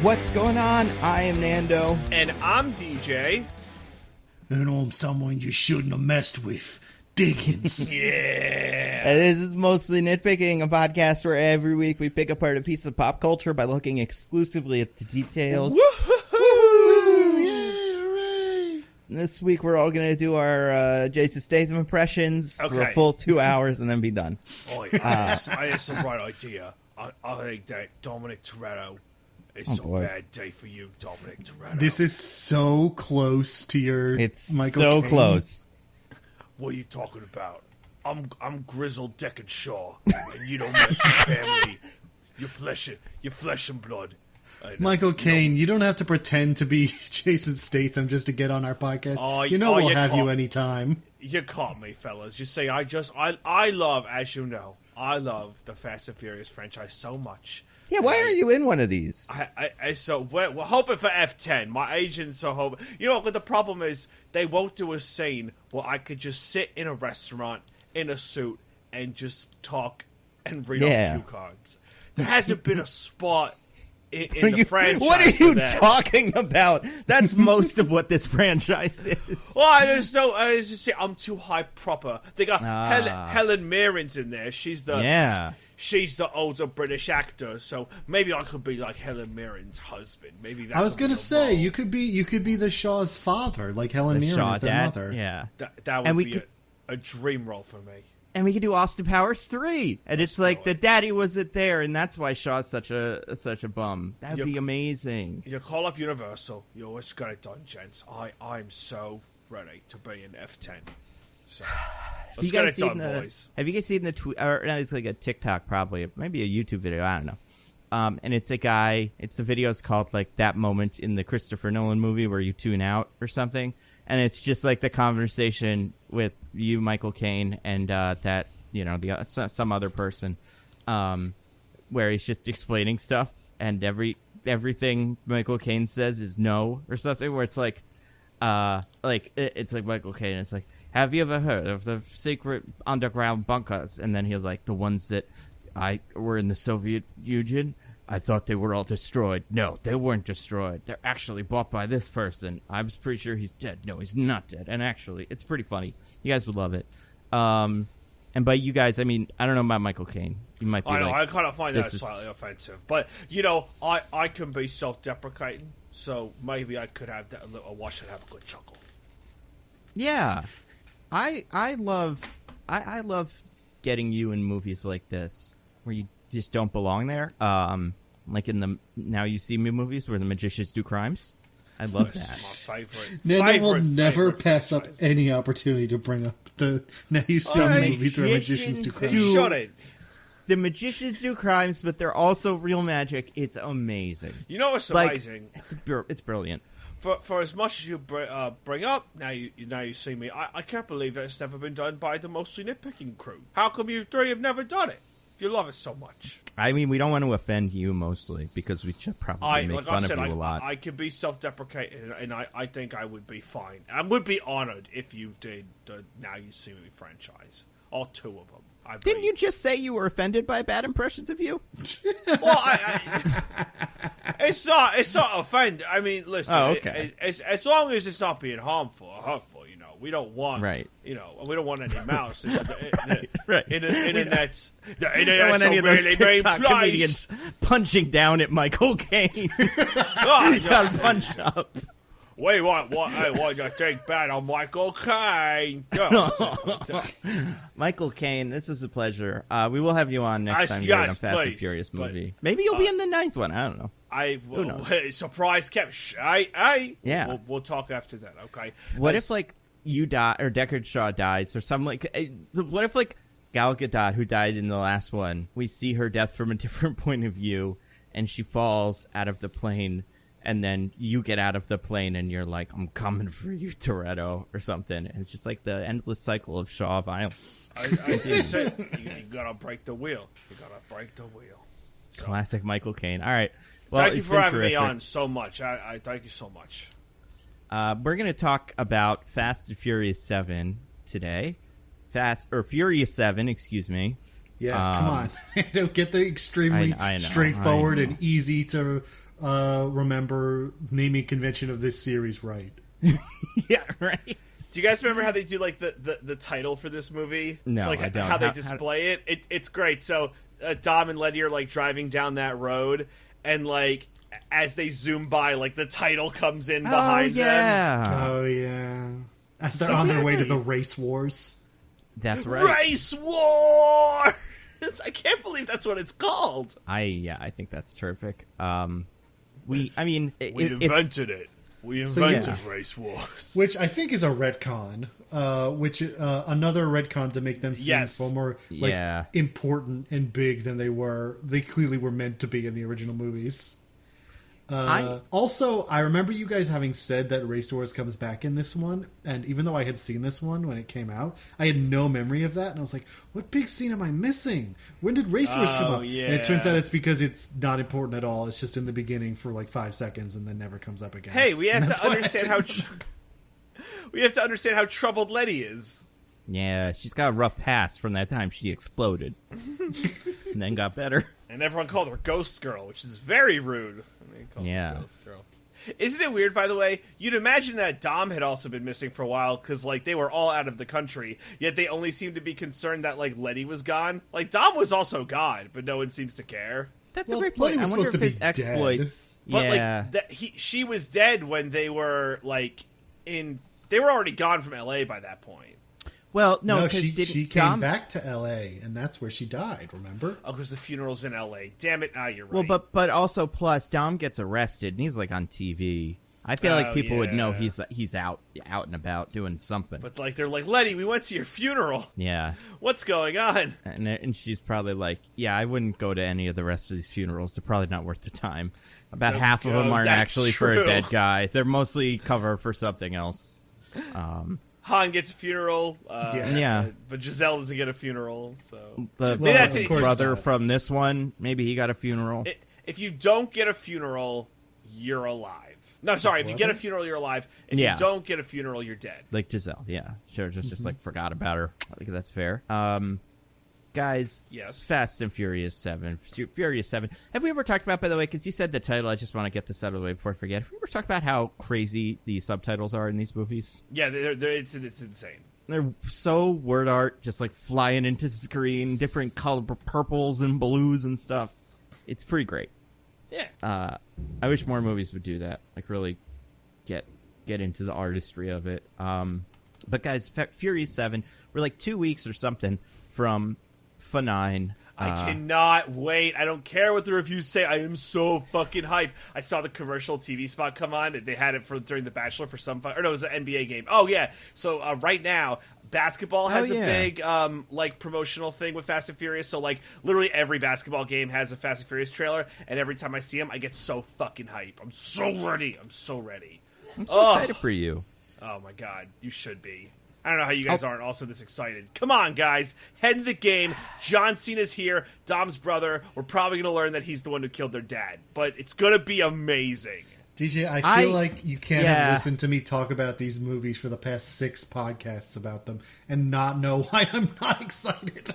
What's going on? I am Nando. And I'm DJ. And I'm someone you shouldn't have messed with, Dickens. Yeah. And this is Mostly Nitpicking, a podcast where every week we pick apart a piece of pop culture by looking exclusively at the details. Woo-hoo! Yeah, hooray! This week we're all going to do our Jason Statham impressions for a Okay. full 2 hours and then be done. Oh, yeah. I had some right idea. I think that Dominic Toretto is boy. bad day for you, Dominic Toretto. This is so close to your It's Michael so Caine. close. What are you talking about? I'm Grizzled Deckard Shaw, and you don't mess with family. You're flesh and blood. Michael Caine, you don't have to pretend to be Jason Statham just to get on our podcast. We'll you have you can't. anytime. You caught me, fellas. You see, I love, as you know, I love the Fast and Furious franchise so much. Yeah, why are you in one of these? So we're hoping for F10. My agents are hoping. You know, but the problem is they won't do a scene where I could just sit in a restaurant in a suit and just talk and read off cue cards. There hasn't been a spot in the franchise. What are for you that. talking about? That's most of what this franchise is. Well, I'm too high proper. They got Helen Mirren's in there. She's the older British actor, so maybe I could be like Helen Mirren's husband. Maybe that I was going to say you could be the Shaw's father, like Helen The Mirren Shaw is their dad, mother. yeah. That And would we be could- a dream role for me. And we could do Austin Powers 3. And it's like the daddy wasn't there, and that's why Shaw's such a bum. That would be amazing. You call up Universal. You always got it done, gents. I'm so ready to be in F10. So let's get it done, boys. Have you guys seen the tweet? Or no, it's like a TikTok, probably, maybe a YouTube video. I don't know. And it's a guy. It's the video's called like that moment in the Christopher Nolan movie where you tune out or something. And it's just like the conversation with you, Michael Caine, and that some other person, where he's just explaining stuff, and everything Michael Caine says is no or something. Where it's like it's like Michael Caine. It's like, have you ever heard of the secret underground bunkers? And then he's like, the ones that were in the Soviet Union. I thought they were all destroyed. No, they weren't destroyed. They're actually bought by this person. I was pretty sure he's dead. No, he's not dead. And actually, it's pretty funny. You guys would love it. And by you guys, I mean, I don't know about Michael Caine. You might be I kind of find that slightly offensive. But, I can be self-deprecating, so maybe I could have that little watch and have a good chuckle. Yeah. I love getting you in movies like this, where you just don't belong there. Like in the Now You See Me movies where the magicians do crimes. I love that. That's my favorite. Nando will never pass up any opportunity to bring up the Now You See Me movies where magicians do crimes. Shut it. The magicians do crimes, but they're also real magic. It's amazing. You know what's amazing? It's brilliant. For as much as you bring up Now You See Me, I can't believe that it's never been done by the Mostly Nitpicking crew. How come you three have never done it? If you love it so much. I mean, we don't want to offend you mostly because we should probably make fun of you a lot. I could be self-deprecating, and I think I would be fine. I would be honored if you did the Now You See Me franchise. All two of them. Didn't you just say you were offended by bad impressions of you? Well, it's not offend. I mean, listen. Oh, okay. As long as it's not being harmful or hurtful, we don't want. Right. We don't want any mouse. Right. The internet's. The I don't internet's want any of those really TikTok place. comedians punching down at Michael Caine. Oh, You got punched up. Wait, what? Hey, what you think bad on Michael Caine? Michael Caine, this is a pleasure. We will have you on next time you're in a Fast and Furious movie. Maybe you'll be in the 9th one. I don't know. Who knows? Surprise kept. Hey. Yeah. We'll talk after that. Okay. What if like you die or Deckard Shaw dies or something like? What if like Gal Gadot, who died in the last one, we see her death from a different point of view, and she falls out of the plane. And then you get out of the plane and you're like, I'm coming for you, Toretto, or something. And it's just like the endless cycle of Shaw violence. I just said, you gotta break the wheel. So. Classic Michael Caine. All right. Well, thank you for having me on so much. I thank you so much. We're going to talk about Fast and Furious 7 today. Furious 7, excuse me. Yeah, come on. Don't get the extremely I know, straightforward and easy to remember naming convention of this series right. Yeah, right. Do you guys remember how they do like the title for this movie? No, it's like I don't. How they display it. It's great. So Dom and Letty are like driving down that road, and like as they zoom by, like the title comes in behind them. Oh yeah, as they're on their way to the race wars. That's right. Race Wars. I can't believe that's what it's called. I think that's terrific. We invented it. We invented Race Wars, which I think is a retcon. Another retcon to make them seem far more important and big than they were. They clearly were meant to be in the original movies. Also, I remember you guys having said that Race Wars comes back in this one, and even though I had seen this one when it came out, I had no memory of that, and I was like, what big scene am I missing? When did Race Wars come up? Yeah. And it turns out it's because it's not important at all. It's just in the beginning for like 5 seconds and then never comes up again. Hey, we have to understand we have to understand how troubled Letty is. Yeah, she's got a rough past from that time she exploded. And then got better. And everyone called her Ghost Girl, which is very rude. Yeah. Ghost Girl. Isn't it weird, by the way? You'd imagine that Dom had also been missing for a while, because, like, they were all out of the country, yet they only seemed to be concerned that, like, Letty was gone. Like, Dom was also gone, but no one seems to care. That's a great point. I wonder if his exploits... But, like, she was dead when they were, like, they were already gone from L.A. by that point. Well, no, she came back to L.A., and that's where she died, remember? Oh, because the funeral's in L.A. Damn it, you're right. Well, but also, plus, Dom gets arrested, and he's, like, on TV. I feel like people would know he's out and about doing something. But, like, they're like, Letty, we went to your funeral. Yeah. What's going on? And she's probably like, yeah, I wouldn't go to any of the rest of these funerals. They're probably not worth the time. About half of them aren't actually for a dead guy. They're mostly cover for something else. Han gets a funeral, but Giselle doesn't get a funeral. So that's brother from this one. Maybe he got a funeral. If you don't get a funeral, you're alive. No, I'm sorry. If you get a funeral, you're alive. If you don't get a funeral, you're dead. Like Giselle, yeah, sure. Just like forgot about her. I think that's fair. Guys, yes. Fast and Furious 7. Furious 7. Have we ever talked about, by the way, because you said the title, I just want to get this out of the way before I forget. Have we ever talked about how crazy the subtitles are in these movies? Yeah, it's insane. They're so word art, just like flying into screen, different color purples and blues and stuff. It's pretty great. Yeah. I wish more movies would do that. Like really get into the artistry of it. But guys, Furious 7, we're like 2 weeks or something from F9. I cannot wait. I don't care what the reviews say. I am so fucking hyped. I saw the commercial TV spot come on. They had it during The Bachelor for some fun. Or no, it was an NBA game. Oh, yeah. So right now, basketball has a big like promotional thing with Fast and Furious. So like literally every basketball game has a Fast and Furious trailer. And every time I see them, I get so fucking hype. I'm so ready. I'm so excited for you. Oh, my God. You should be. I don't know how you guys aren't also this excited. Come on, guys. Head into the game. John Cena's here. Dom's brother. We're probably going to learn that he's the one who killed their dad. But it's going to be amazing. DJ, I feel like you can't have listened to me talk about these movies for the past 6 podcasts about them and not know why I'm not excited.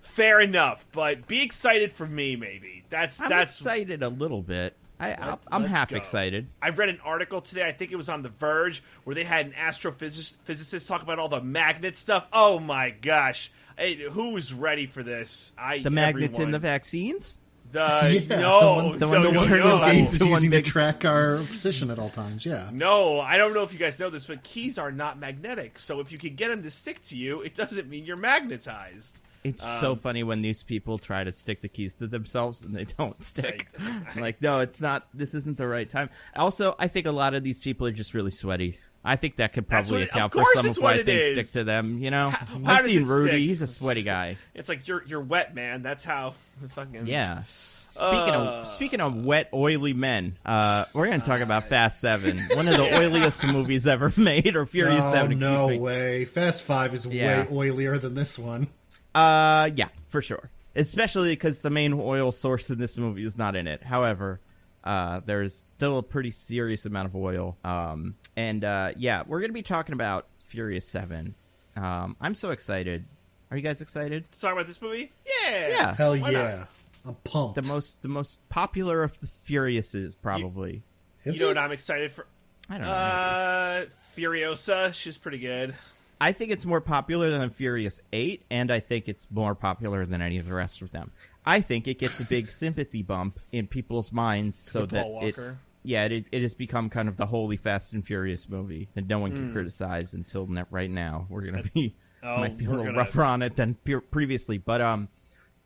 Fair enough. But be excited for me, maybe. I'm excited a little bit. I'm half excited. I read an article today, I think it was on The Verge, where they had an astrophysicist talk about all the magnet stuff. Oh my gosh. Who's ready for this? The magnets in the vaccines? The one Gates is using to track our position at all times, yeah. No, I don't know if you guys know this, but keys are not magnetic. So if you can get them to stick to you, it doesn't mean you're magnetized. It's so funny when these people try to stick the keys to themselves and they don't stick. Like, no, it's not. This isn't the right time. Also, I think a lot of these people are just really sweaty. I think that could probably account for some of why things stick to them. You know, I've seen Rudy. Stick? He's a sweaty guy. It's like you're wet, man. That's how. Fucking yeah. Speaking of wet, oily men, we're going to talk about Fast 7, one of the oiliest movies ever made, or Furious 7. No way. Fast 5 is way oilier than this one. Yeah, for sure. Especially because the main oil source in this movie is not in it. However, there's still a pretty serious amount of oil. Yeah, we're going to be talking about Furious 7. I'm so excited. Are you guys excited? To talk about this movie? Yeah. Hell yeah. I'm pumped. The most popular of the Furiouses, probably. You know what I'm excited for? I don't know. Furiosa. She's pretty good. I think it's more popular than Furious 8, and I think it's more popular than any of the rest of them. I think it gets a big sympathy bump in people's minds so that it has become kind of the holy Fast and Furious movie that no one can criticize until right now. We're going to be might be a little rougher on it than previously, but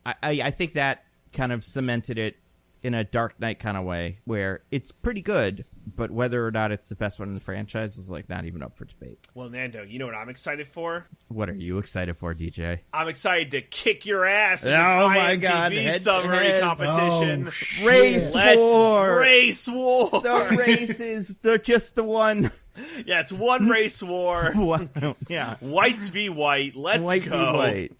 I think that kind of cemented it in a Dark Knight kind of way, where it's pretty good, but whether or not it's the best one in the franchise is like not even up for debate. Well, Nando, you know what I'm excited for? What are you excited for, DJ? I'm excited to kick your ass in this IMDb summary competition. Oh, Race War! Race War! The races, they're just the one. Yeah, it's one race war. Yeah. Whites v. white. Let's White go. White.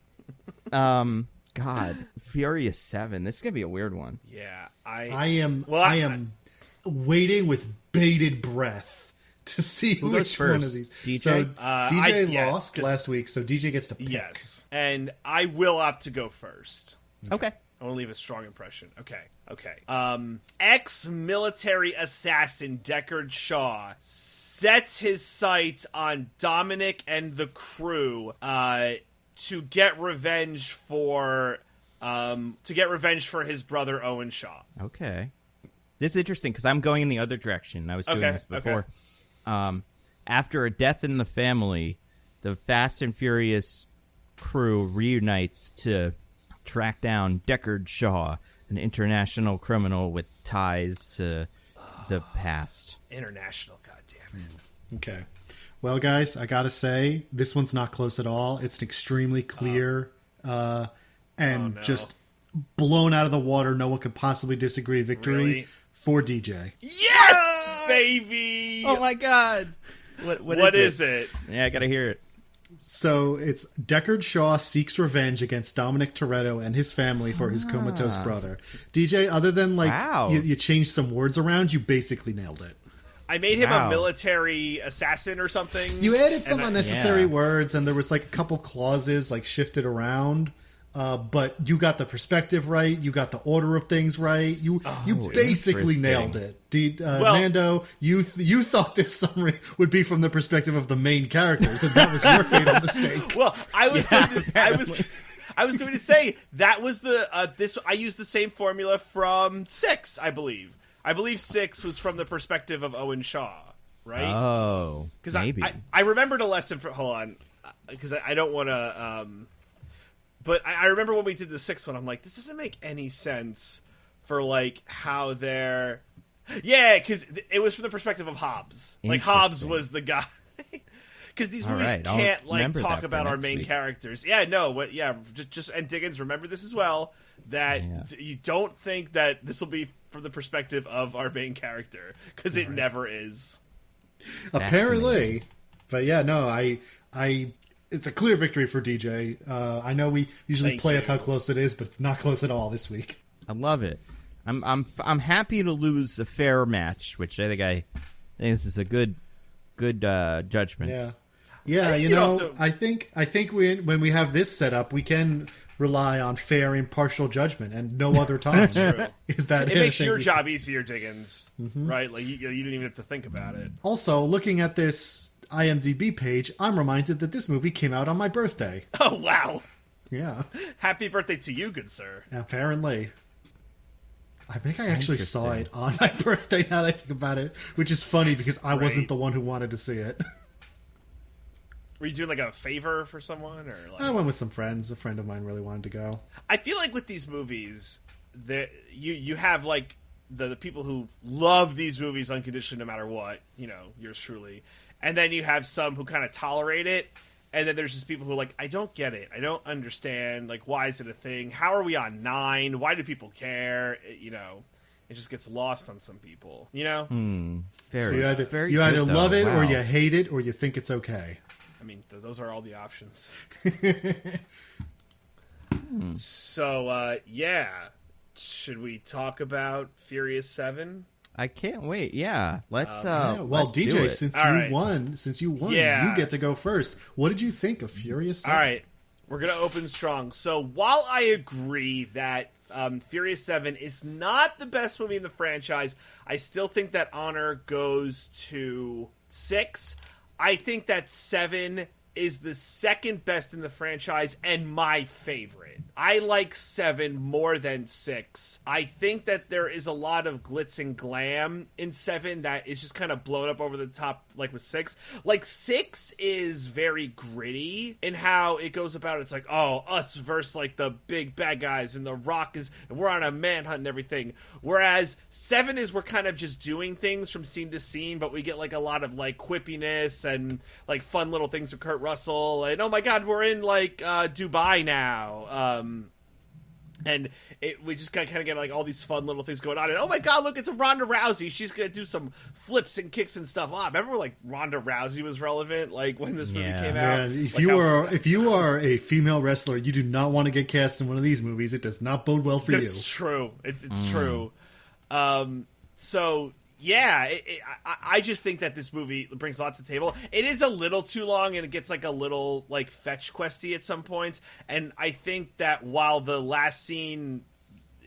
God, Furious 7. This is gonna be a weird one. Yeah, I am waiting with bated breath to see which one of these. DJ? So DJ lost last week, so DJ gets to pick. Yes, and I will opt to go first. Okay. I want to leave a strong impression. Okay. Ex-military assassin Deckard Shaw sets his sights on Dominic and the crew to get revenge for his brother Owen Shaw. Okay. This is interesting because I'm going in the other direction. I was doing this before. Okay. After a death in the family, the Fast and Furious crew reunites to track down Deckard Shaw, an international criminal with ties to the past. International, goddammit. Okay. Well, guys, I gotta say, this one's not close at all. It's an extremely clear just blown out of the water. No one could possibly disagree. Victory for DJ. Yes, baby! Oh my God! What is it? Yeah, I gotta hear it. So it's Deckard Shaw seeks revenge against Dominic Toretto and his family for his comatose brother. DJ, other than you changed some words around, you basically nailed it. I made him a military assassin or something. You added some unnecessary words, and there was like a couple clauses like shifted around. But you got the perspective right. You got the order of things right. You basically nailed it. Mando, you thought this summary would be from the perspective of the main characters, and that was your fatal mistake. Well, I was going to say that was I used the same formula from 6, I believe. I believe 6 was from the perspective of Owen Shaw, right? Oh, because maybe. I remembered a lesson for. Hold on, because I don't want to. But I remember when we did the 6th one, I'm like, this doesn't make any sense for like how they're. Yeah, because it was from the perspective of Hobbs. Like Hobbs was the guy. Because these movies can't like talk about our main characters. Yeah, no, just and Diggins, remember this as well. That you don't think that this will be from the perspective of our main character, because it never is. Apparently, but yeah, no, I it's a clear victory for DJ. I know we usually play up how close it is, but it's not close at all this week. I love it. I'm happy to lose a fair match, which I think this is a good judgment. Yeah. You know, I think when we have this set up, we can rely on fair, impartial judgment, and no other time. That's true. Is that it makes your job easier, Diggins? Right? Like you didn't even have to think about it. Also, looking at this IMDb page, I'm reminded that this movie came out on my birthday. Oh wow! Yeah. Happy birthday to you, good sir. Apparently. I think I actually saw it on my birthday now that I think about it, which is funny because I wasn't the one who wanted to see it. Were you doing like a favor for someone, or like... I went with some friends. A friend of mine really wanted to go. I feel like with these movies, you have like the people who love these movies unconditionally no matter what, you know, yours truly. And then you have some who kind of tolerate it. And then there's just people who are like, I don't get it. I don't understand. Like, why is it a thing? How are we on 9? Why do people care? You know, it just gets lost on some people, you know? So you either love it or you hate it or you think it's okay. I mean, those are all the options. So, yeah. Should we talk about Furious 7? I can't wait. Yeah, let's. Well, let's DJ, since you won, you get to go first. What did you think of Furious 7? All right, we're gonna open strong. So while I agree that Furious 7 is not the best movie in the franchise. I still think that honor goes to 6. I think that 7 is the second best in the franchise and my favorite. I like 7 more than 6. I think that there is a lot of glitz and glam in 7 that is just kind of blown up over the top, like with 6. Like, 6 is very gritty in how it goes about. It's like, oh, us versus, like, the big bad guys, and The Rock is, and we're on a manhunt and everything. Whereas 7 is we're kind of just doing things from scene to scene, but we get, like, a lot of, like, quippiness and, like, fun little things with Kurt Russell. And, oh my god, we're in, like, Dubai now. And we just kind of get like all these fun little things going on. And oh my god, look, it's a Ronda Rousey. She's gonna do some flips and kicks and stuff. Oh, remember like Ronda Rousey was relevant, like when this movie came out. If like you are a female wrestler, you do not want to get cast in one of these movies. It does not bode well for you. It's true. It's true. So. Yeah, I just think that this movie brings lots to the table. It is a little too long, and it gets like a little like fetch questy at some points. And I think that while the last scene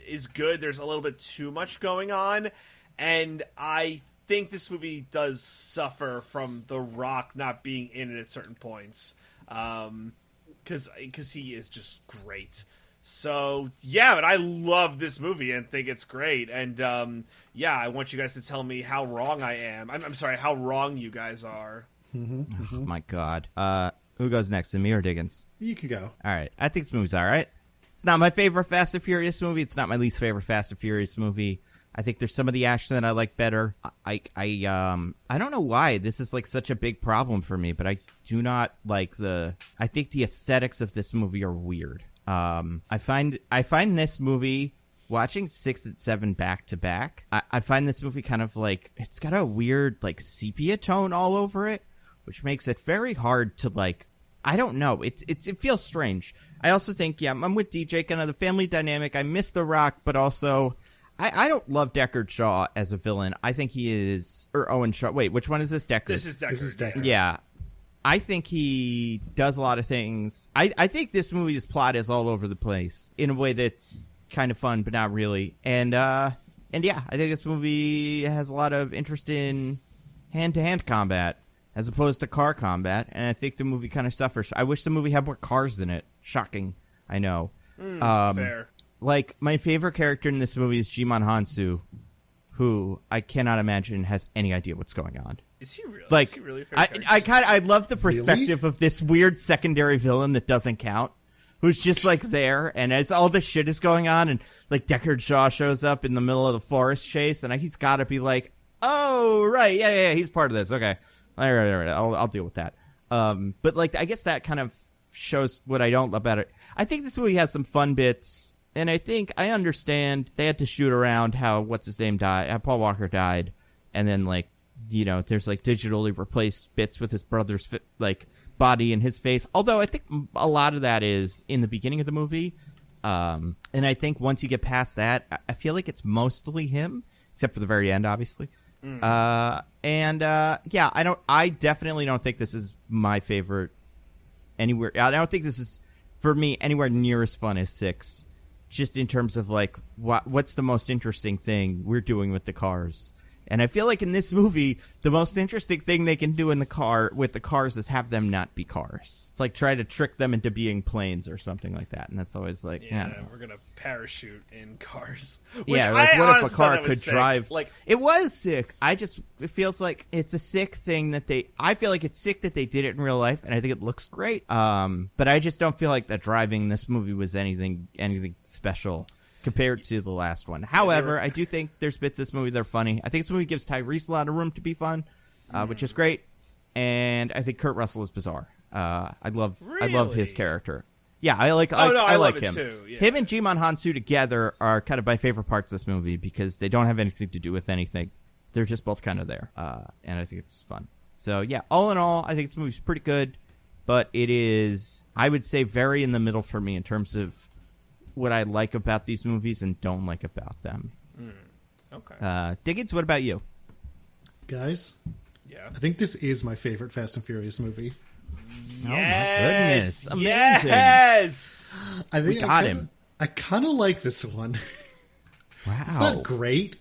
is good, there's a little bit too much going on. And I think this movie does suffer from The Rock not being in it at certain points, because he is just great. So, yeah, but I love this movie and think it's great. And, yeah, I want you guys to tell me how wrong I am. I'm sorry, how wrong you guys are. Oh, my God. Who goes next, me or Diggins? You can go. All right. I think this movie's all right. It's not my favorite Fast and Furious movie. It's not my least favorite Fast and Furious movie. I think there's some of the action that I like better. I don't know why this is like such a big problem for me, but I do not like I think the aesthetics of this movie are weird. I find this movie, watching 6 and 7 back to back, I find this movie kind of like, it's got a weird like sepia tone all over it, which makes it very hard to like, I don't know, it feels strange. I also think, yeah, I'm with DJ, kind of the family dynamic. I miss The Rock, but also I don't love Deckard Shaw as a villain. I think he is, or Owen Shaw. Wait, which one is this? Deckard. This is Deckard. Yeah. I think he does a lot of things. I think this movie's plot is all over the place in a way that's kind of fun, but not really. And yeah, I think this movie has a lot of interest in hand-to-hand combat as opposed to car combat. And I think the movie kind of suffers. I wish the movie had more cars in it. Shocking. I know. Fair. Like, my favorite character in this movie is Jimon Hansu, who I cannot imagine has any idea what's going on. Is he really? Like, is he really a fair character? I love the perspective of this weird secondary villain that doesn't count, who's just like there, and as all this shit is going on, and like Deckard Shaw shows up in the middle of the forest chase, and he's got to be like, oh right, yeah, he's part of this. Okay, all right, I'll deal with that. But like, I guess that kind of shows what I don't love about it. I think this movie has some fun bits. And I think I understand they had to shoot around how how Paul Walker died, and then like, you know, there's like digitally replaced bits with his brother's like body and his face. Although I think a lot of that is in the beginning of the movie, and I think once you get past that, I feel like it's mostly him, except for the very end, obviously. Yeah, I definitely don't think this is my favorite anywhere. I don't think this is for me anywhere near as fun as 6. Just in terms of like what's the most interesting thing we're doing with the cars. And I feel like in this movie, the most interesting thing they can do with the cars is have them not be cars. It's like try to trick them into being planes or something like that. And that's always like, we're gonna parachute in cars. Yeah, like what if a car could drive? Like, it was sick. It feels like it's a sick thing that I feel like it's sick that they did it in real life, and I think it looks great. But I just don't feel like the driving in this movie was anything special compared to the last one. However, I do think there's bits of this movie that are funny. I think this movie gives Tyrese a lot of room to be fun, which is great. And I think Kurt Russell is bizarre. I love his character. Yeah, I like him. Too, yeah. Him and Jimon Hansu together are kind of my favorite parts of this movie because they don't have anything to do with anything. They're just both kind of there. And I think it's fun. So yeah, all in all, I think this movie's pretty good, but it is, I would say, very in the middle for me in terms of what I like about these movies and don't like about them. Okay. Diggins, what about you? Guys? Yeah. I think this is my favorite Fast and Furious movie. Yes! Oh my goodness. Amazing. Yes! I think We got him. I kind of like this one. Wow. It's not great.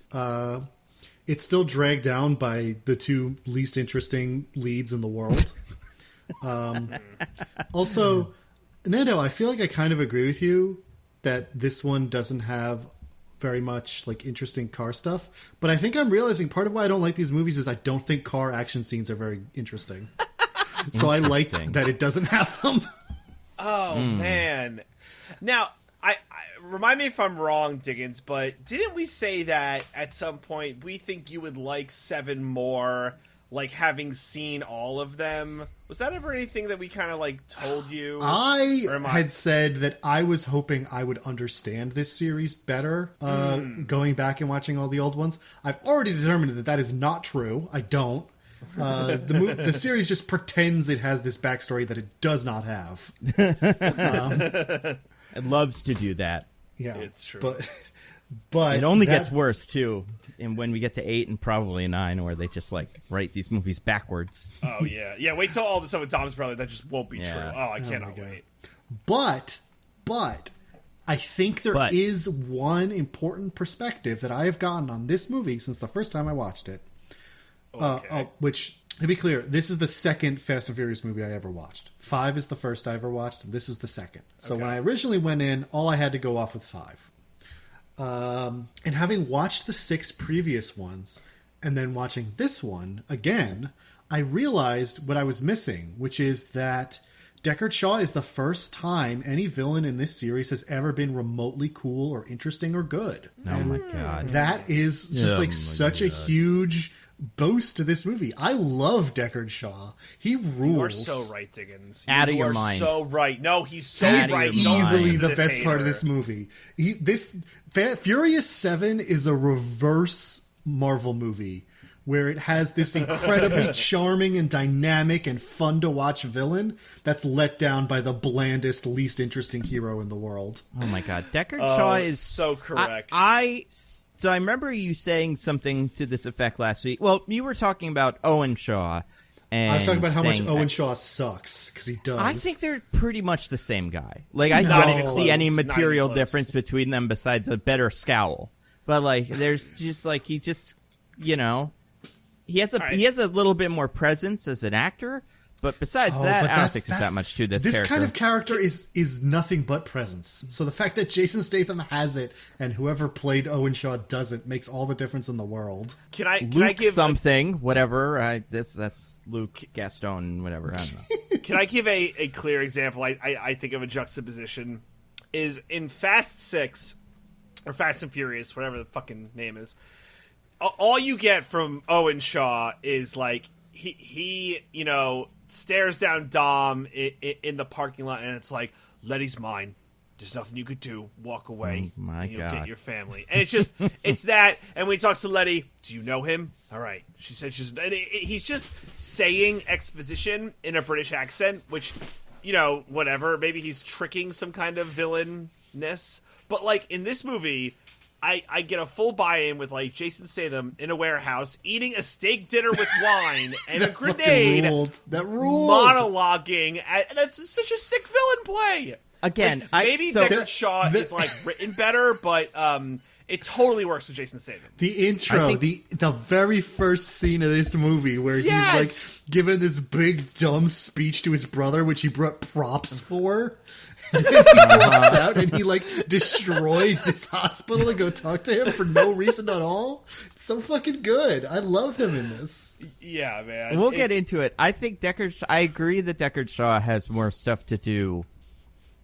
It's still dragged down by the two least interesting leads in the world. Also, Nando, I feel like I kind of agree with you that this one doesn't have very much like interesting car stuff. But I think I'm realizing part of why I don't like these movies is I don't think car action scenes are very interesting. So I like that it doesn't have them. Oh, man. Now, I remind me if I'm wrong, Diggins, but didn't we say that at some point we think you would like 7 more, like having seen all of them? Was that ever anything that we kind of like told you? I had said that I was hoping I would understand this series better going back and watching all the old ones. I've already determined that that is not true. I don't. The series just pretends it has this backstory that it does not have. It loves to do that. Yeah, it's true. But it only gets worse too. And when we get to 8 and probably 9, where they just like write these movies backwards. Oh yeah. Wait till all the stuff with Tom's brother. That just won't be true. Oh, I cannot wait. But I think there is one important perspective that I have gotten on this movie since the first time I watched it. Okay. Which, to be clear, this is the second Fast and Furious movie I ever watched. 5 is the first I ever watched. This is the second. So when I originally went in, all I had to go off with 5. And having watched the 6 previous ones, and then watching this one again, I realized what I was missing, which is that Deckard Shaw is the first time any villain in this series has ever been remotely cool or interesting or good. Oh my god. That is just such a huge boast to this movie. I love Deckard Shaw. He rules. You are so right, Diggins. Out of your are mind. So right. No, he's so He's right. easily the best part of this movie. Furious 7 is a reverse Marvel movie where it has this incredibly charming and dynamic and fun to watch villain that's let down by the blandest, least interesting hero in the world. Oh my god. Deckard Shaw is so correct. So I remember you saying something to this effect last week. Well, you were talking about Owen Shaw. And I was talking about how much Owen Shaw sucks, because he does. I think they're pretty much the same guy. Like, I don't see any material difference between them besides a better scowl. But, like, there's just, like, he just, you know, he has a little bit more presence as an actor. But besides that, I don't think there's that much to this character. This kind of character is nothing but presence. So the fact that Jason Statham has it and whoever played Owen Shaw doesn't makes all the difference in the world. Can I give something, whatever. That's Luke Gaston, whatever. I don't know. Can I give a clear example? I think of a juxtaposition is in Fast 6 or Fast and Furious, whatever the fucking name is. All you get from Owen Shaw is like he you know, stares down Dom in the parking lot, and it's like, Letty's mine. There's nothing you could do. Walk away. Oh my and you'll God. get your family. And it's just, it's that. And when he talks to Letty, do you know him? All right. She said he's just saying exposition in a British accent, which, you know, whatever. Maybe he's tricking some kind of villainness. But, like, in this movie, I get a full buy-in with, like, Jason Statham in a warehouse eating a steak dinner with wine and a grenade. That ruled. Monologuing. And it's such a sick villain play. Again, like, maybe Deckard Shaw is, like, written better, but it totally works with Jason Statham. The intro, the very first scene of this movie where he's, like, giving this big, dumb speech to his brother, which he brought props for. And then he walks out and he, like, destroyed this hospital to go talk to him for no reason at all. It's so fucking good. I love him in this. Yeah, man. We'll get into it. I think I agree that Deckard Shaw has more stuff to do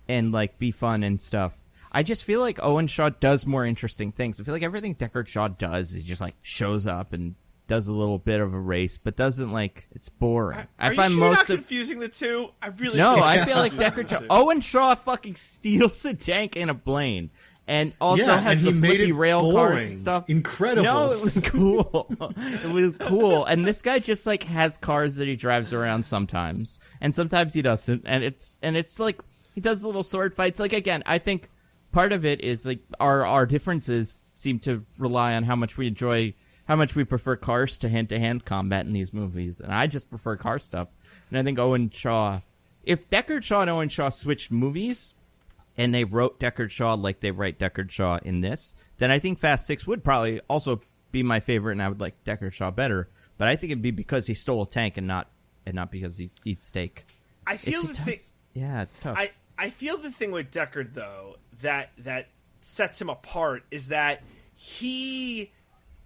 and, like, be fun and stuff. I just feel like Owen Shaw does more interesting things. I feel like everything Deckard Shaw does, he just, like, shows up and does a little bit of a race, but doesn't, like, it's boring. Are you sure you're not confusing the two? I really no. think I feel like Deckard Shaw. Owen Shaw fucking steals a tank in a plane, and also has the flippy rail cars and stuff. Incredible. No, it was cool. It was cool, and this guy just like has cars that he drives around sometimes, and sometimes he doesn't, and it's like he does little sword fights. Like again, I think part of it is like our differences seem to rely on how much we prefer cars to hand-to-hand combat in these movies. And I just prefer car stuff. And I think Owen Shaw... If Deckard Shaw and Owen Shaw switched movies, and they wrote Deckard Shaw like they write Deckard Shaw in this, then I think Fast 6 would probably also be my favorite, and I would like Deckard Shaw better. But I think it'd be because he stole a tank and not because he eats steak. I feel Yeah, it's tough. I feel the thing with Deckard, though, that sets him apart is that he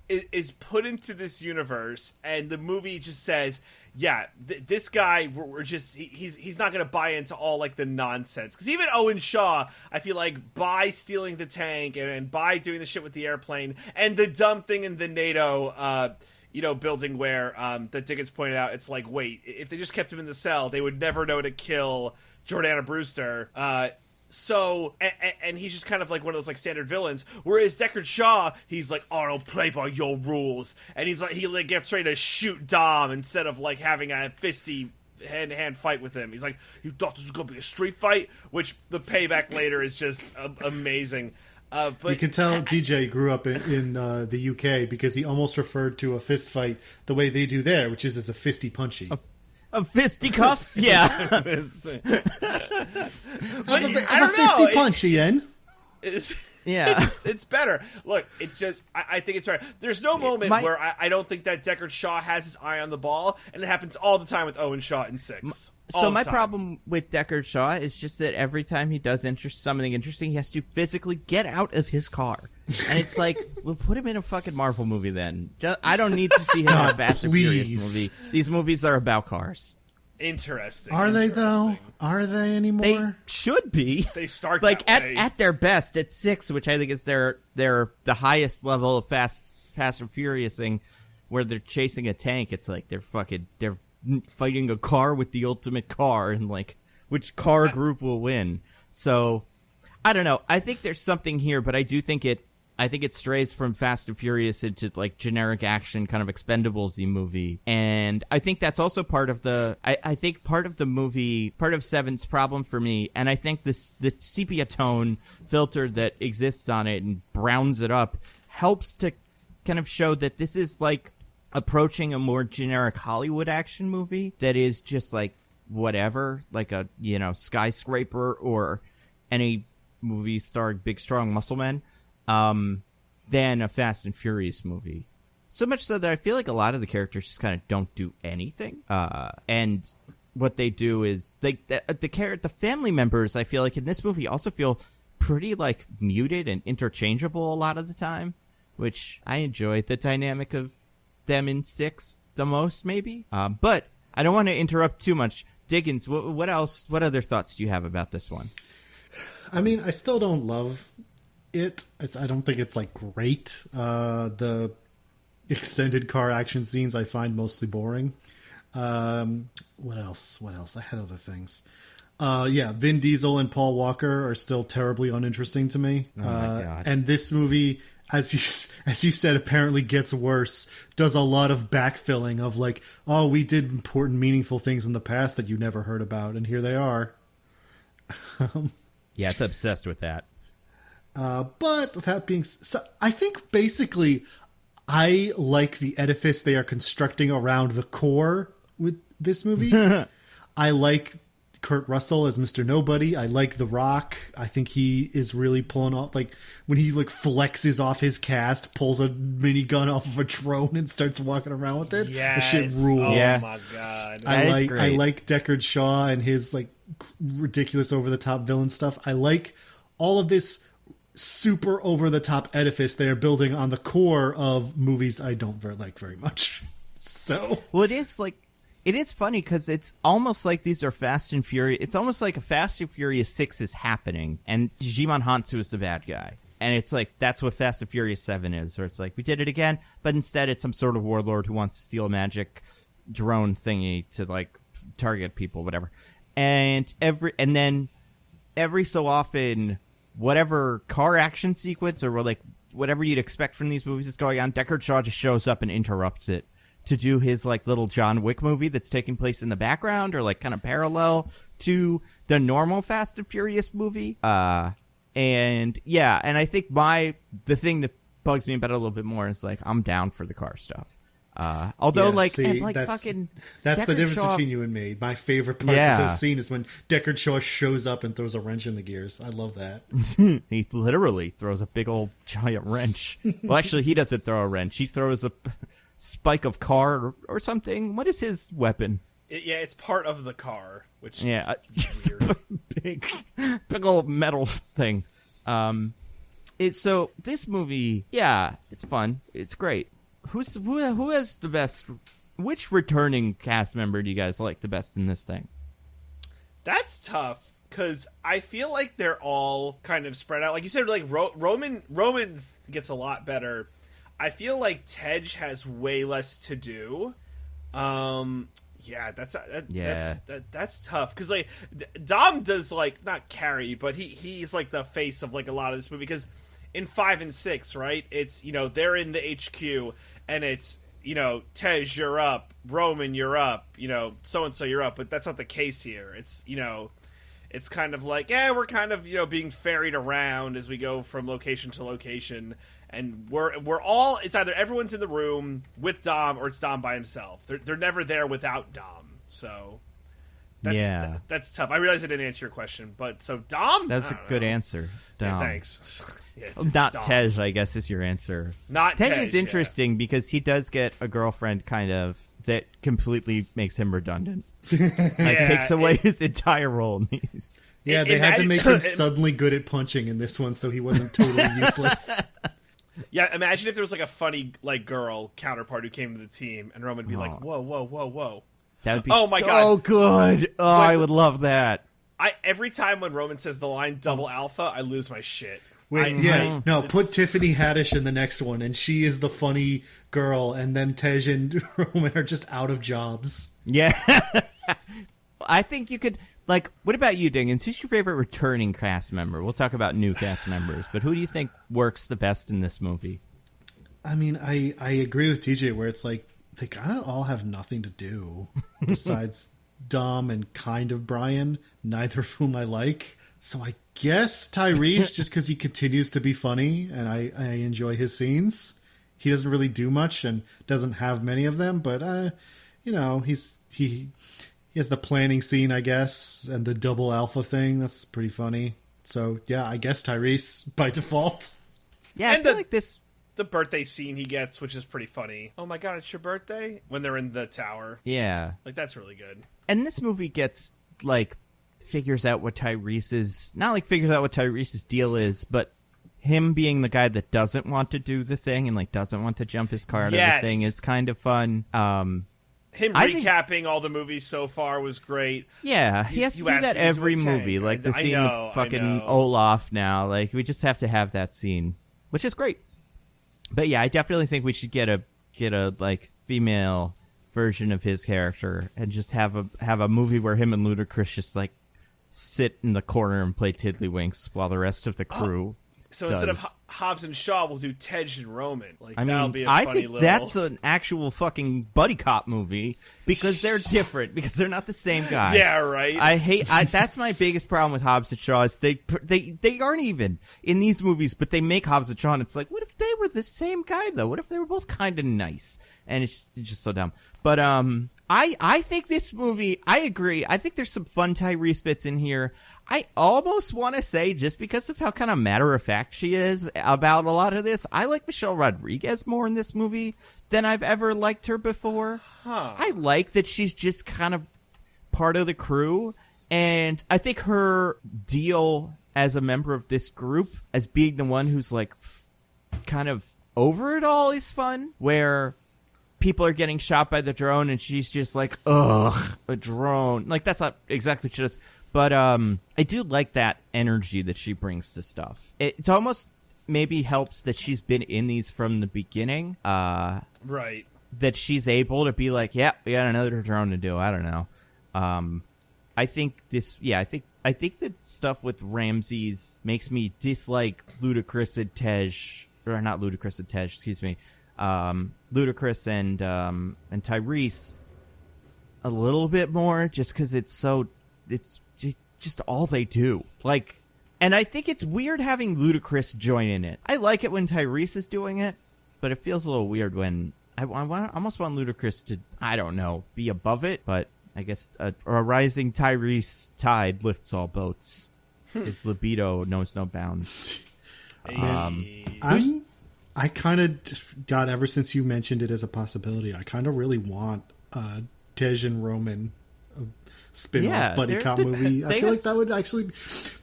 is put into this universe, and the movie just says, yeah, this guy, we're just, he's not going to buy into all, like, the nonsense. Because even Owen Shaw, I feel like, by stealing the tank and by doing the shit with the airplane, and the dumb thing in the NATO, building where, that Dickens pointed out, it's like, wait, if they just kept him in the cell, they would never know to kill Jordana Brewster. So, and he's just kind of like one of those like standard villains. Whereas Deckard Shaw, he's like, oh, I don't play by your rules, and he gets ready to shoot Dom instead of like having a fisty hand-to-hand fight with him. He's like, you thought this was gonna be a street fight, which the payback later is just amazing. But you can tell DJ grew up in the UK because he almost referred to a fist fight the way they do there, which is as a fisty punchy. Of fisticuffs? Yeah. I'm a fisty punchy, Ian. Yeah. It's better. Look, it's just, I think it's better. There's no moment where I don't think that Deckard Shaw has his eye on the ball, and it happens all the time with Owen Shaw in 6. So my problem with Deckard Shaw is just that every time he does something interesting, he has to physically get out of his car. And it's like, we'll put him in a fucking Marvel movie then. I don't need to see him in a Fast and Furious movie. These movies are about cars. Interesting. Are they though? Are they anymore? They should be. They start like that way. at their best at 6, which I think is their the highest level of Fast and Furiousing, where they're chasing a tank. It's like they're fighting a car with the ultimate car, and like which car group will win. So I don't know. I think there's something here, but I think it strays from Fast and Furious into like generic action kind of Expendables-y movie. And I think that's also part of the movie, part of 7's problem for me. And I think the sepia tone filter that exists on it and browns it up helps to kind of show that this is like approaching a more generic Hollywood action movie that is just like whatever, like a, Skyscraper or any movie starring big, strong muscle men. Than a Fast and Furious movie. So much so that I feel like a lot of the characters just kind of don't do anything. And what they do is the family members, I feel like in this movie also feel pretty like muted and interchangeable a lot of the time, which I enjoy the dynamic of them in 6 the most, maybe. But I don't want to interrupt too much. Diggins, what else? What other thoughts do you have about this one? I mean, I still don't love it. I don't think it's like great. The extended car action scenes I find mostly boring. What else? I had other things. Vin Diesel and Paul Walker are still terribly uninteresting to me. Oh my God. And this movie, as you said, apparently gets worse. Does a lot of backfilling of like, oh, we did important, meaningful things in the past that you never heard about, and here they are. Yeah, it's obsessed with that. But that being so, I think basically I like the edifice they are constructing around the core with this movie. I like Kurt Russell as Mr. Nobody. I like The Rock. I think he is really pulling off, like when he like flexes off his cast, pulls a minigun off of a drone and starts walking around with it. Yes. The shit rules. Oh my God. I like Deckard Shaw and his like ridiculous over the top villain stuff. I like all of this super over-the-top edifice they are building on the core of movies I don't like very much. So, well, it is funny because it's almost like these are Fast and Furious. It's almost like a Fast and Furious 6 is happening, and Djimon Hounsou is the bad guy. And it's like, that's what Fast and Furious 7 is, where it's like, we did it again, but instead it's some sort of warlord who wants to steal a magic drone thingy to, like, target people, whatever. And then every so often, whatever car action sequence or like whatever you'd expect from these movies is going on, Deckard Shaw just shows up and interrupts it to do his like little John Wick movie that's taking place in the background or like kind of parallel to the normal Fast and Furious movie. And I think the thing that bugs me about it a little bit more is like, I'm down for the car stuff. Although, Yeah, see, and like that's fucking, that's the Deckard difference Shaw- between you and me. My favorite parts of this scene is when Deckard Shaw shows up and throws a wrench in the gears. I love that. He literally throws a big old giant wrench. Well, actually, he doesn't throw a wrench. He throws a spike of car or something. What is his weapon? It's part of the car, which Yeah, is just weird. a big old metal thing. So this movie, yeah, it's fun. It's great. Who has the best? Which returning cast member do you guys like the best in this thing? That's tough because I feel like they're all kind of spread out. Like you said, like Roman's gets a lot better. I feel like Tej has way less to do. Yeah, that's tough because like Dom does like not carry, but he's like the face of like a lot of this movie because in 5 and 6, right? It's they're in the HQ and it's Tej, you're up, Roman, you're up, so and so you're up, but that's not the case here. It's it's kind of like we're kind of being ferried around as we go from location to location. And we're all, it's either everyone's in the room with Dom or it's Dom by himself. They're never there without Dom. So that's tough. I realize I didn't answer your question, but so Dom? That's a good answer. Dom. Yeah, thanks. Yeah, Not Dom. Tej, I guess, is your answer. Not Tej Tej, is interesting because he does get a girlfriend kind of that completely makes him redundant. Takes away his entire role. Yeah, they had to make him suddenly good at punching in this one so he wasn't totally useless. Yeah, imagine if there was like a funny like girl counterpart who came to the team and Roman would be like, whoa, whoa, whoa, whoa. That would be Oh my so God. good. Oh, I would love that. Every time when Roman says the line double alpha, I lose my shit. Wait, put Tiffany Haddish in the next one, and she is the funny girl, and then Tej and Roman are just out of jobs. Yeah. I think you could, like, what about you, Dingens? Who's your favorite returning cast member? We'll talk about new cast members, but who do you think works the best in this movie? I mean, I agree with TJ where it's like, they kind of all have nothing to do besides Dom and kind of Brian, neither of whom I like. So I guess Tyrese, just because he continues to be funny and I enjoy his scenes. He doesn't really do much and doesn't have many of them, but he has the planning scene, I guess, and the double alpha thing. That's pretty funny. So yeah, I guess Tyrese by default. Yeah, I And feel like this. The birthday scene he gets, which is pretty funny. Oh my God, it's your birthday? When they're in the tower. Yeah. Like, that's really good. And this movie gets, like, figures out what Tyrese's deal is, but him being the guy that doesn't want to do the thing and, like, doesn't want to jump his car out of the thing is kind of fun. Him recapping all the movies so far was great. Yeah, he has to do that every movie, like the scene with fucking Olaf now. Like, we just have to have that scene, which is great. But yeah, I definitely think we should get a like female version of his character and just have a movie where him and Ludacris just like sit in the corner and play tiddlywinks while the rest of the crew. So instead of Hobbs and Shaw, we'll do Tej and Roman. Like, I that'll mean, be a I funny think little... that's an actual fucking buddy cop movie because they're different, because they're not the same guy. Yeah, right. That's my biggest problem with Hobbs and Shaw is they aren't even in these movies, but they make Hobbs and Shaw, and it's like, what if they were the same guy though? What if they were both kind of nice? And it's just so dumb. But I think this movie, I agree. I think there's some fun Tyrese bits in here. I almost want to say, just because of how kind of matter-of-fact she is about a lot of this, I like Michelle Rodriguez more in this movie than I've ever liked her before. Huh. I like that she's just kind of part of the crew, and I think her deal as a member of this group, as being the one who's like kind of over it all, is fun, where people are getting shot by the drone and she's just like, ugh, a drone. Like, that's not exactly what she does. But I do like that energy that she brings to stuff. It's almost maybe helps that she's been in these from the beginning. Right. That she's able to be like, yeah, we got another drone to do. I don't know. I think this, I think that stuff with Ramses makes me dislike Ludacris and Tej, or not Ludacris and Tej, excuse me. Ludacris and Tyrese a little bit more, just because it's just all they do. Like, and I think it's weird having Ludacris join in it. I like it when Tyrese is doing it, but it feels a little weird when almost want Ludacris to, I don't know, be above it, but I guess a rising Tyrese tide lifts all boats. His libido knows no bounds. I kind of got, ever since you mentioned it as a possibility, I kind of really want Tej and Roman spin-off buddy cop movie. I feel like that would actually,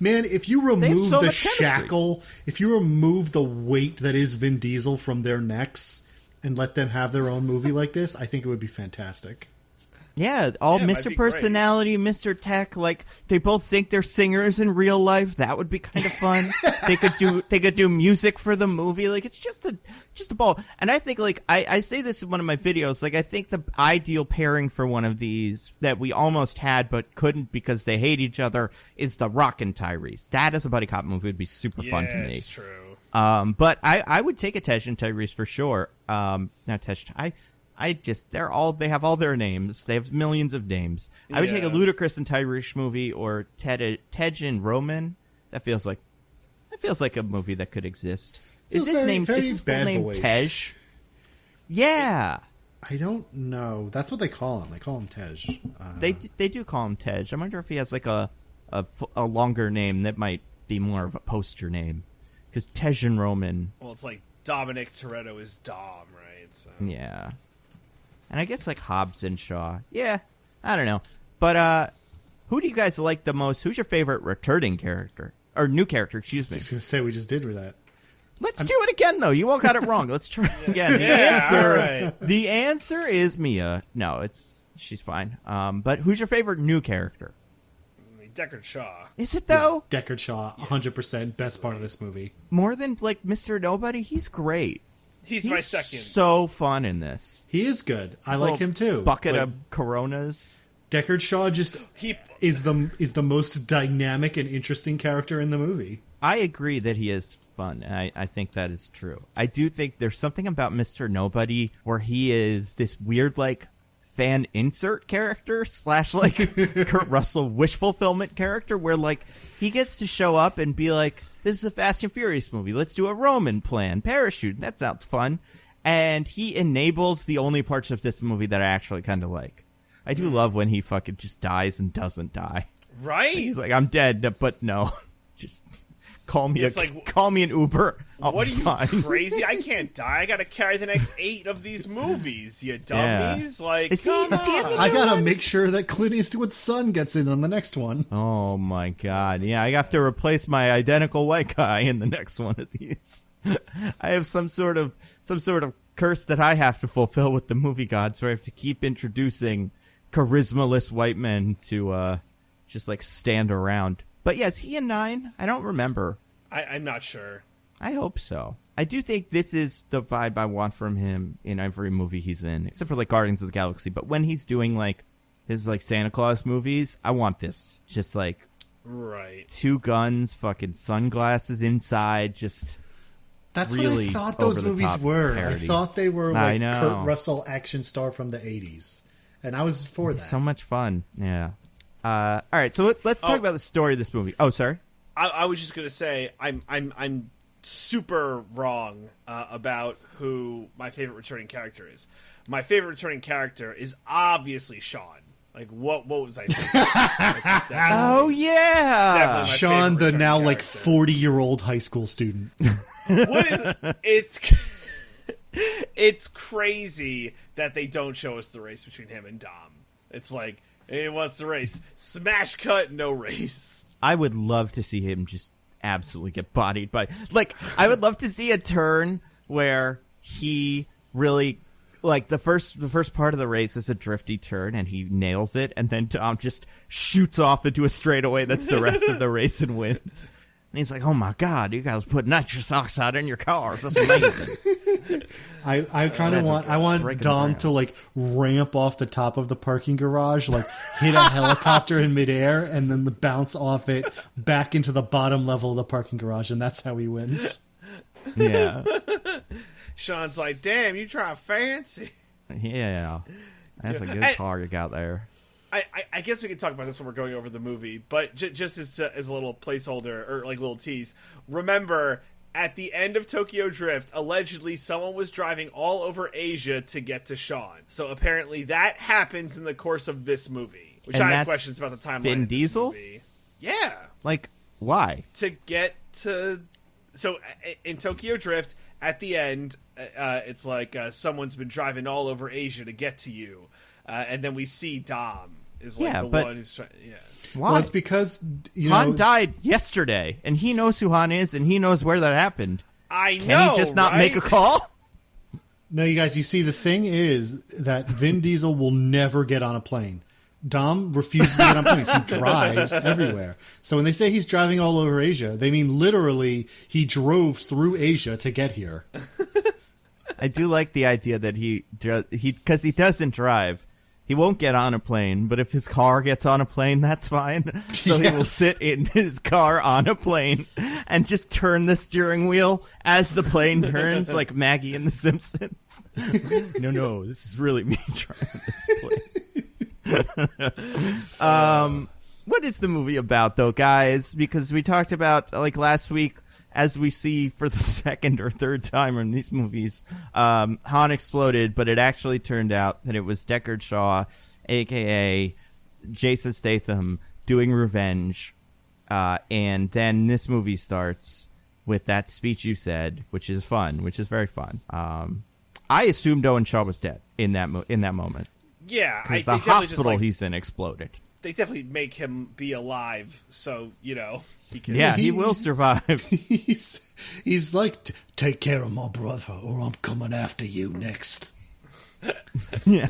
man, if you remove the shackle, if you remove the weight that is Vin Diesel from their necks and let them have their own movie like this, I think it would be fantastic. Yeah, Mr. Personality, Mr. Tech, like they both think they're singers in real life. That would be kind of fun. they could do music for the movie. Like it's just a ball. And I think like I say this in one of my videos, like I think the ideal pairing for one of these that we almost had but couldn't because they hate each other is The Rock and Tyrese. That as a buddy cop movie would be super fun to me. Yeah, it's true. But I would take a Tej and Tyrese for sure. Not Tej. They have all their names. They have millions of names. I would take a Ludacris and Tyrese movie or Tej and Roman. That feels like a movie that could exist. Is his full name Tej? Yeah. I don't know. That's what they call him. They call him Tej. They do call him Tej. I wonder if he has like a longer name that might be more of a poster name. Because Tej and Roman. Well, it's like Dominic Toretto is Dom, right? So. Yeah. And I guess like Hobbs and Shaw. Yeah, I don't know. But who do you guys like the most? Who's your favorite returning character? Or new character, excuse me. I was going to say, we just did with that. Let's do it again, though. You all got it wrong. Let's try again. The answer is Mia. No, she's fine. But who's your favorite new character? Deckard Shaw. Is it, though? Yeah, Deckard Shaw, 100% best part of this movie. More than, like, Mr. Nobody? He's great. He's my second. So fun in this. He is good. I like him too. Bucket of Coronas. Deckard Shaw is the most dynamic and interesting character in the movie. I agree that he is fun. I think that is true. I do think there's something about Mr. Nobody where he is this weird like fan insert character / like Kurt Russell wish fulfillment character where like he gets to show up and be like, this is a Fast and Furious movie. Let's do a Roman plan. Parachute. That sounds fun. And he enables the only parts of this movie that I actually kind of like. I do love when he fucking just dies and doesn't die. Right? He's like, I'm dead, but no. Just call me an Uber. What are you, crazy? I can't die. I got to carry the next 8 of these movies, you dummies. Yeah. Like, is he I got to make sure that Clint Eastwood's son gets in on the next one. Oh, my God. Yeah, I have to replace my identical white guy in the next one of these. I have some sort of curse that I have to fulfill with the movie gods where I have to keep introducing charismaless white men to just, like, stand around. But, yeah, is he in 9? I don't remember. I'm not sure. I hope so. I do think this is the vibe I want from him in every movie he's in, except for like Guardians of the Galaxy. But when he's doing like his like Santa Claus movies, I want this. Just like 2 guns, fucking sunglasses inside, just That's really what I thought those movies were. parody. I thought they were like Kurt Russell action star from the 80s. And I was for that. So much fun. Yeah. All right, so let's talk about the story of this movie. Oh, sorry. I was just gonna say I'm super wrong about who my favorite returning character is. My favorite returning character is obviously Sean. Like what was I thinking? Oh yeah, Sean, the now character. Like 40-year-old high school student. What is it? It's crazy that they don't show us the race between him and Dom. It's like, hey, what's the race? Smash cut, no race. I would love to see him just absolutely get bodied by, like, I would love to see a turn where he really, like, the first part of the race is a drifty turn and he nails it, and then Dom just shoots off into a straightaway that's the rest of the race and wins. And he's like, oh my God, you guys put nitrous oxide in your cars. That's amazing. I kind of want Dom to like ramp off the top of the parking garage, like hit a helicopter in midair, and then bounce off it back into the bottom level of the parking garage, and that's how he wins. Yeah. Sean's like, damn, you try fancy. Yeah. That's a good car you got there. I guess we can talk about this when we're going over the movie, but just as a little placeholder or like little tease, remember at the end of Tokyo Drift, allegedly someone was driving all over Asia to get to Sean. So apparently that happens in the course of this movie. Which And I have that's questions about the timeline. Vin of this Diesel? movie. Yeah. Like, why? To get to... So in Tokyo Drift, at the end, it's like someone's been driving all over Asia to get to you. And then we see Dom is like one who's trying... Yeah. Why? Well, it's because Han died yesterday, and he knows who Han is, and he knows where that happened. I know, Can he just not make a call? No, you guys, you see, the thing is that Vin Diesel will never get on a plane. Dom refuses to get on planes. He drives everywhere. So when they say he's driving all over Asia, they mean literally he drove through Asia to get here. I do like the idea that because he doesn't drive. He won't get on a plane, but if his car gets on a plane, that's fine. So he will sit in his car on a plane and just turn the steering wheel as the plane turns, like Maggie in The Simpsons. No, this is really me driving this plane. What is the movie about, though, guys? Because we talked about, like, last week, as we see for the second or third time in these movies, Han exploded, but it actually turned out that it was Deckard Shaw, a.k.a. Jason Statham, doing revenge. And then this movie starts with that speech you said, which is very fun. I assumed Owen Shaw was dead in that moment. Yeah. Because the hospital he's in exploded. They definitely make him be alive, so, you know... He will survive. He's like, take care of my brother, or I'm coming after you next. Yeah.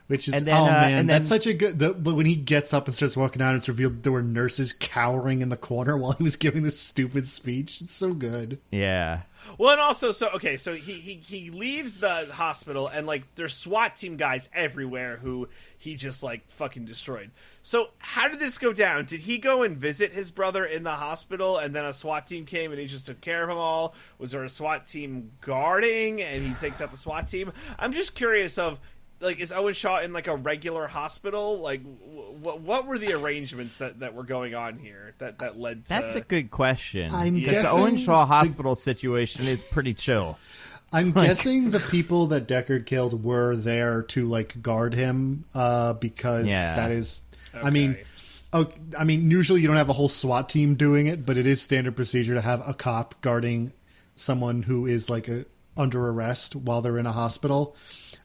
Which is, and then, that's such a good... But when he gets up and starts walking out, it's revealed there were nurses cowering in the corner while he was giving this stupid speech. It's so good. Yeah. Well, and also, so he leaves the hospital, and, like, there's SWAT team guys everywhere who he just, like, fucking destroyed. So how did this go down? Did he go and visit his brother in the hospital, and then a SWAT team came and he just took care of them all? Was there a SWAT team guarding, and he takes out the SWAT team? I'm just curious of, like, is Owen Shaw in, like, a regular hospital? Like, what were the arrangements that were going on here that led to... That's a good question. I'm guessing the Owen Shaw hospital situation is pretty chill. I'm guessing the people that Deckard killed were there to, like, guard him, because that is... Okay. I mean, usually you don't have a whole SWAT team doing it, but it is standard procedure to have a cop guarding someone who is, like, under arrest while they're in a hospital.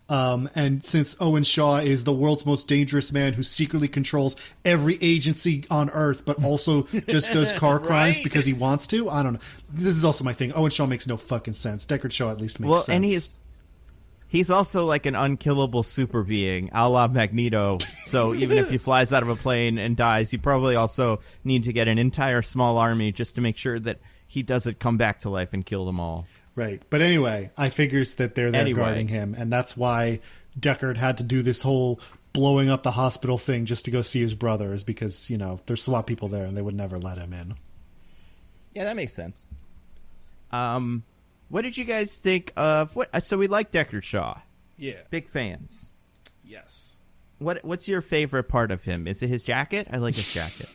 And since Owen Shaw is the world's most dangerous man who secretly controls every agency on Earth, but also just does car crimes because he wants to, I don't know. This is also my thing. Owen Shaw makes no fucking sense. Deckard Shaw at least makes sense. And he's also like an unkillable super being, a la Magneto. So even if he flies out of a plane and dies, you probably also need to get an entire small army just to make sure that he doesn't come back to life and kill them all. Right. But anyway, I figures that they're there guarding him, and that's why Deckard had to do this whole blowing up the hospital thing just to go see his brother, is because, you know, there's SWAT people there and they would never let him in. Yeah, that makes sense. What did you guys think of... So we like Deckard Shaw. Yeah. Big fans. Yes. What's your favorite part of him? Is it his jacket? I like his jacket.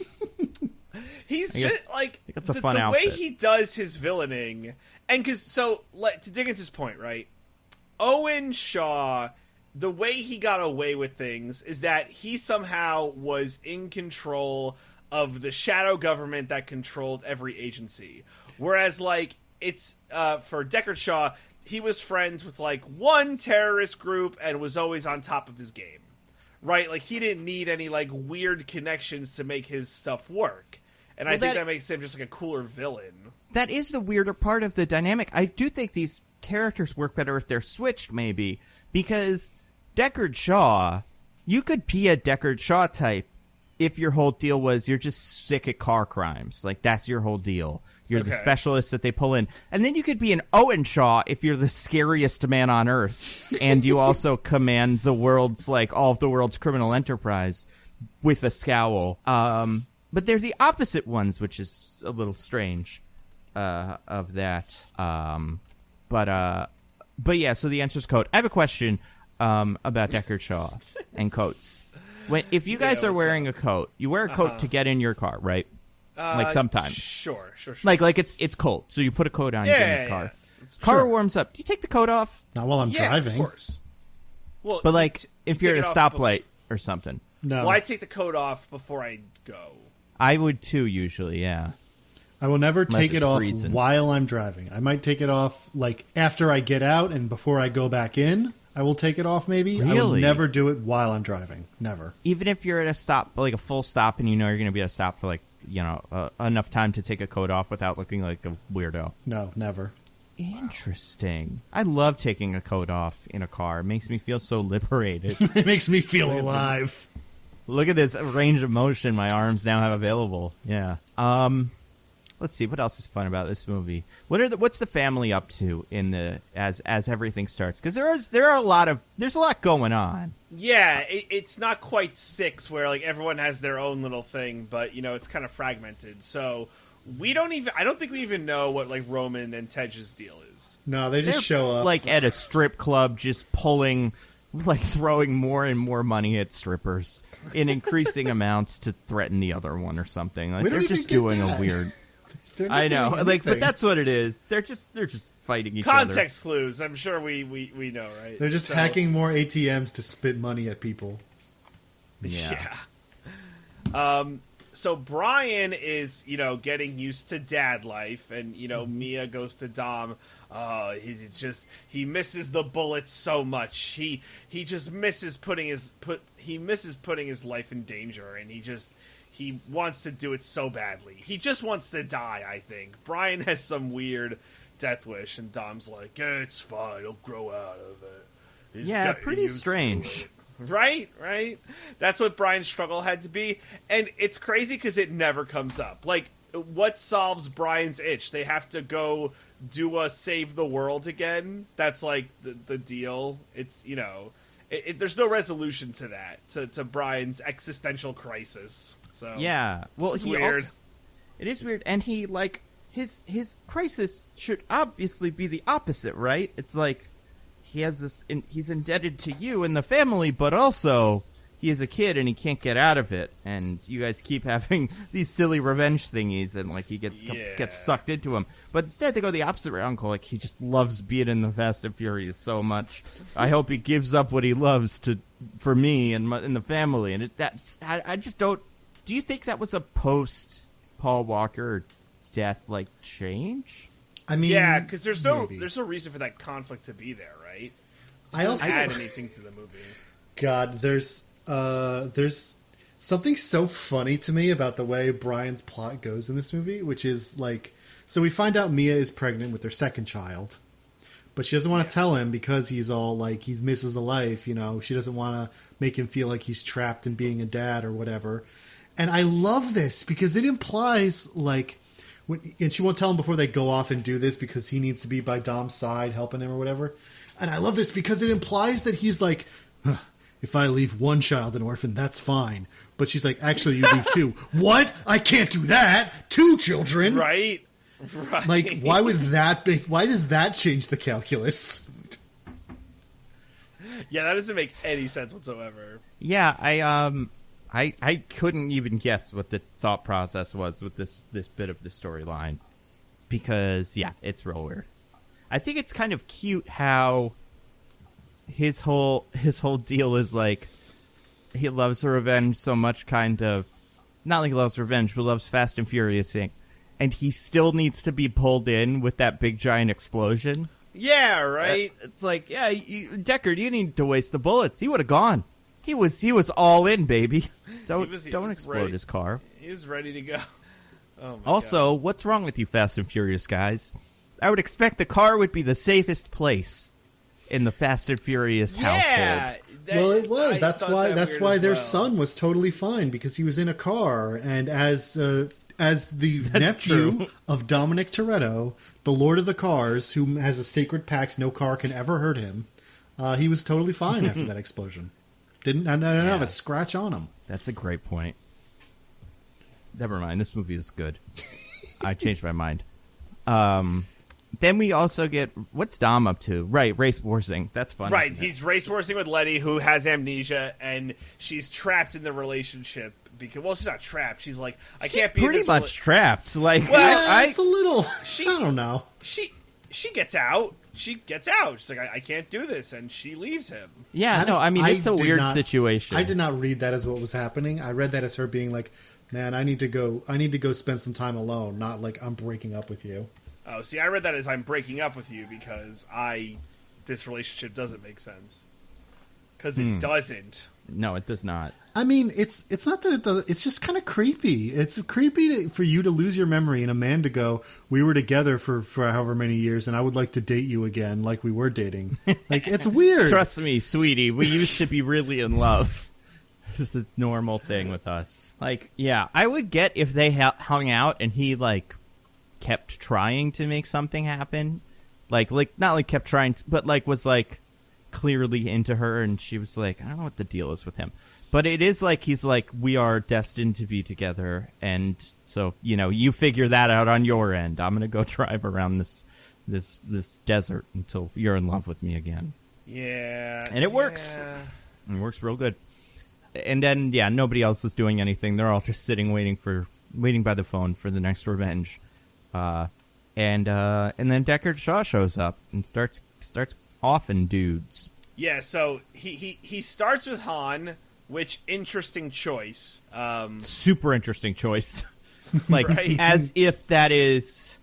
He's just, like... That's a fun outfit. The way outfit. he does his villaining... And because, so, to dig into his point, right? Owen Shaw, the way he got away with things is that he somehow was in control of the shadow government that controlled every agency. Whereas, like, it's, for Deckard Shaw, he was friends with, like, one terrorist group and was always on top of his game. Right? Like, he didn't need any, like, weird connections to make his stuff work. And I think that makes him just, like, a cooler villain. That is the weirder part of the dynamic. I do think these characters work better if they're switched, maybe, because Deckard Shaw, you could be a Deckard Shaw type if your whole deal was you're just sick at car crimes. Like, that's your whole deal. You're the specialist that they pull in. And then you could be an Owen Shaw if you're the scariest man on Earth, and you also command the world's, like, all of the world's criminal enterprise with a scowl. But they're the opposite ones, which is a little strange. Of that, but yeah. So the answer is coat. I have a question about Deckard Shaw and coats. If you guys are wearing a coat, you wear a coat to get in your car, right? Like sometimes. Sure. Like it's cold, so you put a coat on, you get in the car. Car warms up. Do you take the coat off? Not while I'm driving. Of course. Well, but like if you're at a stoplight or something. No. Well, I take the coat off before I go. I would too, usually, yeah. I will never Unless take it off freezing. while I'm driving. I might take it off like after I get out and before I go back in. I will take it off maybe. Really? I will never do it while I'm driving. Never. Even if you're at a stop, like a full stop, and you know you're going to be at a stop for like, enough time to take a coat off without looking like a weirdo. No, never. Interesting. I love taking a coat off in a car. It makes me feel so liberated. It makes me feel alive. Look at this range of motion my arms now have available. Yeah. Let's see what else is fun about this movie. What's the family up to in the as everything starts? Because there's a lot going on. Yeah, it's not quite 6 where like everyone has their own little thing, but it's kind of fragmented. So I don't think we even know what like Roman and Tej's deal is. No, they just show up like at a strip club, just pulling, like throwing more and more money at strippers in increasing amounts to threaten the other one or something. Like they're just doing a weird. I know, like, but that's what it is. They're just fighting each other. Context clues. I'm sure we know, right? They're just hacking more ATMs to spit money at people. Yeah. So Brian is, getting used to dad life, and Mia goes to Dom. He misses the bullets so much. He just misses putting his life in danger, and he wants to do it so badly. He just wants to die, I think. Brian has some weird death wish, and Dom's like, yeah, it's fine. He'll grow out of it. Pretty strange. Right? That's what Brian's struggle had to be. And it's crazy because it never comes up. Like, what solves Brian's itch? They have to go do a save the world again? That's like the deal. It's, there's no resolution to that, to Brian's existential crisis. So yeah, well, it's weird. It is weird, and he like his crisis should obviously be the opposite, right? It's like he has this, he's indebted to you and the family, but also he is a kid and he can't get out of it, and you guys keep having these silly revenge thingies, and like he gets sucked into them. But instead, they go the opposite way. Uncle, like he just loves being in the Fast and Furious so much. I hope he gives up what he loves for me and the family, and I just don't. Do you think that was a post Paul Walker death like change? I mean, yeah, because there's no reason for that conflict to be there, right? I also add anything to the movie. God, there's something so funny to me about the way Brian's plot goes in this movie, which is like, so we find out Mia is pregnant with their second child, but she doesn't want to tell him because he's all like, he misses the life, she doesn't want to make him feel like he's trapped in being a dad or whatever. And I love this because it implies like, and she won't tell him before they go off and do this because he needs to be by Dom's side helping him or whatever. And I love this because it implies that he's like, if I leave one child an orphan, that's fine. But she's like, actually, you leave 2. What? I can't do that. 2 children. Right. Like, why does that change the calculus? Yeah, that doesn't make any sense whatsoever. Yeah, I couldn't even guess what the thought process was with this bit of the storyline, because it's real weird. I think it's kind of cute how his whole deal is like he loves revenge so much, kind of not like he loves revenge, but loves Fast and Furious, and he still needs to be pulled in with that big giant explosion. Yeah, right. It's like, Deckard, you need to waste the bullets. He would have gone. He was all in, baby. Don't explode his car. He was ready to go. Oh my also, what's wrong with you, Fast and Furious guys? I would expect the car would be the safest place in the Fast and Furious household. Well, it was. That's why their son was totally fine, because he was in a car, and as the nephew of Dominic Toretto, the Lord of the Cars, who has a sacred pact no car can ever hurt him, he was totally fine after that explosion. Didn't have a scratch on him. That's a great point. Never mind. This movie is good. I changed my mind. Then we also get, what's Dom up to? Right, race horsing. That's fun. Right, he's race horsing with Letty, who has amnesia, and she's trapped in the relationship because she's not trapped. She's like, I She's can't be pretty invisible. much trapped. Like, Yeah, it's a little. She- I don't know. She gets out. She's like, I can't do this, and she leaves him. yeah, no, I mean, it's a did weird not- situation. I did not read that as what was happening. I read that as her being like, "Man, I need to go spend some time alone." Not like I'm breaking up with you. Oh, see, I read that as I'm breaking up with you because this relationship doesn't make sense. Because it doesn't. No, it does not. I mean, it's not that it does. It's just kind of creepy. It's creepy for you to lose your memory and a man to go, "We were together for however many years, and I would like to date you again, like we were dating." Like, it's weird. Trust me, sweetie, we used to be really in love. This is a normal thing with us. Like, yeah, I would get if they hung out and he, like, kept trying to make something happen. Like not like kept trying to, but like was like clearly into her, and she was like, I don't know what the deal is with him. But it is like he's like, we are destined to be together, and so, you know, you figure that out on your end. I'm gonna go drive around this desert until you're in love with me again. Yeah. And it works. It works real good. And then, yeah, nobody else is doing anything. They're all just sitting, waiting by the phone for the next revenge. And then Deckard Shaw shows up and starts offing dudes. Yeah, so he starts with Han, which interesting choice. Super interesting choice. Like, Right. as if that is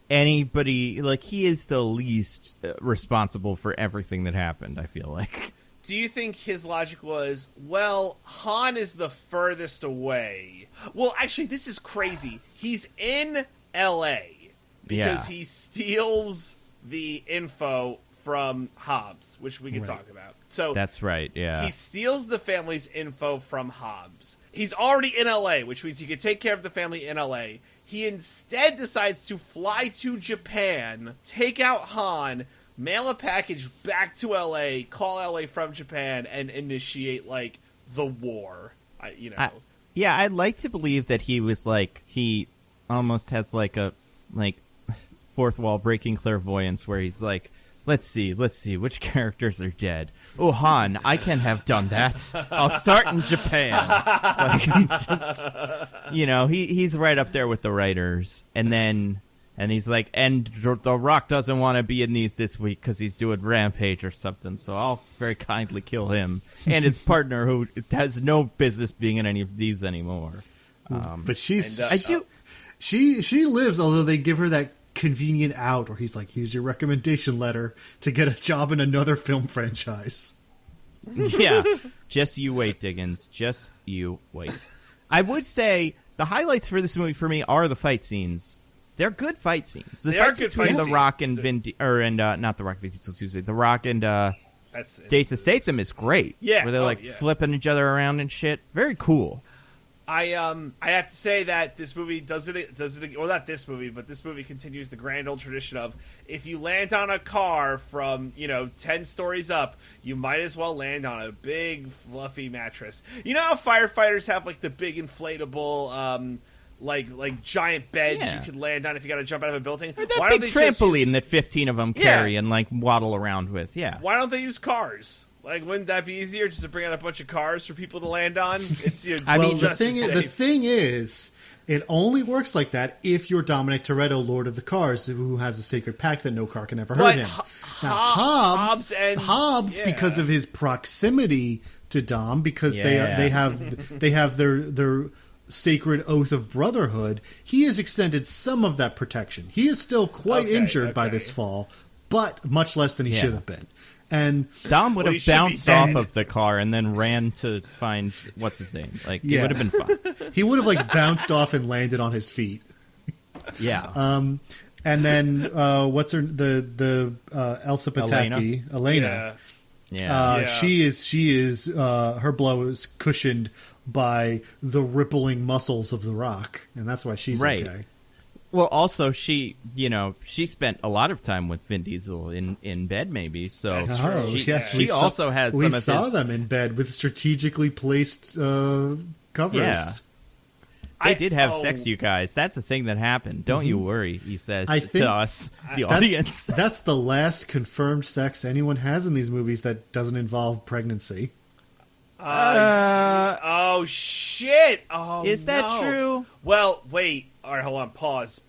anybody, like, he is the least responsible for everything that happened, I feel like. Do you think his logic was, well, Han is the furthest away? Well, actually, this is crazy. He's in L.A. because he steals the info from Hobbs, which we can talk about. So That's right, yeah. he steals the family's info from Hobbs. He's already in L.A., which means he can take care of the family in L.A. He instead decides to fly to Japan, take out Han, mail a package back to L.A., call L.A. from Japan, and initiate, like, the war. Yeah, I'd like to believe that he was like, he almost has like a, like, fourth wall breaking clairvoyance where he's like, let's see, which characters are dead. Oh, Han, I can have done that. I'll start in Japan. Like, he's just, you know, he's right up there with the writers. And he's like, and The Rock doesn't want to be in these this week because he's doing Rampage or something, so I'll very kindly kill him. And his partner, who has no business being in any of these anymore. But she's And, I do... she lives, although they give her that convenient out where he's like, here's your recommendation letter to get a job in another film franchise. Yeah, just you wait, Diggins. Just you wait. I would say the highlights for this movie for me are the fight scenes. They're good fight scenes. The They are fights good between fight The scenes. Rock and not The Rock, excuse me, The Rock and That's Jason Statham is great. Yeah, where they're like yeah. flipping each other around and shit. Very cool. I have to say that this movie does it. Well, not this movie, but this movie continues the grand old tradition of, if you land on a car from 10 stories up, you might as well land on a big fluffy mattress. You know how firefighters have like the big inflatable like giant beds Yeah. you could land on if you got to jump out of a building. Or Why that don't big they just trampoline use- that 15 of them Yeah. carry and like waddle around with. Yeah. Why don't they use cars? Like, wouldn't that be easier just to bring out a bunch of cars for people to land on? It's I mean, just as The safe. thing is, it only works like that if you're Dominic Toretto, Lord of the Cars, who has a sacred pact that no car can ever hurt But him. Now, Hobbs and- Hobbs, yeah. because of his proximity to Dom, because Yeah. they have their sacred oath of brotherhood, he has extended some of that protection. He is still quite Okay, injured by okay. this fall, but much less than he Yeah. should have been. And Dom would Well, he have should be bounced off dead. of the car and then ran to find what's his name. Like, it Yeah. would have been fun. he would have like bounced off and landed on his feet. Yeah. And then what's her Elsa Pataki, Elena. Yeah. Yeah. She is her blow is cushioned by the rippling muscles of the Rock, and that's why she's Right. okay. Well, also, she spent a lot of time with Vin Diesel in bed, maybe. So That's Oh, true. yes, she we saw- also has we some of saw his... them in bed with strategically placed covers. Yeah. I- They did have oh. sex, you guys. That's the thing that happened. Don't you worry, he says I think to us, the That's, audience. that's the last confirmed sex anyone has in these movies that doesn't involve pregnancy. Oh shit! Oh, Is that no. true? Well, wait. All right, hold on. Pause.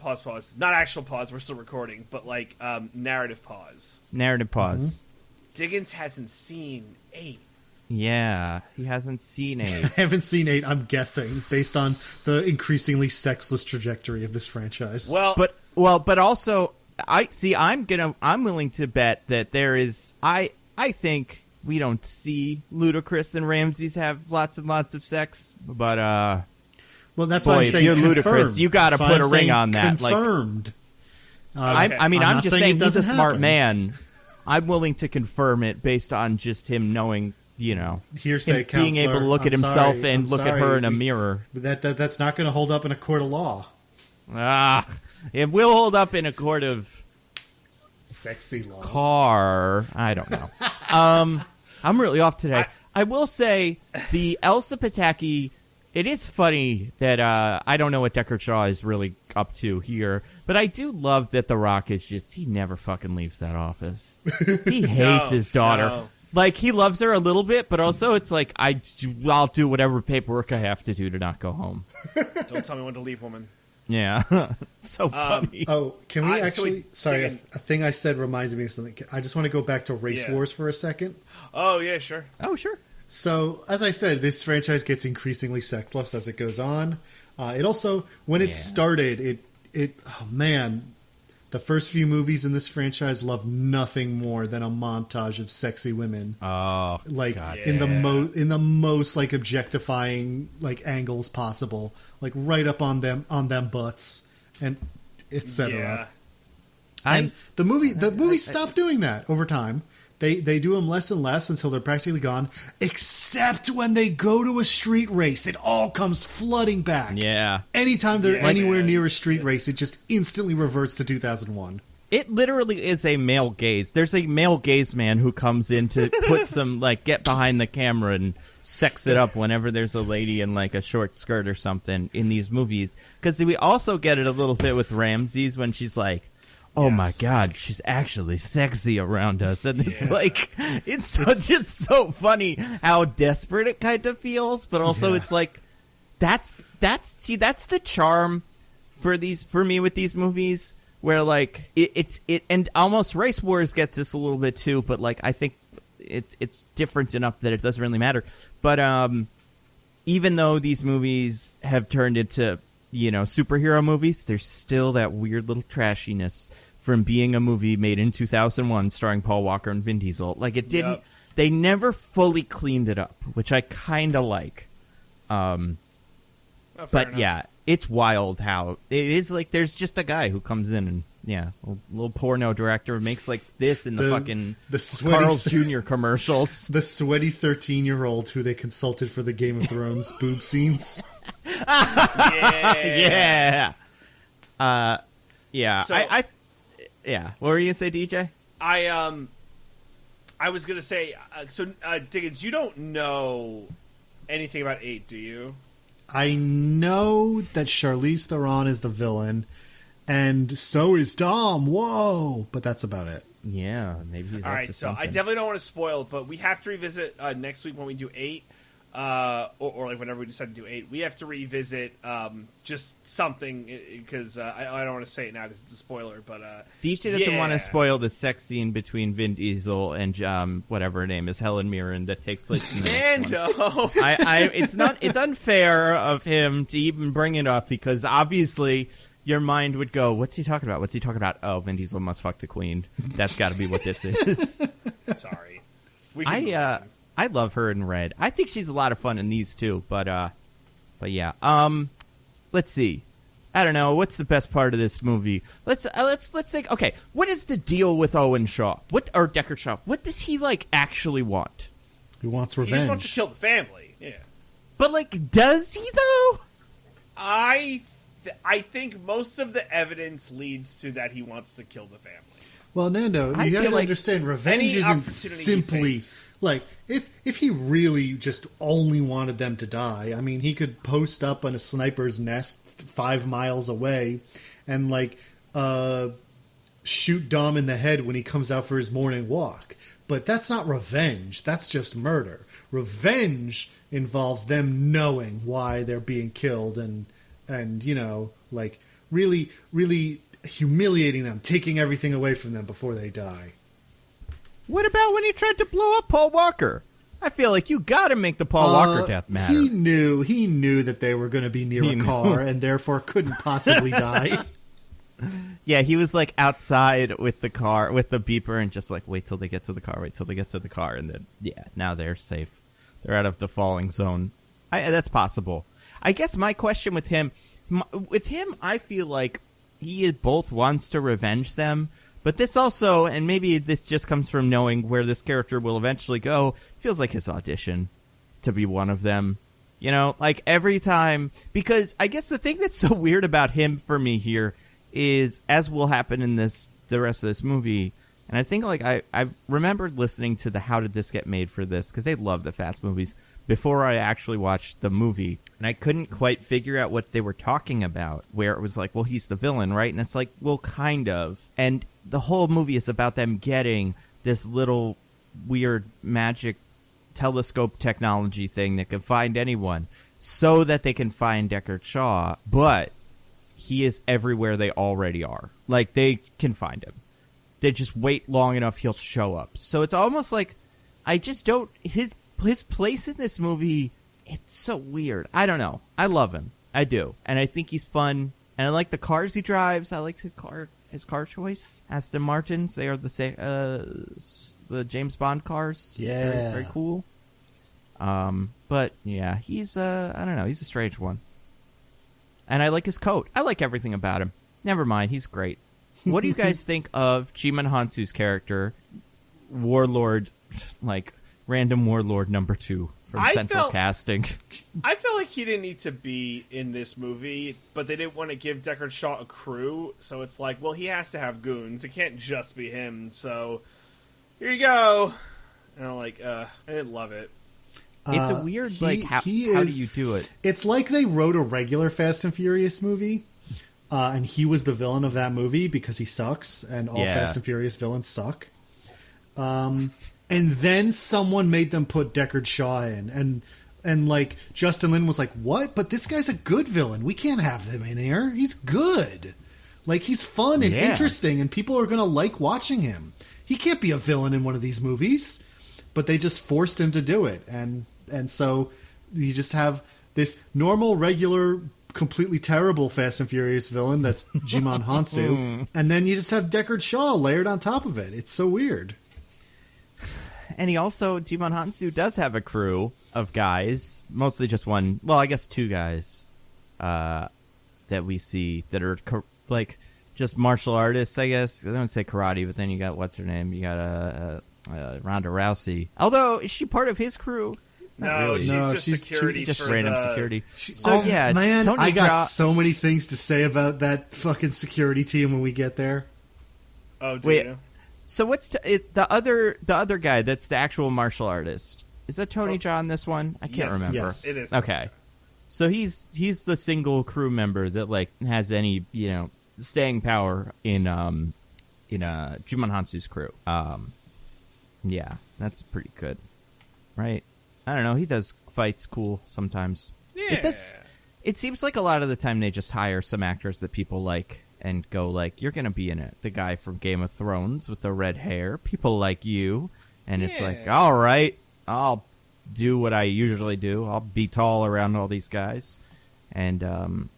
Not actual pause. We're still recording, but like narrative pause. Narrative pause. Diggins hasn't seen 8. Yeah, he hasn't seen I 8. haven't seen 8, I'm guessing, based on the increasingly sexless trajectory of this franchise. But also, I'm willing to bet that there is. I think we don't see Ludacris and Ramses have lots and lots of sex, but well, that's boy, why I'm if saying you're confirmed. Ludacris, you got to That's why put I'm a ring saying on that. Confirmed. I mean, I'm I'm not just saying saying it he's a doesn't smart happen. man. I'm willing to confirm it based on just him knowing, Hearsay, him being able to counselor. look at I'm himself sorry. and I'm look at sorry. her in a mirror. That's not going to hold up in a court of law. It will hold up in a court of Sexy law. car. I don't know. I'm really off today. I will say the Elsa Pataki. It is funny that I don't know what Deckard Shaw is really up to here, but I do love that The Rock is he never fucking leaves that office. He hates his daughter. No. Like, he loves her a little bit, but also it's like, I'll do whatever paperwork I have to do to not go home. Don't tell me when to leave, woman. Yeah. So funny. Oh, can we actually... sorry, a Diggins- thing I said reminds me of something. I just want to go back to Race Yeah. Wars for a second. Oh yeah, sure. Oh, sure. So, as I said, this franchise gets increasingly sexless as it goes on. It also, when it started, oh man, the first few movies in this franchise love nothing more than a montage of sexy women, Oh, like God. in the most like objectifying like angles possible, like right up on them butts and etc. Yeah. And the movie stopped doing that over time. They do them less and less until they're practically gone, except when they go to a street race. It all comes flooding back. Yeah. Anytime they're Yeah, anywhere man. near a street race, it just instantly reverts to 2001. It literally is a male gaze. There's a male gaze man who comes in to put some, get behind the camera and sex it up whenever there's a lady in, a short skirt or something in these movies. Because we also get it a little bit with Ramses when she's like, oh my God, she's actually sexy around us. And it's just so funny how desperate it kind of feels. But also it's like, that's the charm for me with these movies. Where it and almost Race Wars gets this a little bit too, but I think it's different enough that it doesn't really matter. But even though these movies have turned into superhero movies, there's still that weird little trashiness from being a movie made in 2001 starring Paul Walker and Vin Diesel. It didn't. Yep. They never fully cleaned it up, which I kind of like. Oh, fair But enough. yeah, it's wild how it is there's just a guy who comes in and a little porno director makes this in the fucking sweaty Carl's Jr. commercials. The sweaty 13-year-old who they consulted for the Game of Thrones boob scenes. Yeah. Yeah. So- Yeah. What were you gonna say, DJ? I was gonna say, Diggins, you don't know anything about 8, do you? I know that Charlize Theron is the villain, and so is Dom. Whoa! But that's about it. Yeah, maybe he's All up right, to so something. I definitely don't want to spoil it, but we have to revisit next week when we do 8, or whenever we decide to do 8. We have to revisit just something because I don't want to say it now because it's a spoiler. But DJ doesn't want yeah. to spoil the sex scene between Vin Diesel and whatever her name is, Helen Mirren, that takes place in the next one. Mando. It's unfair of him to even bring it up because obviously your mind would go, what's he talking about? What's he talking about? Oh, Vin Diesel must fuck the queen. That's got to be what this is. Sorry. We can move on. I love her in Red. I think she's a lot of fun in these too, but yeah. Let's see. I don't know. What's the best part of this movie? Let's think. Okay, what is the deal with Owen Shaw? Or Deckard Shaw? What does he actually want? He wants He revenge. just wants to kill the family. Yeah. But does he though? I think most of the evidence leads to that he wants to kill the family. Well, Nando, I you feel guys like understand revenge any isn't opportunity he simply takes. if he really just only wanted them to die. I mean, he could post up on a sniper's nest 5 miles away and shoot Dom in the head when he comes out for his morning walk. But that's not revenge. That's just murder. Revenge involves them knowing why they're being killed and like really, really humiliating them, taking everything away from them before they die. What about when he tried to blow up Paul Walker? I feel like you got to make the Paul Walker death matter. He knew that they were going to be near a car and therefore couldn't possibly die. Yeah, he was like outside with the car, with the beeper, and just like, wait till they get to the car, and then, yeah, now they're safe. They're out of the falling zone. That's possible. I guess my question with him, I feel like he both wants to revenge them, but this also, and maybe this just comes from knowing where this character will eventually go, feels like his audition to be one of them. You know, like every time, because I guess the thing that's so weird about him for me here is, as will happen in the rest of this movie, and I think like I remembered listening to the How Did This Get Made for this, because they love the Fast movies, before I actually watched the movie, and I couldn't quite figure out what they were talking about, where it was like, well, he's the villain, right? And it's like, well, kind of. And the whole movie is about them getting this little weird magic telescope technology thing that can find anyone, so that they can find Deckard Shaw, but he is everywhere they already are. Like, they can find him. They just wait long enough, he'll show up. So it's almost like, I just don't, his place in this movie, it's so weird. I don't know. I love him. I do. And I think he's fun. And I like the cars he drives. I like his car choice. Aston Martins, they are the James Bond cars. Yeah. Very, very cool. But yeah, he's I don't know, he's a strange one. And I like his coat. I like everything about him. Never mind, he's great. What do you guys think of Djimon Hounsou's character, Warlord, like random Warlord number 2 from Central Casting? I felt like he didn't need to be in this movie, but they didn't want to give Deckard Shaw a crew, so it's like, well, he has to have goons. It can't just be him, so here you go. And I'm like, I didn't love it. It's a weird, how do you do it? It's like they wrote a regular Fast and Furious movie, and he was the villain of that movie because he sucks, and all Fast and Furious villains suck. And then someone made them put Deckard Shaw in, and like Justin Lin was like, "What? But this guy's a good villain. We can't have him in here. He's good. Like, he's fun and interesting, and people are gonna like watching him. He can't be a villain in one of these movies." But they just forced him to do it, and so you just have this normal, regular, completely terrible Fast and Furious villain that's Djimon Hounsou, and then you just have Deckard Shaw layered on top of it. It's so weird. And Djimon Hounsou does have a crew of guys, mostly just one, well, I guess 2 guys that we see that are like just martial artists, I guess. I don't say karate, but then you got, what's her name? You got Ronda Rousey. Although, is she part of his crew? No, really. She's security. Just random security. Man, Tony I got so many things to say about that fucking security team when we get there. Oh, wait. So what's the other guy that's the actual martial artist? Is that Tony Jaa in this one? I can't remember. Yes, it is. Okay. So he's the single crew member that like has any, staying power in Djimon Hounsou's crew. Yeah, that's pretty good. Right? I don't know, he does fights cool sometimes. Yeah. It seems like a lot of the time they just hire some actors that people like and go like, you're gonna be in it. The guy from Game of Thrones with the red hair, people like you. And it's like, all right, I'll do what I usually do. I'll be tall around all these guys. And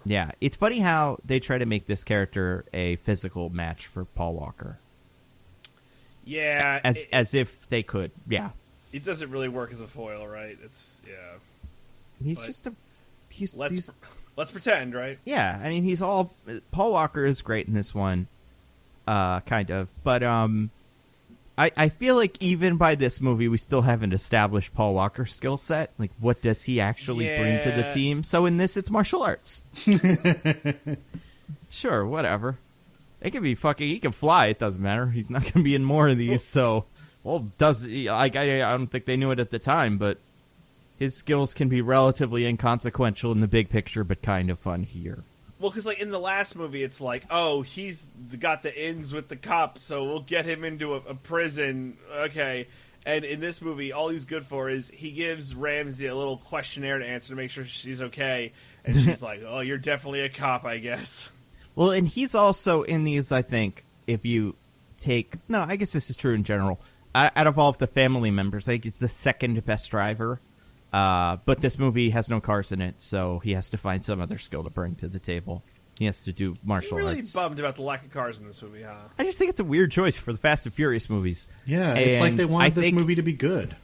yeah, it's funny how they try to make this character a physical match for Paul Walker. Yeah, as if they could. Yeah, it doesn't really work as a foil, right? Let's pretend, right? Yeah, I mean, Paul Walker is great in this one, kind of, but I feel like even by this movie we still haven't established Paul Walker's skill set. Like, what does he actually bring to the team? So in this, it's martial arts. Sure, whatever. It can be he can fly, it doesn't matter. He's not going to be in more of these, so... Well, I don't think they knew it at the time, but his skills can be relatively inconsequential in the big picture, but kind of fun here. Well, because like in the last movie, it's like, oh, he's got the ins with the cops, so we'll get him into a prison, okay. And in this movie, all he's good for is he gives Ramsey a little questionnaire to answer to make sure she's okay. And she's like, oh, you're definitely a cop, I guess. Well, and he's also in these, I think, if you take... No, I guess this is true in general. Out of all of the family members, I think he's the second best driver. But this movie has no cars in it, so he has to find some other skill to bring to the table. He has to do martial I'm really arts. bummed about the lack of cars in this movie, huh? I just think it's a weird choice for the Fast and Furious movies. Yeah, it's like they wanted this movie to be good.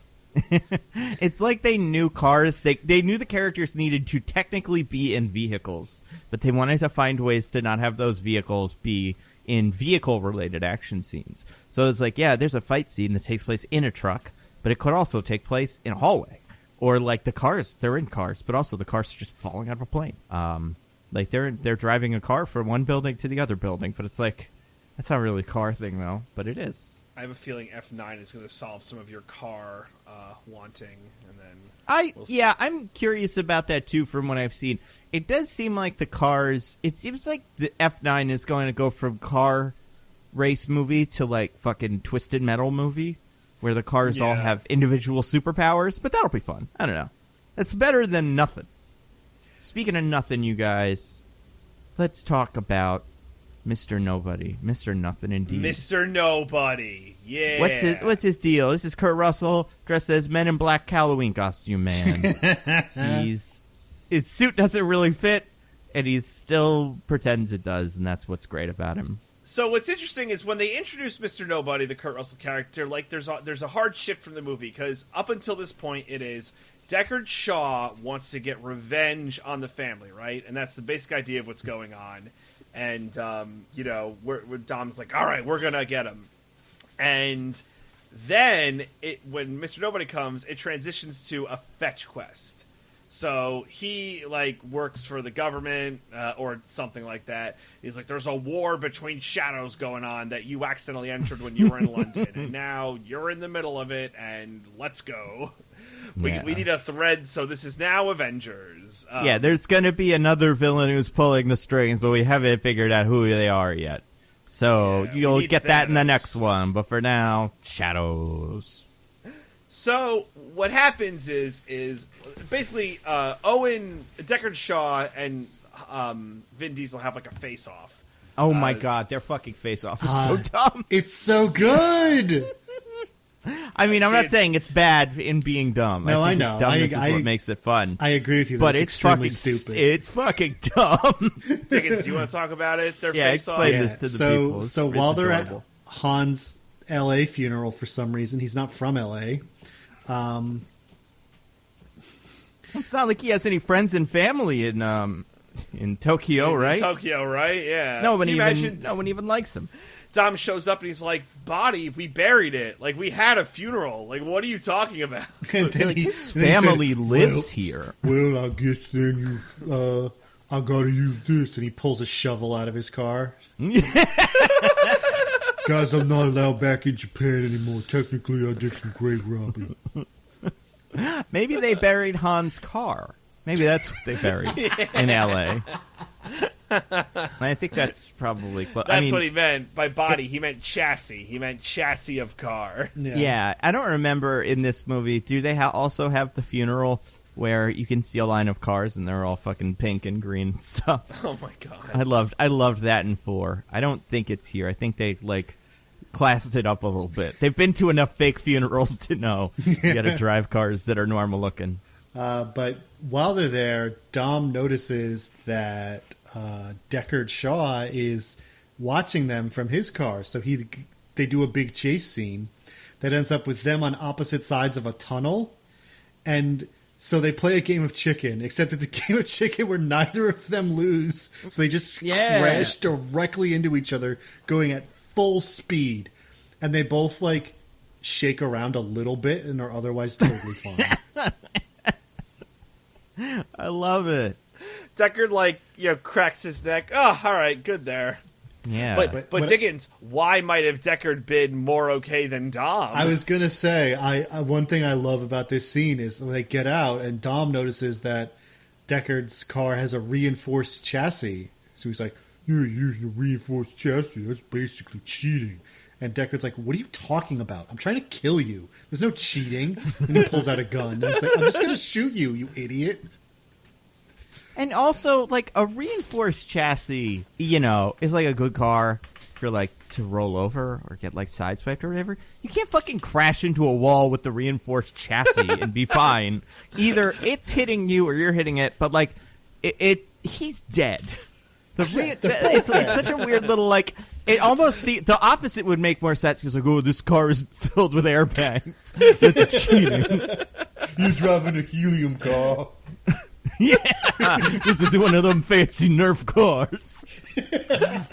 It's like they knew cars. They knew the characters needed to technically be in vehicles, but they wanted to find ways to not have those vehicles be in vehicle-related action scenes. So it's like, yeah, there's a fight scene that takes place in a truck, but it could also take place in a hallway. Or like the cars, they're in cars, but also the cars are just falling out of a plane. Like they're driving a car from one building to the other building, but it's like, that's not really a car thing though, but it is. I have a feeling F9 is going to solve some of your car wanting, and then I'm curious about that too. From what I've seen, it does seem like the cars. It seems like the F9 is going to go from car race movie to like fucking Twisted Metal movie, where the cars all have individual superpowers. But that'll be fun. I don't know. It's better than nothing. Speaking of nothing, you guys, let's talk about Mr. Nobody. Mr. Nothing, indeed. Mr. Nobody. Yeah. What's his deal? This is Kurt Russell dressed as Men in Black Halloween costume man. His suit doesn't really fit, and he still pretends it does, and that's what's great about him. So what's interesting is when they introduce Mr. Nobody, the Kurt Russell character, like there's a hard shift from the movie, because up until this point it is Deckard Shaw wants to get revenge on the family, right? And that's the basic idea of what's going on. And, where Dom's like, all right, we're going to get him. And then when Mr. Nobody comes, it transitions to a fetch quest. So he, like, works for the government or something like that. He's like, there's a war between shadows going on that you accidentally entered when you were in London. And now you're in the middle of it, and let's go. We need a thread, so this is now Avengers. There's going to be another villain who's pulling the strings, but we haven't figured out who they are yet. So you'll get that in the next one, but for now, shadows. So what happens is basically Owen, Deckard Shaw, and Vin Diesel have like a face-off. Oh my god, their fucking face-off is so dumb. It's so good! I mean, I'm not saying it's bad in being dumb. No, I think know. It's dumbness is what makes it fun. I agree with you. But it's fucking extremely stupid. It's fucking dumb. Dickens, do you want to talk about it? Explain this to the people. So while they're at Han's L.A. funeral, for some reason, he's not from L.A. It's not like he has any friends and family in Tokyo, right? Tokyo, right? Yeah. No one even likes him. Dom shows up and he's like, "Body, we buried it. Like we had a funeral. Like what are you talking about?" And then his family lives here. Well, I guess then I gotta use this, and he pulls a shovel out of his car. Guys, I'm not allowed back in Japan anymore. Technically, I did some grave robbing. Maybe they buried Han's car. Maybe that's what they buried in L.A. I think that's probably close. That's what he meant by body. He meant chassis. He meant chassis of car. Yeah, I don't remember in this movie. Do they also have the funeral where you can see a line of cars and they're all fucking pink and green and stuff? Oh my god! I loved that in 4. I don't think it's here. I think they classed it up a little bit. They've been to enough fake funerals to know you got to drive cars that are normal looking. But while they're there, Dom notices that Deckard Shaw is watching them from his car. So they do a big chase scene that ends up with them on opposite sides of a tunnel. And so they play a game of chicken, except it's a game of chicken where neither of them lose. So they just crash directly into each other, going at full speed. And they both shake around a little bit and are otherwise totally fine. I love it. Deckard cracks his neck. Oh, all right, good there. Yeah, but Dickens, why might have Deckard been more okay than Dom? I was gonna say, I one thing I love about this scene is they get out and Dom notices that Deckard's car has a reinforced chassis. So he's like, "You're using a reinforced chassis. That's basically cheating." And Deckard's like, what are you talking about? I'm trying to kill you. There's no cheating. And he pulls out a gun. And he's like, I'm just going to shoot you, you idiot. And also, like, a reinforced chassis, you know, is like a good car for, like, to roll over or get, like, sideswiped or whatever. You can't fucking crash into a wall with the reinforced chassis and be fine. Either it's hitting you or you're hitting it, but, like, he's dead. It's such a weird little, like, it almost, the opposite would make more sense. Because, like, oh, this car is filled with airbags. That's cheating. You're driving a helium car. Yeah, this is one of them fancy Nerf cars.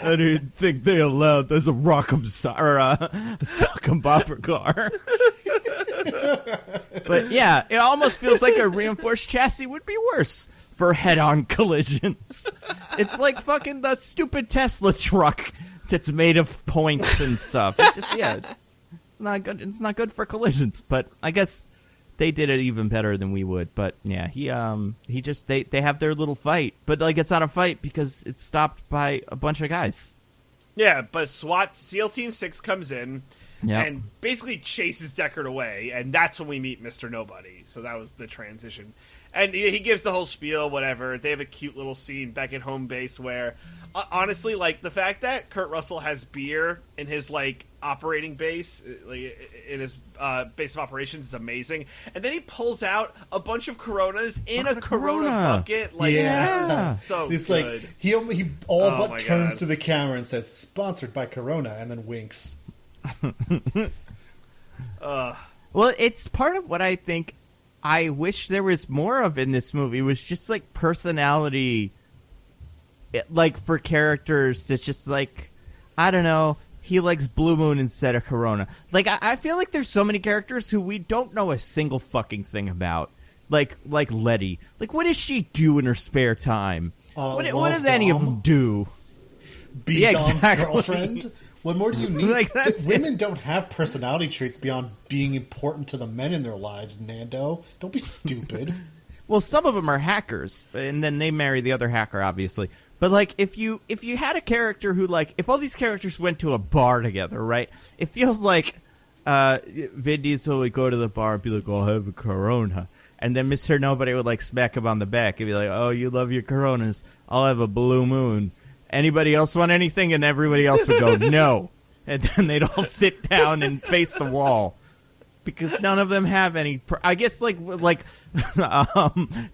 I didn't think they allowed. There's a Rock'em or a Sock'em Bopper car. But yeah, it almost feels like a reinforced chassis would be worse for head-on collisions. It's like fucking the stupid Tesla truck that's made of points and stuff. It just it's not good. It's not good for collisions. But I guess they did it even better than we would. But yeah, he just they have their little fight, but like it's not a fight because it's stopped by a bunch of guys. Yeah, but SEAL Team 6 comes in Yep. and basically chases Deckard away, and that's when we meet Mr. Nobody. So that was the transition. And he gives the whole spiel, whatever. They have a cute little scene back at home base where, honestly, like, the fact that Kurt Russell has beer in his, like, operating base, like, in his base of operations is amazing. And then he pulls out a bunch of Coronas in a Corona bucket. Like, that's so it's good. like, he all Oh but my turns God. to the camera and says, sponsored by Corona, and then winks. Well, it's part of what I think I wish there was more of in this movie was just like personality, like for characters that's just like, I don't know, he likes Blue Moon instead of Corona. Like, I feel like there's so many characters who we don't know a single fucking thing about. Like Letty. Like, what does she do in her spare time? What does any of them do? Be Yeah, Dom's exactly. girlfriend. What more do you need? Like, that's Women don't have personality traits beyond being important to the men in their lives, Nando. Don't be stupid. Well, some of them are hackers, and then they marry the other hacker, obviously. But, like, if you had a character who, like, if all these characters went to a bar together, right? It feels like Vin Diesel would go to the bar and be like, oh, I'll have a Corona. And then Mr. Nobody would, like, smack him on the back and be like, oh, you love your Coronas. I'll have a Blue Moon. Anybody else want anything? And everybody else would go, no. And then they'd all sit down and face the wall. Because none of them have any... I guess, like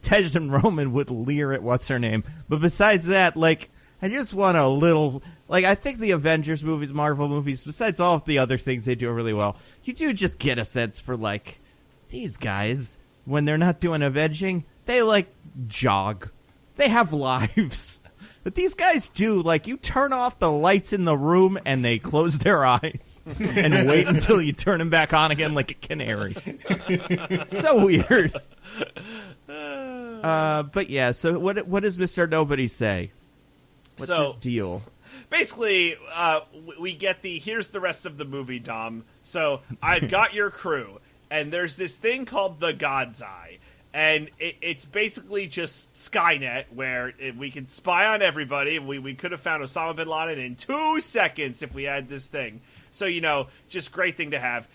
Tej and Roman would leer at what's-her-name. But besides that, like, I just want a little... Like, I think the Avengers movies, Marvel movies, besides all of the other things they do really well, you do just get a sense for, like, these guys, when they're not doing avenging, they, like, jog. They have lives. But these guys do, like, you turn off the lights in the room and they close their eyes and wait until you turn them back on again like a canary. It's so weird. But yeah, so what does Mr. Nobody say? What's his deal? Basically, we get here's the rest of the movie, Dom. So, I've got your crew, and there's this thing called the God's Eye. And it's basically just Skynet, where we can spy on everybody. We could have found Osama bin Laden in 2 seconds if we had this thing. So, just great thing to have.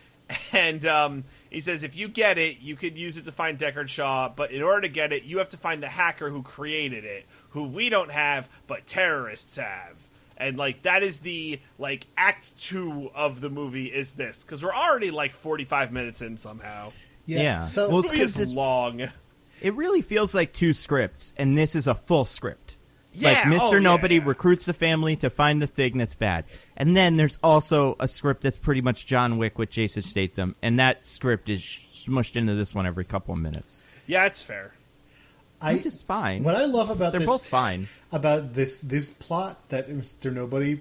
And he says if you get it, you could use it to find Deckard Shaw. But in order to get it, you have to find the hacker who created it, who we don't have, but terrorists have. And, like, that is the, like, Act 2 of the movie is this. Because we're already, like, 45 minutes in somehow. Yeah. So Well, This movie is long. It really feels like two scripts, and this is a full script. Yeah, Like, Mr. oh, Nobody yeah. recruits the family to find the thing that's bad. And then there's also a script that's pretty much John Wick with Jason Statham, and that script is smushed into this one every couple of minutes. Yeah, it's fair. Which is fine. What I love about They're this, both fine. about this plot that Mr. Nobody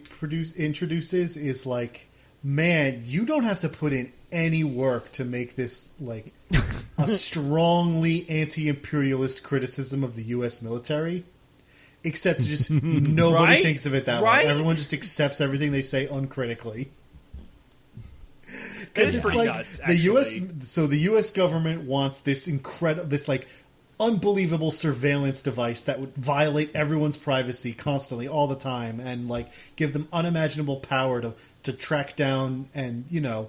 introduces is like, man, you don't have to put in any work to make this like a strongly anti-imperialist criticism of the U.S. military. Except just nobody Right? thinks of it that Right? way. Everyone just accepts everything they say uncritically. It is It's pretty like nuts, the U.S. actually. So the U.S. government wants this incredible, this like unbelievable surveillance device that would violate everyone's privacy constantly all the time and like give them unimaginable power to track down and, you know,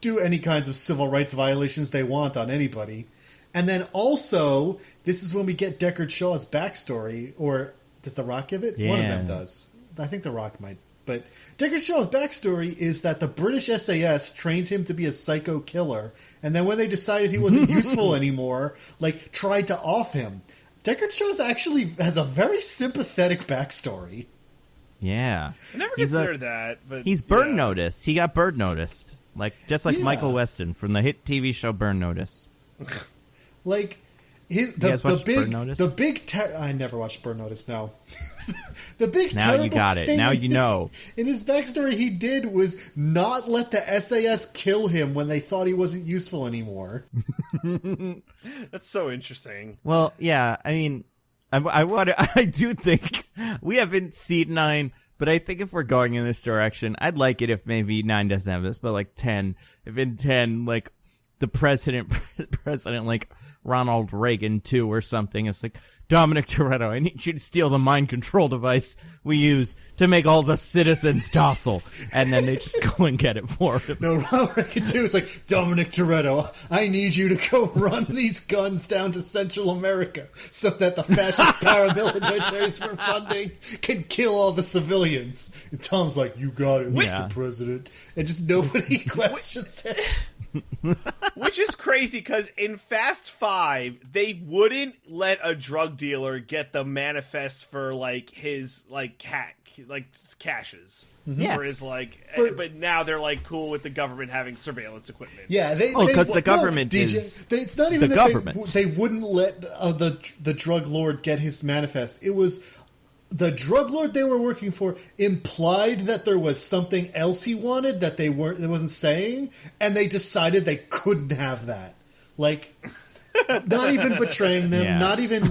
do any kinds of civil rights violations they want on anybody. And then also, this is when we get Deckard Shaw's backstory, or does The Rock give it? Yeah. One of them does. I think The Rock might. But Deckard Shaw's backstory is that the British SAS trains him to be a psycho killer, and then when they decided he wasn't useful anymore, like, tried to off him. Deckard Shaw's actually has a very sympathetic backstory. Yeah. I never considered that, but he's Burn Notice. He got Bird Noticed. Just like Michael Weston from the hit TV show Burn Notice. Like, the big I never watched Burn Notice, no. The big now terrible you got it. thing Now you know. In his backstory, he did was not let the SAS kill him when they thought he wasn't useful anymore. That's so interesting. Well, yeah, I mean, I do think we haven't seen 9, but I think if we're going in this direction, I'd like it if maybe 9 doesn't have this, but like 10, if in 10, like the president like Ronald Reagan too or something, it's like, Dominic Toretto, I need you to steal the mind control device we use to make all the citizens docile. And then they just go and get it for him. No, Ronald Reagan too is like, Dominic Toretto, I need you to go run these guns down to Central America so that the fascist paramilitaries we're funding can kill all the civilians. And Tom's like, you got it, Mr. President. And just nobody questions it. Which is crazy because in Fast 5, they wouldn't let a drug dealer get the manifest for like his caches. Yeah. Or his but now they're like cool with the government having surveillance equipment. Yeah, because the government it's not even the that government. They wouldn't let the drug lord get his manifest. It was the drug lord they were working for implied that there was something else he wanted that they wasn't saying, and they decided they couldn't have that. Like, not even betraying them, not even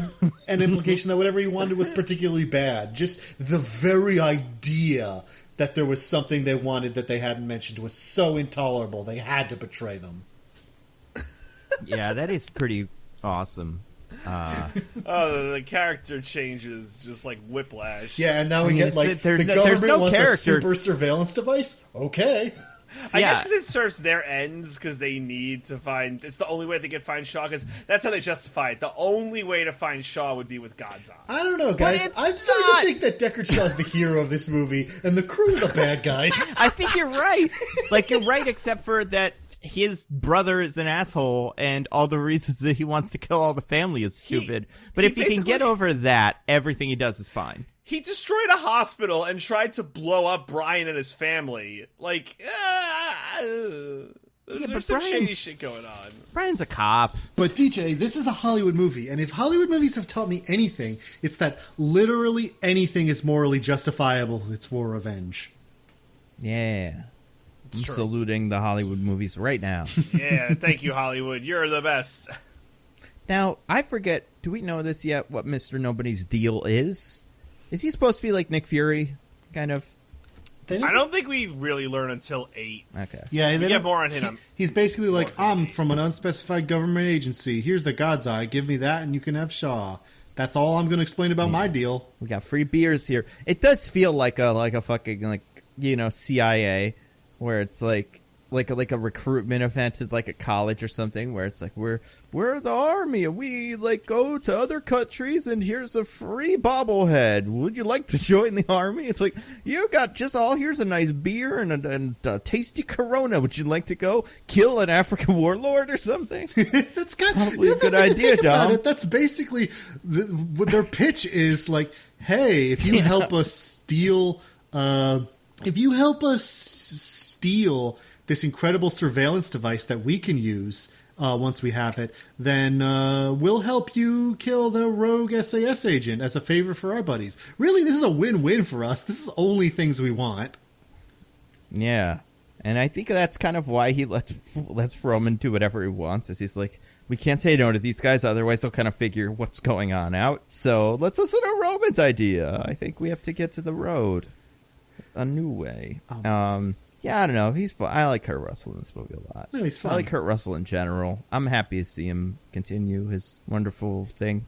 an implication that whatever he wanted was particularly bad. Just the very idea that there was something they wanted that they hadn't mentioned was so intolerable they had to betray them. Yeah, that is pretty awesome. The character changes just like Whiplash. Yeah, and now we get like the government wants a super surveillance device. Okay, I guess because it serves their ends because they need to find. It's the only way they can find Shaw because that's how they justify it. The only way to find Shaw would be with God's Eye. I don't know, guys. I'm starting to think that Deckard Shaw's the hero of this movie and the crew are the bad guys. I think you're right. Like, you're right, except for that his brother is an asshole, and all the reasons that he wants to kill all the family is stupid. But if he can get over that, everything he does is fine. He destroyed a hospital and tried to blow up Brian and his family. Like, there's some shady shit going on. Brian's a cop. But DJ, this is a Hollywood movie, and if Hollywood movies have taught me anything, it's that literally anything is morally justifiable if it's for revenge. Yeah. I'm saluting the Hollywood movies right now. Yeah, thank you, Hollywood. You're the best. Now, I forget, do we know this yet, what Mr. Nobody's deal is? Is he supposed to be like Nick Fury, kind of? I don't think we really learn until 8. Okay. Yeah, we get more on him. He's basically like, I'm from an unspecified government agency. Here's the God's Eye. Give me that and you can have Shaw. That's all I'm going to explain about my deal. We got free beers here. It does feel like a fucking, CIA, where it's like a recruitment event at like a college or something, where it's like we're the army and we go to other countries and here's a free bobblehead. Would you like to join the army? It's like, you got here's a nice beer and a tasty Corona. Would you like to go kill an African warlord or something? That's probably a good idea, Dom. That's basically what their pitch is. Like, hey, if you help us steal. If you help us steal this incredible surveillance device that we can use once we have it, then we'll help you kill the rogue SAS agent as a favor for our buddies. Really, this is a win-win for us. This is only things we want. Yeah, and I think that's kind of why he lets Roman do whatever he wants. Is he's like, we can't say no to these guys, otherwise they'll kind of figure what's going on out. So let's listen to Roman's idea. I think we have to get to the road a new way. Yeah, I don't know. He's fun. I like Kurt Russell in this movie a lot. No, he's fun. I like Kurt Russell in general. I'm happy to see him continue his wonderful thing.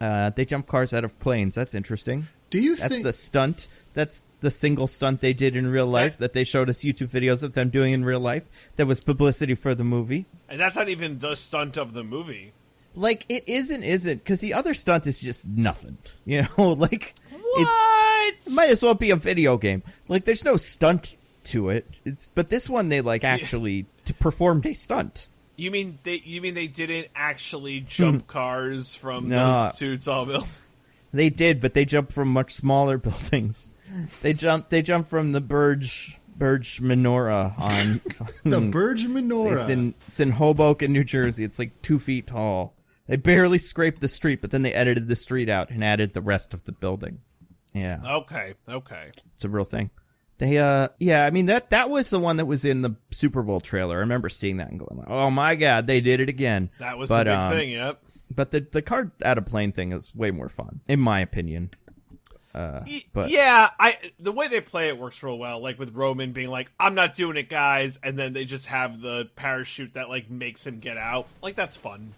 They jump cars out of planes. That's interesting. Do you That's think the stunt. That's the single stunt they did in real life that they showed us YouTube videos of them doing in real life. That was publicity for the movie. And that's not even the stunt of the movie. Like, it isn't, because the other stunt is just nothing. You know, like, What? it might as well be a video game. Like, there's no stunt to it. But this one, they, like, actually performed a stunt. You mean they didn't actually jump cars from No. those two tall buildings? They did, but they jumped from much smaller buildings. They jumped from the Burj Menorah on the Burj Menorah? It's in Hoboken, New Jersey. It's like 2 feet tall. They barely scraped the street, but then they edited the street out and added the rest of the building. Yeah. Okay. It's a real thing. They yeah, I mean that was the one that was in the Super Bowl trailer. I remember seeing that and going, "Oh my god, they did it again." That was the big thing, yep. But the car out of plane thing is way more fun, in my opinion. But yeah, the way they play it works real well. Like with Roman being like, "I'm not doing it, guys," and then they just have the parachute that like makes him get out. Like that's fun.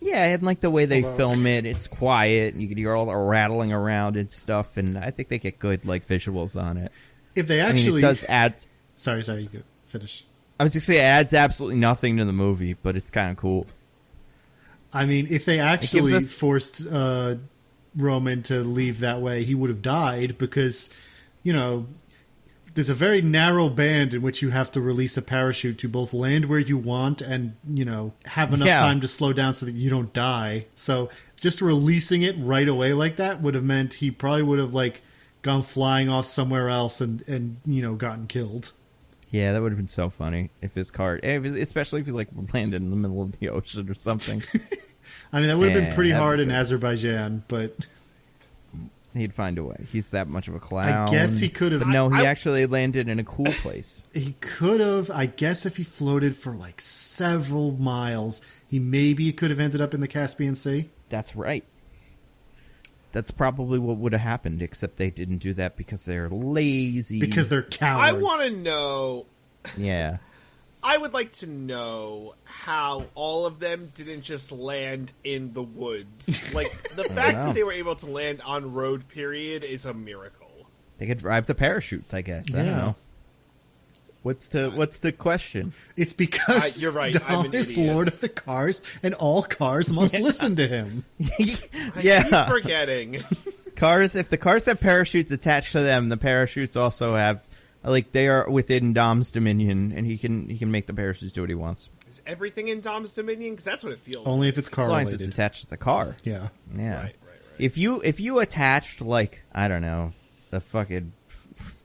yeah, and like the way they film it, it's quiet, and you can hear all the rattling around and stuff, and I think they get good like visuals on it. If they I actually mean, it does add. Sorry, you go finish. I was just say it adds absolutely nothing to the movie, but it's kind of cool. I mean, if they actually us- forced Roman to leave that way, he would have died because, you know, there's a very narrow band in which you have to release a parachute to both land where you want and, you know, have enough time to slow down so that you don't die. So just releasing it right away like that would have meant he probably would have, like, gone flying off somewhere else and you know, gotten killed. Yeah, that would have been so funny if his car, especially if he like landed in the middle of the ocean or something. I mean, that would have been pretty that'd hard be in good. Azerbaijan, but He'd find a way. He's that much of a clown. I guess he could have. But no, he actually landed in a cool place. He could have. I guess if he floated for like several miles, he maybe could have ended up in the Caspian Sea. That's right. That's probably what would have happened, except they didn't do that because they're lazy. Because they're cowards. I want to know. Yeah. I would like to know how all of them didn't just land in the woods. Like, the fact know. that they were able to land on road, period, is a miracle. They could drive the parachutes, I guess. I don't Yeah. know. What's the question? It's because you're right, I'm Dom an is idiot. Lord of the Cars, and all cars must listen to him. I Yeah. keep forgetting. Cars, if the cars have parachutes attached to them, the parachutes also have, like, they are within Dom's dominion, and he can make the parachutes do what he wants. Is everything in Dom's Dominion? Because that's what it feels Only like. if it's As car long as related. it's attached to the car. Yeah. Yeah. Right. If you attached, like, I don't know, a fucking,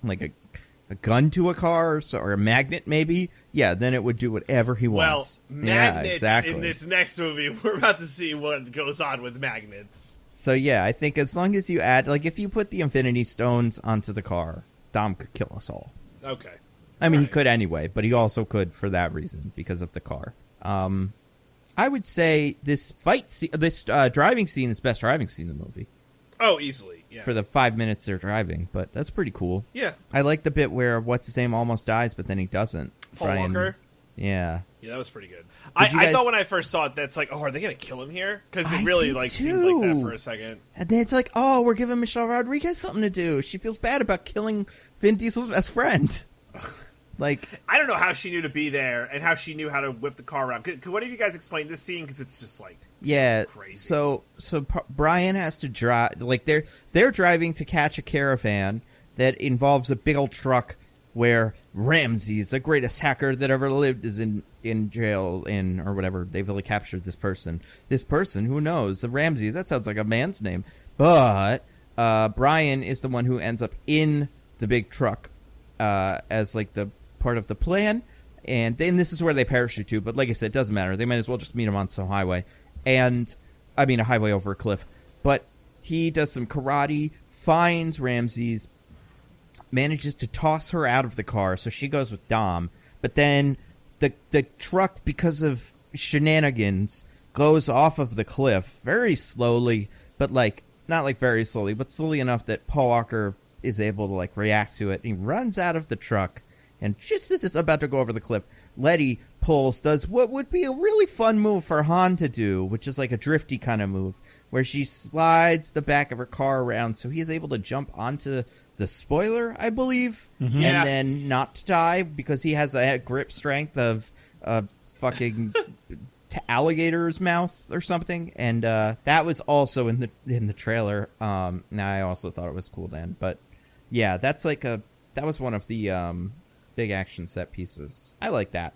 like a gun to a car or a magnet, maybe, yeah, then it would do whatever he Well, wants. magnets yeah, exactly. in this next movie, we're about to see what goes on with magnets. So yeah, I think as long as you add, like, if you put the Infinity Stones onto the car, Dom could kill us all. Okay. I mean, he Right. could anyway, but he also could for that reason, because of the car. I would say this driving scene is the best driving scene in the movie Oh, easily. Yeah. for the 5 minutes they're driving, but that's pretty cool. Yeah. I like the bit where what's his name almost dies, but then he doesn't. Paul Walker? Yeah. Yeah, that was pretty good. Did you I guys- thought when I first saw it, that's like, oh, are they going to kill him here? Because I it really did like seemed like that too. for a second. And then it's like, oh, we're giving Michelle Rodriguez something to do. She feels bad about killing Vin Diesel's best friend. Like, I don't know how she knew to be there and how she knew how to whip the car around. Could one of you guys explain this scene? Because it's just like yeah. crazy. So Brian has to drive. Like, they're driving to catch a caravan that involves a big old truck where Ramses, the greatest hacker that ever lived, is in jail or whatever. They've really captured this person. This person, who knows? The Ramses. That sounds like a man's name. But Brian is the one who ends up in the big truck as like the part of the plan, and then this is where they parachute to, but like I said, it doesn't matter. They might as well just meet him on some highway, and I mean a highway over a cliff. But he does some karate, finds Ramses, manages to toss her out of the car, so she goes with Dom, but then the truck, because of shenanigans, goes off of the cliff very slowly, but like not like very slowly, but slowly enough that Paul Walker is able to like react to it. He runs out of the truck And just as it's about to go over the cliff, Letty does what would be a really fun move for Han to do, which is like a drifty kind of move, where she slides the back of her car around so he is able to jump onto the spoiler, I believe, and then not die because he has a grip strength of a fucking alligator's mouth or something. And that was also in the trailer. Now I also thought it was cool then, but yeah, that was one of the big action set pieces. I like that.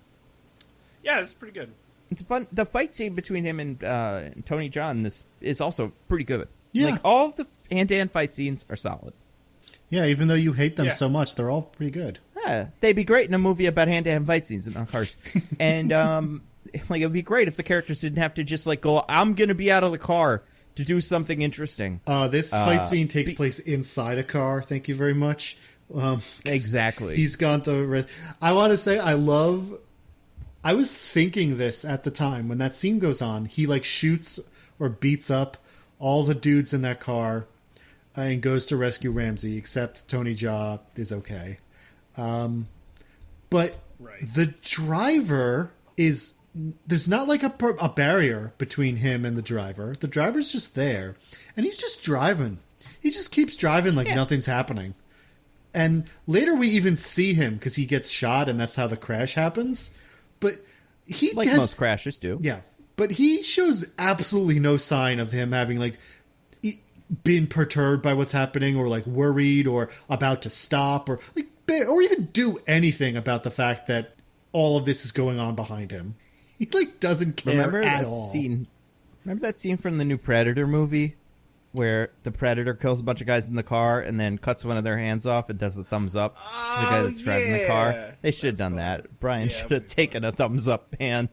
Yeah, it's pretty good. It's fun. The fight scene between him and Tony Jaa this is also pretty good. Yeah. Like, all of the hand-to-hand fight scenes are solid. Yeah, even though you hate them so much, they're all pretty good. Yeah, they'd be great in a movie about hand-to-hand fight scenes in cars. And like, it would be great if the characters didn't have to just like go, I'm going to be out of the car to do something interesting. This fight scene takes place inside a car. Thank you very much. Exactly. He's gone to... I want to say I was thinking this at the time. When that scene goes on, he like shoots or beats up all the dudes in that car and goes to rescue Ramsey, except Tony Jaa is okay. But the driver is... There's not like a barrier between him and the driver. The driver's just there. And he's just driving. He just keeps driving like nothing's happening. And later we even see him because he gets shot and that's how the crash happens. But he most crashes do. Yeah. But he shows absolutely no sign of him having like been perturbed by what's happening or like worried or about to stop or like or even do anything about the fact that all of this is going on behind him. He like doesn't care at all. Remember that scene from the new Predator movie where the Predator kills a bunch of guys in the car and then cuts one of their hands off and does a thumbs up to the guy that's driving the car? They should have done that. Brian should have taken a thumbs up and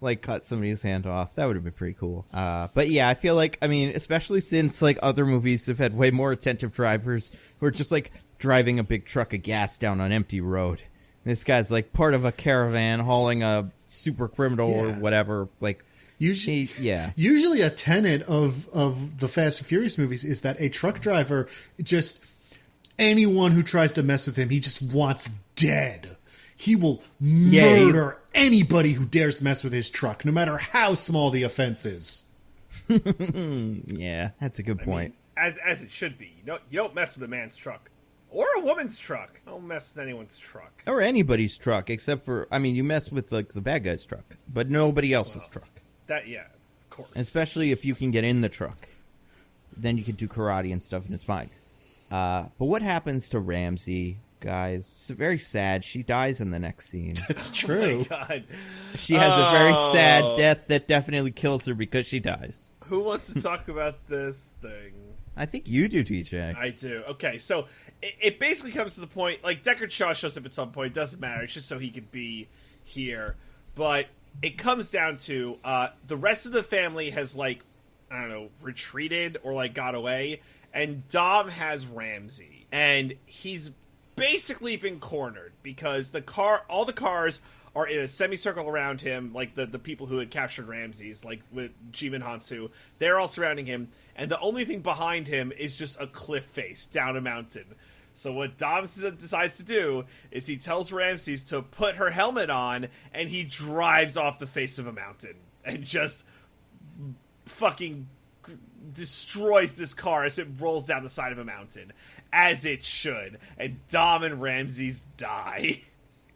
like cut somebody's hand off. That would have been pretty cool. But yeah, I feel like, I mean, especially since like other movies have had way more attentive drivers who are just like driving a big truck of gas down an empty road. This guy's like part of a caravan hauling a super criminal or whatever. Like, usually a tenet of the Fast and Furious movies is that a truck driver, just anyone who tries to mess with him, he just wants dead. He will murder anybody who dares mess with his truck, no matter how small the offense is. Yeah, that's a good point. Mean, as it should be. You don't mess with a man's truck. Or a woman's truck. Don't mess with anyone's truck. Or anybody's truck, except for, I mean, you mess with like the bad guy's truck, but nobody else's truck. Of course. Especially if you can get in the truck. Then you can do karate and stuff and it's fine. But what happens to Ramsey, guys? It's very sad. She dies in the next scene. It's true. Oh my God. She has a very sad death that definitely kills her because she dies. Who wants to talk about this thing? I think you do, TJ. I do. Okay, so it basically comes to the point, like, Deckard Shaw shows up at some point. It doesn't matter. It's just so he could be here. But it comes down to the rest of the family has, like, I don't know, retreated or, like, got away. And Dom has Ramsey. And he's basically been cornered because all the cars are in a semicircle around him, like the people who had captured Ramses, like with Jimin Hansu. They're all surrounding him, and the only thing behind him is just a cliff face down a mountain. So what Dom decides to do is he tells Ramses to put her helmet on, and he drives off the face of a mountain and just fucking destroys this car as it rolls down the side of a mountain, as it should. And Dom and Ramses die.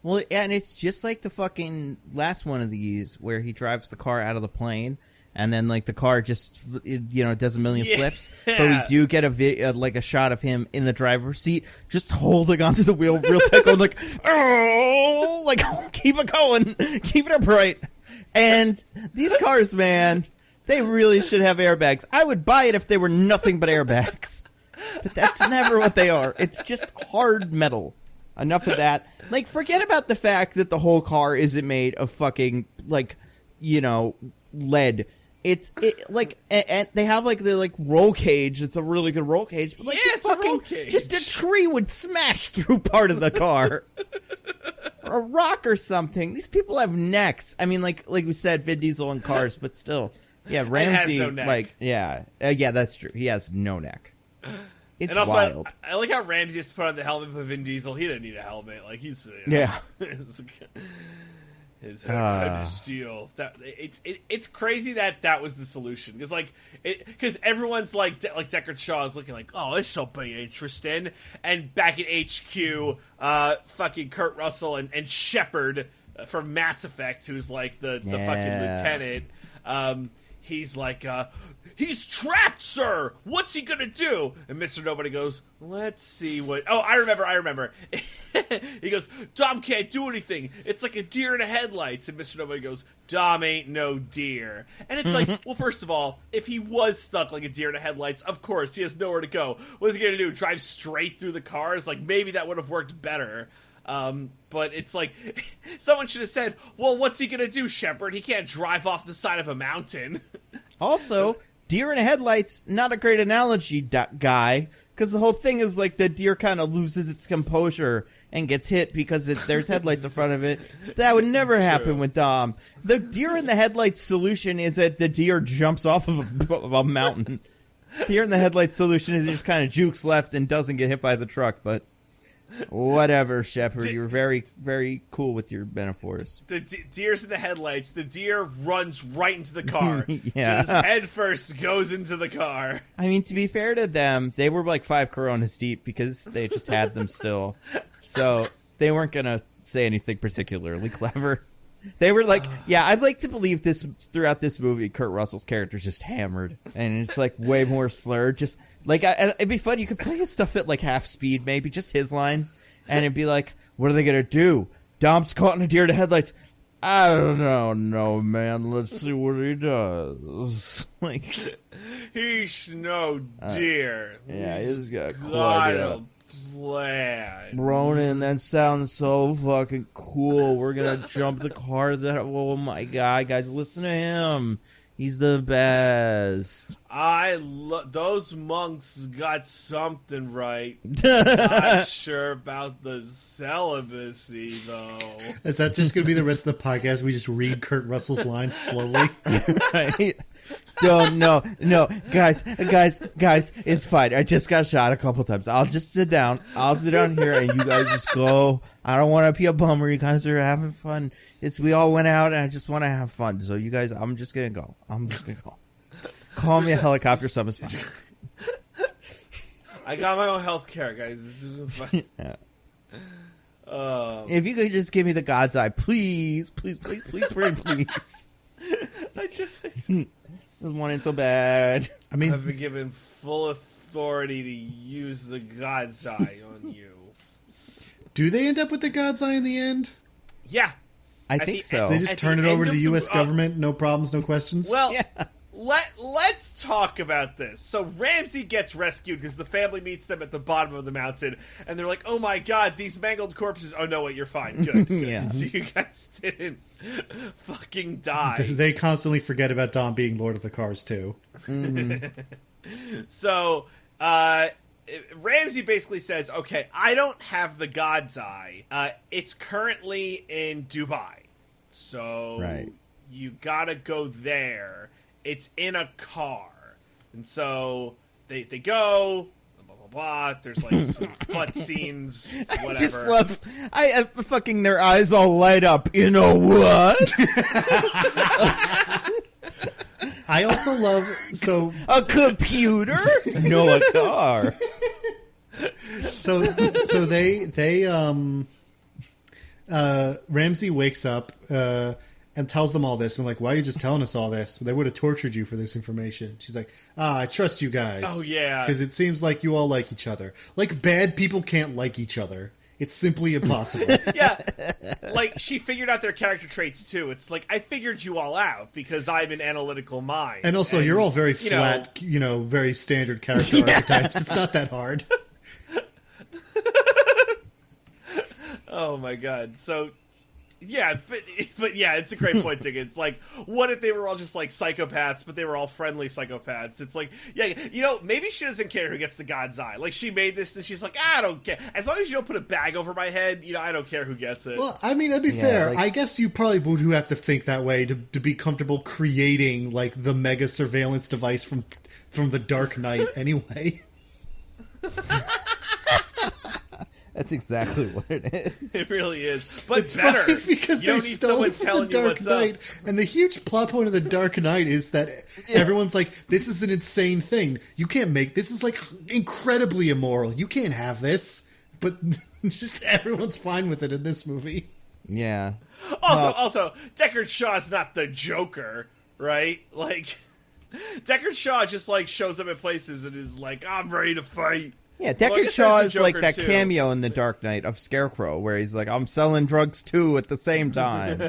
Well, and it's just like the fucking last one of these where he drives the car out of the plane and then like the car just, does a million flips. But we do get a shot of him in the driver's seat just holding onto the wheel real tight, going like, oh, like keep it going, keep it upright. And these cars, man, they really should have airbags. I would buy it if they were nothing but airbags. But that's never what they are. It's just hard metal. Enough of that. Like, forget about the fact that the whole car isn't made of fucking, like, lead. It's and they have like the roll cage. It's a really good roll cage. But, like, it's a roll cage. Just a tree would smash through part of the car. Or a rock or something. These people have necks. I mean, like we said, Vin Diesel in Cars, but still. Yeah, Ramsey, has no neck. yeah, that's true. He has no neck. It's and also, wild. I like how Ramsey has to put on the helmet for Vin Diesel. He didn't need a helmet. Like he's Yeah. His head is steel. It's crazy that was the solution because everyone's like Deckard Shaw is looking like, oh, this will be interesting. And back at HQ, fucking Kurt Russell and Shepard from Mass Effect, who's like the fucking lieutenant. He's like, he's trapped, sir! What's he gonna do? And Mr. Nobody goes, let's see what... Oh, I remember. He goes, Dom can't do anything. It's like a deer in the headlights. And Mr. Nobody goes, Dom ain't no deer. And it's like, well, first of all, if he was stuck like a deer in the headlights, of course, he has nowhere to go. What's he gonna do, drive straight through the cars? Like, maybe that would have worked better. But it's like, someone should have said, well, what's he gonna do, Shepard? He can't drive off the side of a mountain. Also, deer in the headlights, not a great analogy, guy, because the whole thing is like the deer kind of loses its composure and gets hit because there's headlights in front of it. That would never happen with Dom. The deer in the headlights solution is that the deer jumps off of a mountain. Deer in the headlights solution is just kind of jukes left and doesn't get hit by the truck, but... Whatever, Shepard. You're very, very cool with your metaphors. The deer's in the headlights. The deer runs right into the car. Yeah. Just head first goes into the car. I mean, to be fair to them, they were like 5 Coronas deep because they just had them still. So they weren't going to say anything particularly clever. They were like, yeah, I'd like to believe this throughout this movie, Kurt Russell's character's just hammered. And it's like way more slurred. Just like, it'd be fun. You could play his stuff at like half speed, maybe just his lines. And it'd be like, what are they going to do? Dom's caught in a deer in the headlights. I don't know, no, man. Let's see what he does. Like, he's no deer. Yeah, he's got Got quite a plan. Ronan, that sounds so fucking cool. We're gonna jump the cars. Oh my god, guys, listen to him. He's the best. Those monks got something right. Not sure about the celibacy, though. Is that just going to be the rest of the podcast? We just read Kurt Russell's lines slowly? Right? No, guys, it's fine. I just got shot a couple times. I'll just sit down. I'll sit down here, and you guys just go. I don't want to be a bummer. You guys are having fun. We all went out, and I just want to have fun. So you guys, I'm just gonna go. Call me a helicopter. Something's fine. I got my own health care, guys. Yeah. If you could just give me the God's eye, please. I just want it so bad. I mean, I've been given full authority to use the God's eye on you. Do they end up with the God's eye in the end? Yeah. I think so. They just turn it over to the U.S. government, no problems, no questions? Well, yeah. Let's talk about this. So Ramsey gets rescued because the family meets them at the bottom of the mountain, and they're like, "Oh my god, these mangled corpses!" Oh no, wait, you're fine. Good. Yeah. So you guys didn't fucking die. They constantly forget about Dom being Lord of the Cars too. Mm-hmm. So Ramsey basically says, "Okay, I don't have the God's eye. It's currently in Dubai, so right. You gotta go there." It's in a car. And so they go, blah, blah, blah. There's like some butt scenes, whatever. I just love, fucking their eyes all light up. You know what? I also love, a computer? No, a car. So Ramsey wakes up, and tells them all this, and like, why are you just telling us all this? They would have tortured you for this information. She's like, I trust you guys. Oh, yeah. Because it seems like you all like each other. Like, bad people can't like each other. It's simply impossible. Yeah. Like, she figured out their character traits, too. It's like, I figured you all out because I'm an analytical mind. And also, you're all very flat, very standard character archetypes. It's not that hard. Oh, my God. So... Yeah, but yeah, it's a great point, Dick. It's like, what if they were all just like psychopaths, but they were all friendly psychopaths? It's like, yeah, maybe she doesn't care who gets the God's eye. Like, she made this, and she's like, I don't care. As long as you don't put a bag over my head, I don't care who gets it. Well, I mean, that'd be fair. Like, I guess you probably would have to think that way to be comfortable creating, like, the mega surveillance device from the Dark Knight anyway. That's exactly what it is. It really is. But It's better. funny because You they don't need stole someone it from telling the you Dark what's Knight, up. and the huge plot point of the Dark Knight is that everyone's like, "This is an insane thing. You can't make this. Is like incredibly immoral. You can't have this." But just everyone's fine with it in this movie. Yeah. Also, Deckard Shaw's not the Joker, right? Like, Deckard Shaw just, like, shows up at places and is like, I'm ready to fight. Yeah, Well, I Deckard guess Shaw there's is the like Joker, that too. cameo in The Dark Knight of Scarecrow, where he's like, I'm selling drugs too at the same time.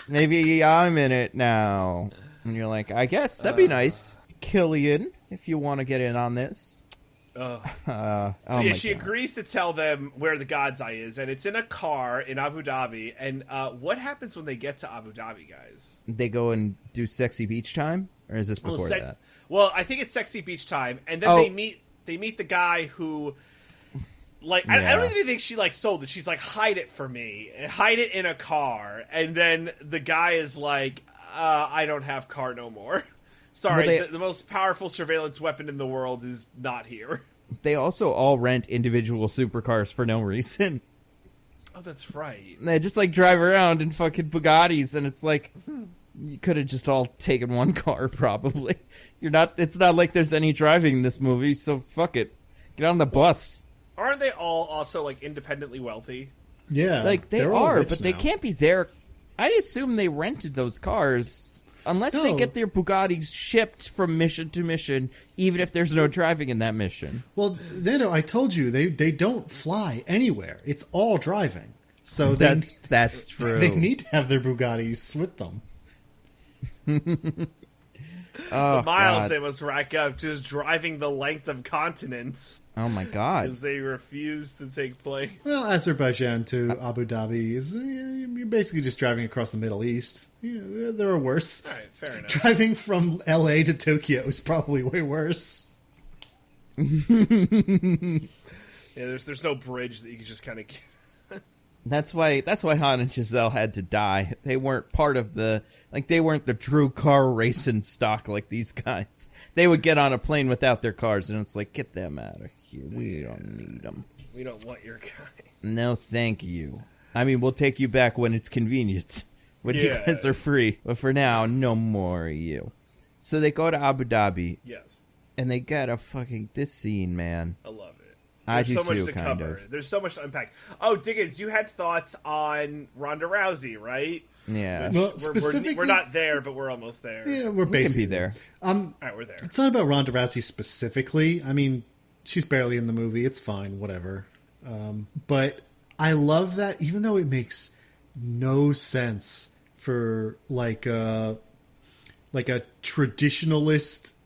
Maybe I'm in it now. And you're like, I guess that'd be nice. Killian, if you want to get in on this. So oh yeah, my she God. agrees to tell them where the God's Eye is, and it's in a car in Abu Dhabi. And what happens when they get to Abu Dhabi, guys? They go and do sexy beach time? Or is this before that? Well, I think it's sexy beach time, and then Oh. they meet the guy who, like, I don't even think she, like, sold it. She's like, hide it for me, hide it in a car, and then the guy is like, I don't have car no more. Sorry, Well, the most powerful surveillance weapon in the world is not here. They also all rent individual supercars for no reason. Oh, that's right. They just like drive around in fucking Bugattis, and it's like you could have just all taken one car. Probably It's not like there's any driving in this movie, so fuck it. Get on the bus. Aren't they all also, like, independently wealthy? Yeah, Like they they're all are, rich but they now. can't be there. I assume they rented those cars. Unless they No. get their Bugattis shipped from mission to mission, even if there's no driving in that mission. Well, Nando, I told you they don't fly anywhere. It's all driving. So That's true. they need to have their Bugattis with them. Oh, The miles God. they must rack up just driving the length of continents Oh my God. because they refuse to take plane. Well, Azerbaijan to Abu Dhabi is you're basically just driving across the Middle East. Yeah, there are worse. All right, fair enough. Driving from LA to Tokyo is probably way worse. Yeah, there's no bridge that you can just kind of. That's why Han and Giselle had to die. They weren't part of they weren't the true car racing stock like these guys. They would get on a plane without their cars, and it's like, get them out of here. We don't need them. We don't want your guy. No, thank you. I mean, we'll take you back when it's convenient, when you Yeah. guys are free. But for now, no more of you. So they go to Abu Dhabi, Yes, and they get this scene, man. I love it. I There's do so much too, to kind cover. of. There's so much to unpack. Oh, Diggins, you had thoughts on Ronda Rousey, right? Yeah. Well, We're specifically, not there, but we're almost there. yeah, we're We can basically be there. All right, we're there. It's not about Ronda Rousey specifically. I mean, she's barely in the movie. It's fine, whatever. But I love that, even though it makes no sense for like a traditionalist,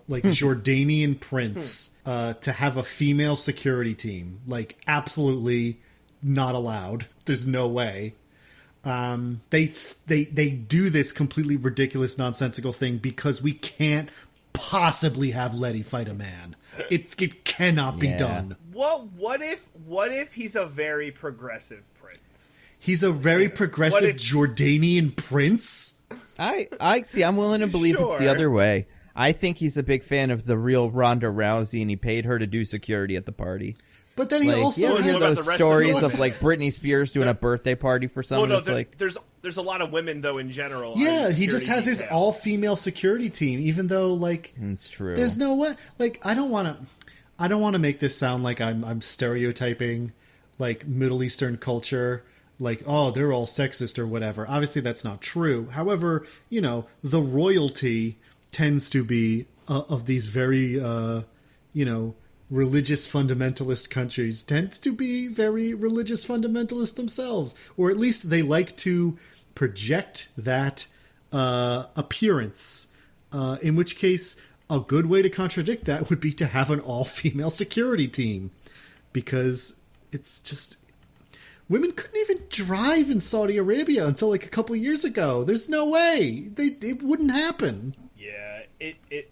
like Jordanian prince, to have a female security team. Like, absolutely not allowed. There's no way. They do this completely ridiculous, nonsensical thing because we can't possibly have Letty fight a man. It cannot be Yeah. done. Well, what if he's a very progressive prince? He's a very progressive if- Jordanian prince. I see. I'm willing to believe it's the Sure. other way. I think he's a big fan of the real Ronda Rousey, and he paid her to do security at the party. But then he Like, also you ever hear What about has the those rest of stories us? of like Britney Spears doing a birthday party for Well, someone? no, It's like, there's a lot of women though in general. on yeah, his he just security has his detail. all-female security team, even though like it's true. there's no way. Like I don't want to make this sound like I'm stereotyping like Middle Eastern culture. Like, oh, they're all sexist or whatever. Obviously, that's not true. However, the royalty tends to be of these very, religious fundamentalist countries tend to be very religious fundamentalist themselves, or at least they like to project that appearance. In which case, a good way to contradict that would be to have an all-female security team, because it's just women couldn't even drive in Saudi Arabia until like a couple years ago. There's no way it wouldn't happen. Yeah, it.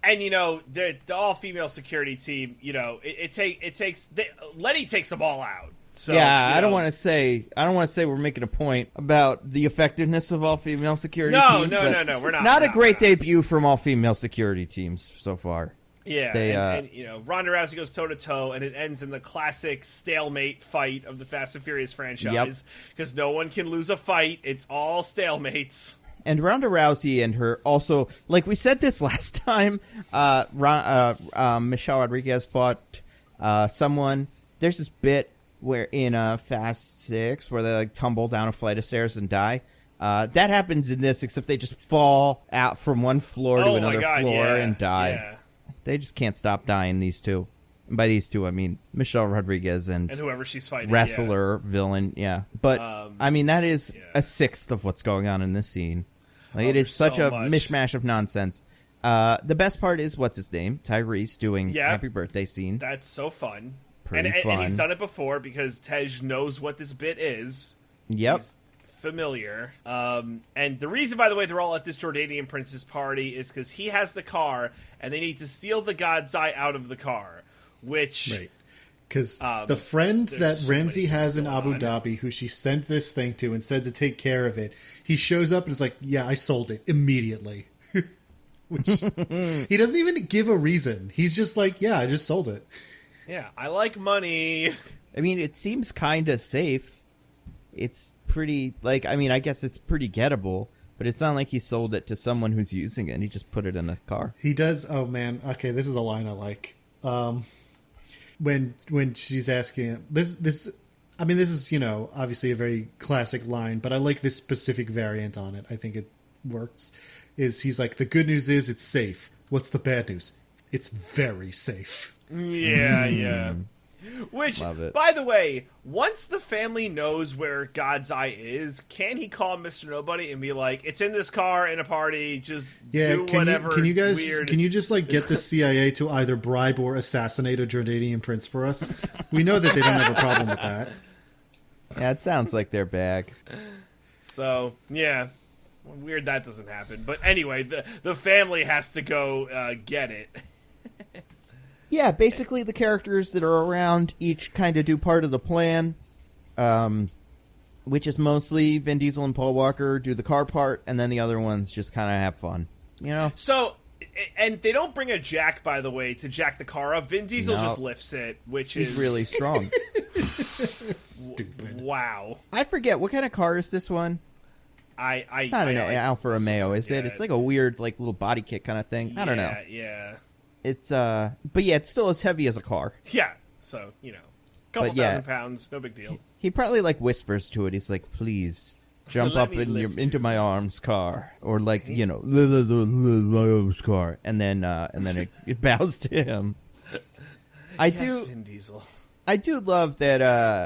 And the all-female security team, it takes Letty takes them all out. So, yeah, you I don't know. want to say we're making a point about the effectiveness of all female security teams. No, we're not. Not we're a great we're not. debut from all female security teams so far. Yeah, They, and you know, Ronda Rousey goes toe to toe, and it ends in the classic stalemate fight of the Fast and Furious franchise because no one can lose a fight; it's all stalemates. And Ronda Rousey and her also, like we said this last time, Michelle Rodriguez fought someone. There's this bit where in Fast 6 where they like tumble down a flight of stairs and die. That happens in this, except they just fall out from one floor to another floor and die. Yeah. They just can't stop dying, these two. And by these two, I mean Michelle Rodriguez and whoever she's fighting, wrestler, villain, yeah. But, I mean, that is a sixth of what's going on in this scene. Like, it is such a mishmash of nonsense. The best part is, what's his name? Tyrese doing Happy Birthday scene. That's so fun. Pretty fun. And he's done it before because Tej knows what this bit is. Yep. He's familiar. And the reason, by the way, they're all at this Jordanian prince's party is because he has the car, and they need to steal the God's Eye out of the car, which... Right. Because the friend that so Ramsey many has in things Abu going on. Dhabi, who she sent this thing to and said to take care of it, he shows up and is like, yeah, I sold it immediately. Which he doesn't even give a reason. He's just like, yeah, I just sold it. Yeah, I like money. I mean, it seems kind of safe. It's pretty, like, I mean, I guess it's pretty gettable, but it's not like he sold it to someone who's using it. He just put it in a car. He does. Oh man. Okay, this is a line I like. When she's asking him, this. I mean, this is, you know, obviously a very classic line, but I like this specific variant on it. I think it works. He's like, the good news is it's safe. What's the bad news? It's very safe. Yeah, yeah. Which, Love it. by the way, once the family knows where God's Eye is, can he call Mr. Nobody and be like, it's in this car in a party, just do whatever can you guys, weird... can you just like get the CIA to either bribe or assassinate a Jordanian prince for us? We know that they don't have a problem with that. Yeah, it sounds like their bag. So, yeah. Weird that doesn't happen. But anyway, the family has to go get it. Yeah, basically the characters that are around each kind of do part of the plan, which is mostly Vin Diesel and Paul Walker do the car part, and then the other ones just kind of have fun, you know? So, and they don't bring a jack, by the way, to jack the car up. Vin Diesel No. just lifts it, which He's is... really strong. Stupid. Wow. I forget, what kind of car is this one? It's not an Alfa Romeo, is it? Yeah. It's like a weird, like, little body kit kind of thing. I don't know. Yeah. It's, but yeah, it's still as heavy as a car. Yeah. So, you know, couple But yeah. thousand pounds, no big deal. He probably, like, whispers to it. He's like, please, jump Let up me lift into my arms car. Or, like, you know, my arms car. And then it bows to him. Vin Diesel. I do love that,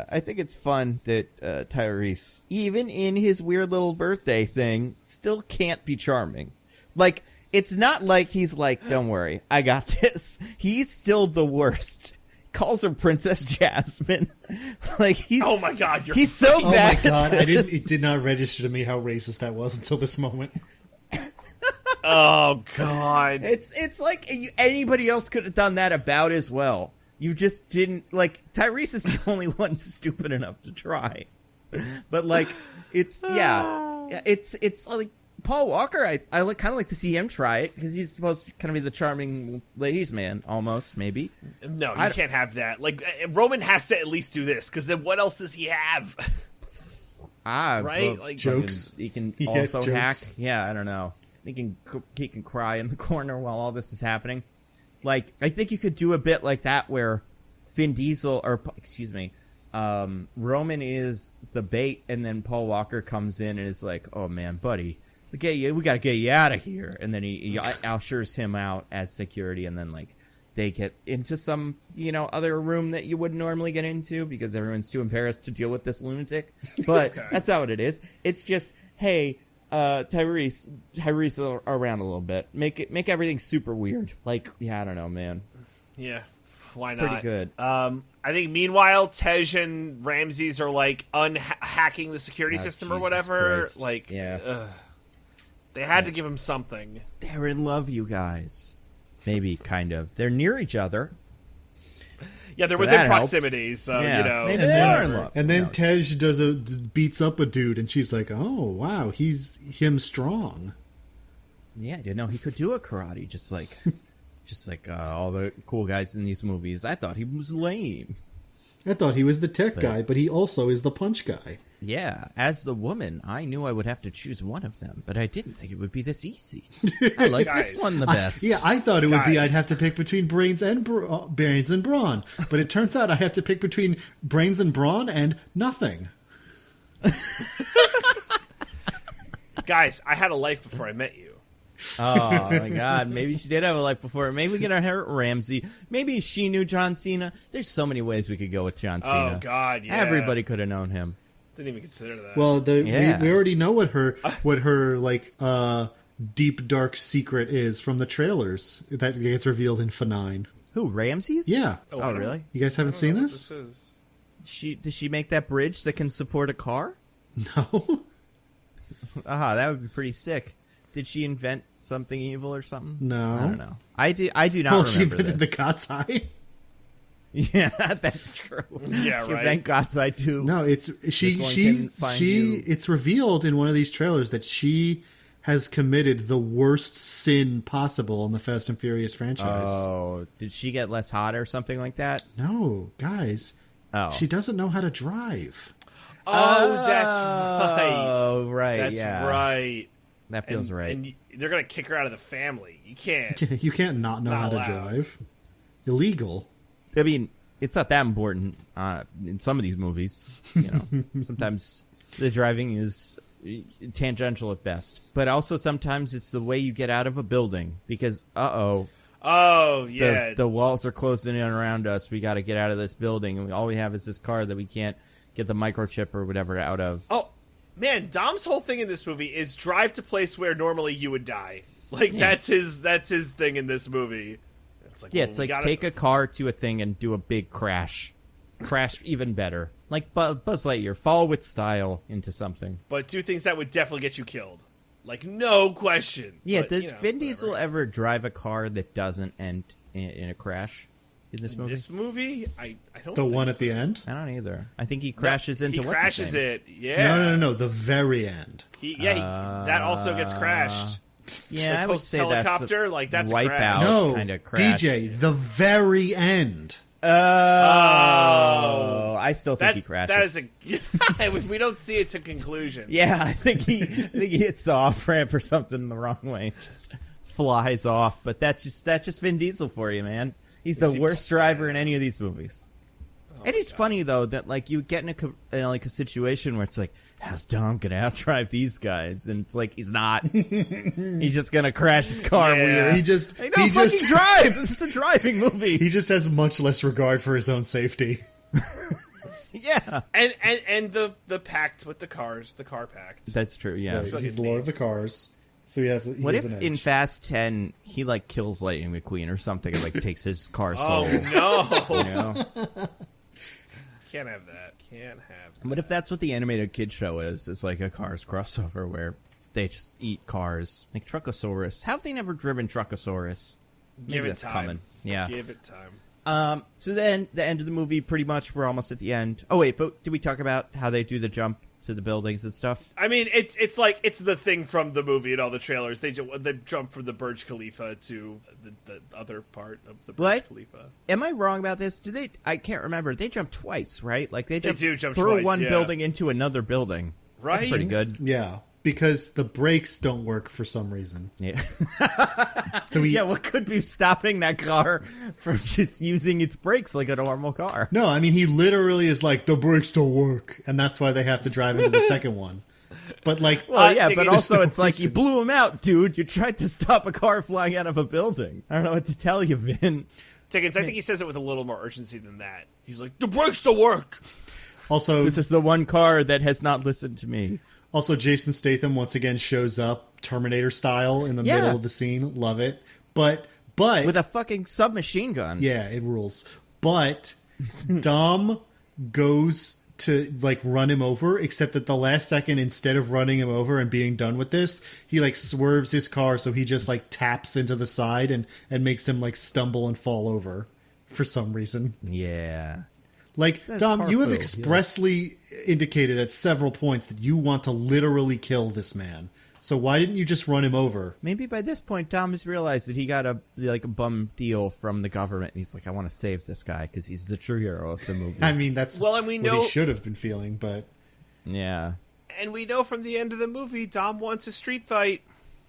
I think it's fun that Tyrese, even in his weird little birthday thing, still can't be charming. Like, it's not like he's like, don't worry, I got this. He's still the worst. Calls her Princess Jasmine. Like, he's... Oh my god, you're... He's so Oh bad. my god, it did not register to me how racist that was until this moment. Oh god. It's like anybody else could have done that about as well. You just didn't, like, Tyrese is the only one stupid enough to try. But, like, it's like, Paul Walker, I kind of like to see him try it, because he's supposed to kind of be the charming ladies' man, almost, maybe. No, you can't have that. Like, Roman has to at least do this, because then what else does he have? Right? But Like, jokes. He can He has also hack. jokes. Yeah, I don't know. He can cry in the corner while all this is happening. Like, I think you could do a bit like that where Vin Diesel, Roman is the bait, and then Paul Walker comes in and is like, "Oh man, buddy, we gotta get you out of here." And then he ushers him out as security, and then like they get into some other room that you wouldn't normally get into because everyone's too embarrassed to deal with this lunatic. But that's how it is. It's just, hey. Tyrese around a little bit. Make everything super weird. Like, yeah, I don't know, man. yeah, why It's not? pretty good. I think meanwhile, Tej and Ramses are like unhacking the security system or Jesus whatever. Christ. Like, Yeah. they had to give him something. They're in love, you guys. Maybe, kind of. They're near each other. Yeah, they're So within that helps. proximity, so, Yeah. you know. Maybe they are in whatever. love. And then Who knows? Tej beats up a dude, and she's like, "Oh wow, he's him strong." Yeah, I didn't know he could do a karate, just like all the cool guys in these movies. I thought he was lame. I thought he was the tech guy, but he also is the punch guy. Yeah, as the woman, I knew I would have to choose one of them, but I didn't think it would be this easy. I like this Guys. one the best. I thought it would be Guys. I'd have to pick between brains and brawn, but it turns out I have to pick between brains and brawn and nothing. Guys, I had a life before I met you. Oh my god, maybe she did have a life before. Maybe we get her Ramsey. Maybe she knew John Cena. There's so many ways we could go with John Cena. Oh, God, yeah. Everybody could have known him. Didn't even consider that. Well, Yeah. we already know what her like deep dark secret is from the trailers that gets revealed in F9. Who, Ramses? Yeah, I Oh, don't- really? you guys haven't I don't seen know what this? is. Does she make that bridge that can support a car? No, That would be pretty sick. Did she invent something evil or something? No. I don't know. I do not well, remember she invented this. the God's Eye. Yeah, that's true. Yeah, she right. invent God's Eye too. No, it's she. This one She. can find you. It's revealed in one of these trailers that she has committed the worst sin possible in the Fast and Furious franchise. Oh, did she get less hot or something like that? No, guys, Oh, she doesn't know how to drive. Oh, that's right. Oh, right. That's yeah. right. That feels right. And they're going to kick her out of the family. You can't. You can't not know not how to allowed. drive. Illegal. I mean, it's not that important in some of these movies. You know, sometimes the driving is tangential at best, but also sometimes it's the way you get out of a building because Oh, the, yeah. the walls are closing in around us. We got to get out of this building, and all we have is this car that we can't get the microchip or whatever out of. Oh, man, Dom's whole thing in this movie is drive to place where normally you would die. Like, that's his thing in this movie. It's like, Yeah, well, it's we like gotta- take a car to a thing and do a big crash. Crash even better. Like Buzz Lightyear, fall with style into something. But do things that would definitely get you killed. Like, no question. Yeah, But, does you know, Vin whatever. Diesel ever drive a car that doesn't end in a crash in this movie? This movie, I don't The think one at so. the end? I don't either. I think he crashes into He what's his crashes name? it. Yeah. No. The very end. That also gets crashed. Yeah, Like I would say that's post-helicopter, a like, that's a wipeout crash. No, kind of crash. DJ, the very end. Oh, I still think he crashes. That is a. We don't see it to conclusion. Yeah, I think he hits the off ramp or something the wrong way, just flies off. But that's just Vin Diesel for you, man. He's the he worst driver in any of these movies. It is God. funny though that like you get in like a situation where it's like, how's Dom gonna outdrive these guys? And it's like he's not. He's just gonna crash his car Yeah. weird. He just Hey, no, he fucking just drive. This is a driving movie. he just has much less regard for his own safety. Yeah, And the pact with the cars, the car pact. that's true. Yeah. Right, he's the Lord of the Cars, so he has. He What has if an in edge. Fast 10 he like kills Lightning McQueen or something and like takes his car soul? Oh no! You know? Can't have that. Can't have that. What if that's what the animated kid show is? It's like a Cars crossover where they just eat cars. Like Truckosaurus. How have they never driven Truckosaurus? Maybe Give it that's time. coming. Yeah. Give it time. So then, the end of the movie, pretty much, we're almost at the end. Oh, wait, but did we talk about how they do the jump to the buildings and stuff? I mean, it's like it's the thing from the movie and all the trailers. They jump from the Burj Khalifa to the other part of the Burj What? Khalifa. Am I wrong about this? Do they? I can't remember. They jump twice, right? Like they do jump through twice, one yeah. building into another building. Right? That's pretty good. Yeah, because the brakes don't work for some reason. Yeah. So he, Yeah, what could be stopping that car from just using its brakes like a normal car? no, I mean he literally is like the brakes don't work, and that's why they have to drive into the second one. But like, Well, yeah, Digging but into also no it's like you reason. blew him out, dude. You tried to stop a car flying out of a building. I don't know what to tell you, Vin. Tickets, I think he says it with a little more urgency than that. He's like, the brakes don't work. also This is the one car that has not listened to me. Also, Jason Statham once again shows up Terminator style in the Yeah. middle of the scene. Love it. But With a fucking submachine gun. yeah, it rules. But Dom goes to like run him over, except that the last second, instead of running him over and being done with this, he like swerves his car so he just like taps into the side and makes him like stumble and fall over for some reason. Yeah. Like, That's Dom, you have Parfu, expressly indicated at several points that you want to literally kill this man. So why didn't you just run him over? Maybe by this point, Tom has realized that he got a bum deal from the government, and he's like, I want to save this guy because he's the true hero of the movie. I mean, that's Well, and we what know- he should have been feeling, but... Yeah. And we know from the end of the movie, Dom wants a street fight.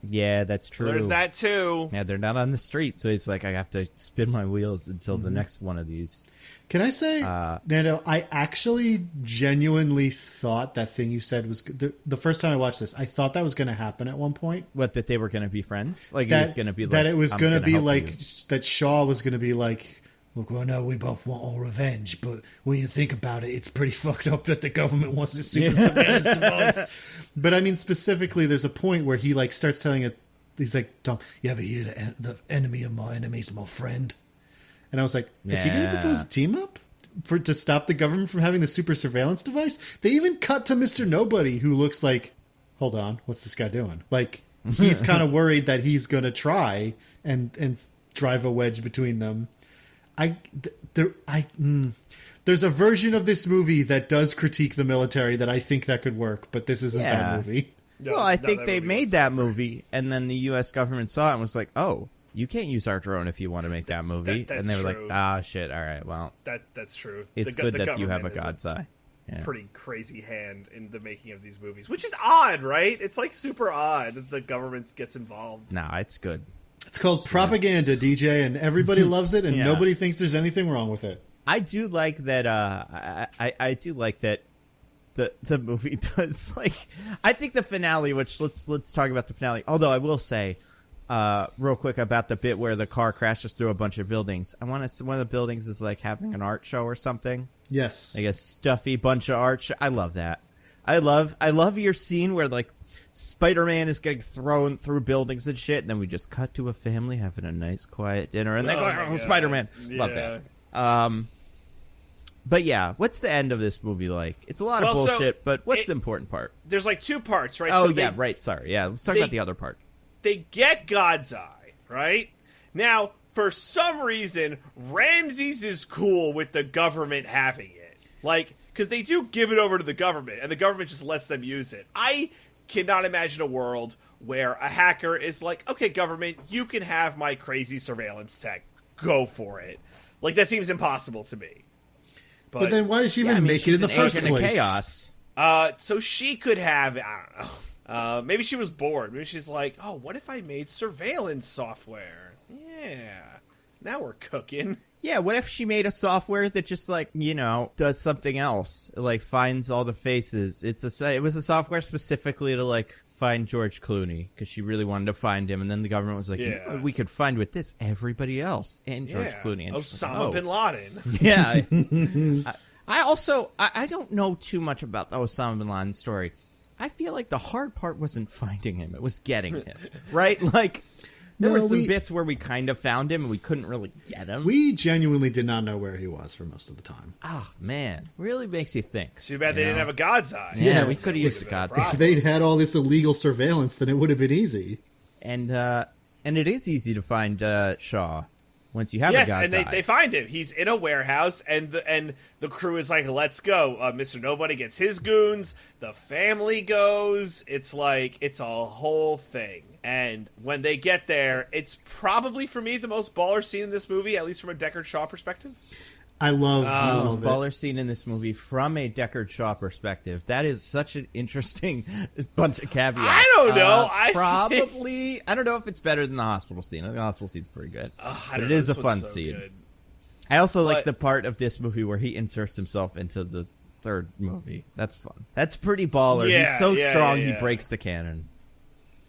Yeah, that's true. There's that too. Yeah, they're not on the street, so he's like, I have to spin my wheels until the next one of these. Can I say, Nando, I actually genuinely thought that thing you said was... The first time I watched this, I thought that was going to happen at one point. What, that they were going to be friends? Like, That, it was going to be like... that it was going to gonna be help like... you. That Shaw was going to be like... Look, I know we both want our revenge, but when you think about it, it's pretty fucked up that the government wants a super surveillance device. But I mean, specifically, there's a point where he like starts telling it. He's like, "Tom, you ever hear the enemy of my enemy is my friend?" And I was like, "Is he going to propose a team up to stop the government from having the super surveillance device?" They even cut to Mr. Nobody, who looks like, "Hold on, what's this guy doing?" Like he's kind of worried that he's going to try and drive a wedge between them. There's a version of this movie that does critique the military that I think that could work, but this isn't that movie. No, Well, I it's not think that they movie made whatsoever. that movie, and then the U.S. government saw it and was like, oh, you can't use our drone if you want to make that movie. that's and they were true. like, ah, shit, all right, well, That's true. it's The good that you have a government is God's eye. Yeah. pretty crazy hand in the making of these movies, which is odd, right? It's like super odd that the government gets involved. No, it's good. It's called propaganda, DJ, and everybody loves it, and Yeah. nobody thinks there's anything wrong with it. I do like that. I do like that. The movie does like. I think the finale. Which let's talk about the finale. Although I will say, real quick about the bit where the car crashes through a bunch of buildings. I want to. One of the buildings is like having an art show or something. Yes. Like a stuffy bunch of art. I love that. I love your scene where like Spider-Man is getting thrown through buildings and shit, and then we just cut to a family having a nice quiet dinner, and they go, my "Oh, God. Spider-Man!" Love Yeah. that. But yeah, what's the end of this movie like? It's a lot of Well, so bullshit, but what's it- the important part? There's like two parts, right? Oh, So yeah, right, sorry. Yeah, let's talk they- about the other part. They get God's Eye, right? Now, for some reason, Ramses is cool with the government having it. Like, because they do give it over to the government, and the government just lets them use it. I cannot imagine a world where a hacker is like, okay, government, you can have my crazy surveillance tech. Go for it. Like, that seems impossible to me. But then why did she Yeah, even I mean, make it in she's the an first agent of place? chaos. So she could have, I don't know. Maybe she was bored. Maybe she's like, oh, what if I made surveillance software? Yeah. Now we're cooking. Yeah, what if she made a software that just like, you know, does something else, like finds all the faces? It was a software specifically to like find George Clooney because she really wanted to find him, and then the government was like, you know Yeah. what we could find with this everybody else and George Yeah. Clooney and she's like, Osama oh. bin Laden. Yeah. I also I don't know too much about the Osama bin Laden story. I feel like the hard part wasn't finding him; it was getting him. Right? Like there No, were some we- bits where we kind of found him and we couldn't really get him. We genuinely did not know where he was for most of the time. Oh man, really makes you think. Too bad they You didn't know? have a God's Eye. Yeah, Yeah. we could have used the Would've been a goddamn. problem. If they'd had all this illegal surveillance, then it would have been easy. And it is easy to find Shaw once you have Yes, a God's and eye. they find him. He's in a warehouse, and the crew is like, "Let's go." Mr. Nobody gets his goons. The family goes. It's like it's a whole thing. And when they get there, it's probably for me the most baller scene in this movie, at least from a Deckard Shaw perspective. I love the most it. baller scene in this movie from a Deckard Shaw perspective. That is such an interesting bunch of caveats. I don't know. Probably. I don't know if it's better than the hospital scene. I think the hospital scene's pretty good. I But don't it know, is a this fun one's so scene. good. I also like But- the part of this movie where he inserts himself into the third movie. That's fun. That's pretty baller. Yeah, He's so yeah, strong yeah, he yeah. breaks the canon.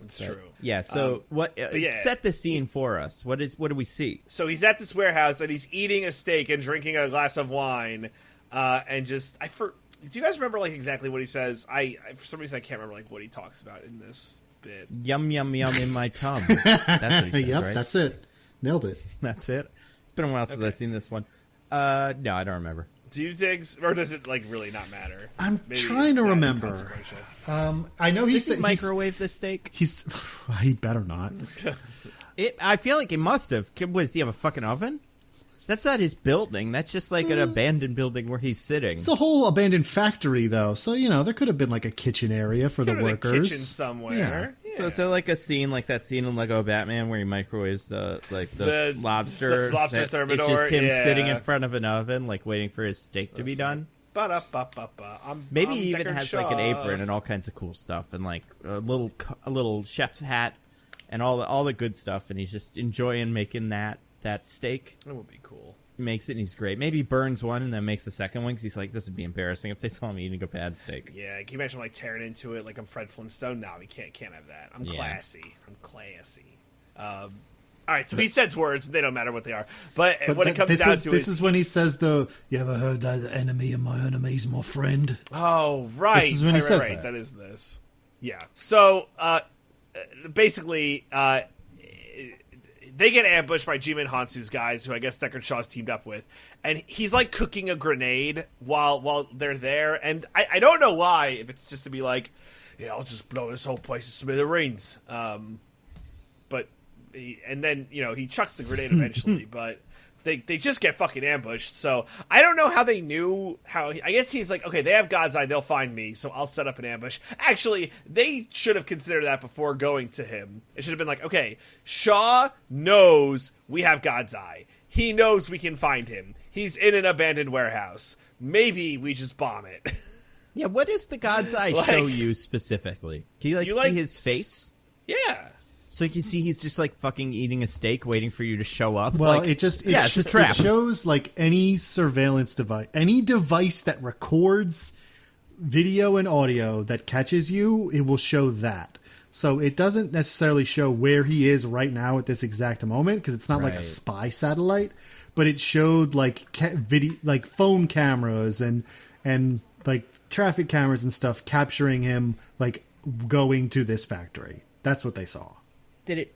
It's true. Yeah. So what? yeah. Set the scene for us. What do we see? So he's at this warehouse and he's eating a steak and drinking a glass of wine, and just do you guys remember like exactly what he says? I for some reason I can't remember like what he talks about in this bit. Yum yum yum in my tum. That's what he says, Yep, right? that's it. Nailed it. That's it. It's been a while since I've seen this one. No, I don't remember. Do you Diggs, or does it like really not matter? I'm Maybe trying it's to not remember. inconsequential. I know Did he's he microwave this steak? He's he better not. I feel like he must have. Does he have a fucking oven? That's not his building. That's just like an abandoned building where he's sitting. It's a whole abandoned factory, though. So, there could have been like a kitchen area for the workers. A kitchen somewhere. Yeah. So like a scene like that scene in Lego Batman where he microwaves the lobster. The lobster thermidor. It's just him sitting in front of an oven, like waiting for his steak to be done. Maybe he even has like an apron and all kinds of cool stuff, and like a little chef's hat, and all the good stuff, and he's just enjoying making that steak. That would be cool. He makes it, and he's great. Maybe he burns one and then makes the second one because he's like, this would be embarrassing if they saw me eating a bad steak. Yeah, can you imagine like tearing into it like I'm Fred Flintstone? No, we can't have that. I'm classy. All right, so he says words, they don't matter what they are. But when it comes down to it... This is when he says you ever heard that the enemy of my enemy is my friend? Oh, right. This is when he says that. That is this. Yeah. So, basically, they get ambushed by Jimon Hansu's guys, who I guess Deckard Shaw's teamed up with. And he's, like, cooking a grenade while they're there. And I don't know why, if it's just to be like, yeah, I'll just blow this whole place to smithereens. But... And then, he chucks the grenade eventually, but they just get fucking ambushed. So I don't know how they knew I guess he's like, okay, they have God's Eye, they'll find me, so I'll set up an ambush. Actually, they should have considered that before going to him. It should have been like, okay, Shaw knows we have God's Eye. He knows we can find him. He's in an abandoned warehouse. Maybe we just bomb it. Yeah, what does the God's Eye show you specifically? Do you see his face? Yeah. So you can see he's just like fucking eating a steak, waiting for you to show up. Well, like, it's a trap. It shows like any surveillance device, any device that records video and audio that catches you, it will show that. So it doesn't necessarily show where he is right now at this exact moment because it's not like a spy satellite, but it showed like video, like phone cameras and like traffic cameras and stuff capturing him like going to this factory. That's what they saw. Did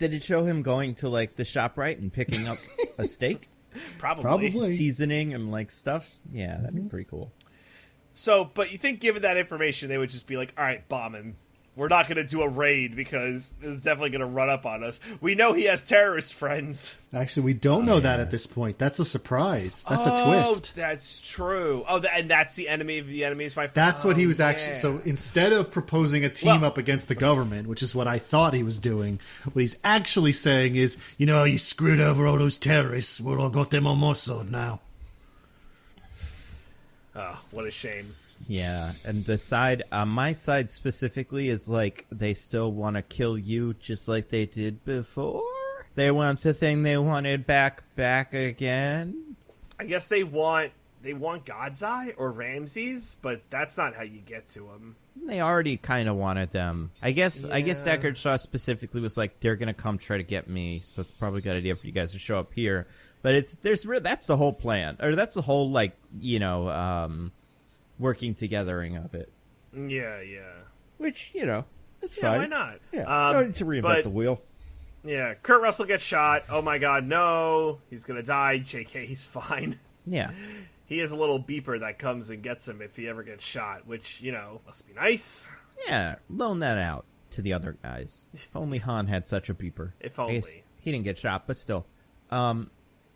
it show him going to like the ShopRite and picking up a steak? Probably. Seasoning and like stuff? Yeah, that'd be pretty cool. So, but you think given that information, they would just be like, all right, bomb him. We're not going to do a raid because it's definitely going to run up on us. We know he has terrorist friends. Actually, we don't know that at this point. That's a surprise. That's a twist. Oh, that's true. Oh, and that's the enemy of the enemy is my friend. That's what he was actually... So instead of proposing a team up against the government, which is what I thought he was doing, what he's actually saying is, you screwed over all those terrorists. Well, I got them on my side now. Oh, what a shame. Yeah, and the side, my side specifically is like, they still want to kill you just like they did before? They want the thing they wanted back again? I guess they want God's Eye or Ramses, but that's not how you get to them. They already kind of wanted them. I guess Deckard Shaw specifically was like, they're going to come try to get me, so it's probably a good idea for you guys to show up here. But that's the whole plan, or that's the whole, like, working togethering of it. Yeah. Which, that's fine. Why not? Yeah, no need to reinvent the wheel. Yeah, Kurt Russell gets shot. Oh my god, no. He's gonna die. JK, he's fine. Yeah. He has a little beeper that comes and gets him if he ever gets shot, which, must be nice. Yeah, loan that out to the other guys. If only Han had such a beeper. If only. He didn't get shot, but still. And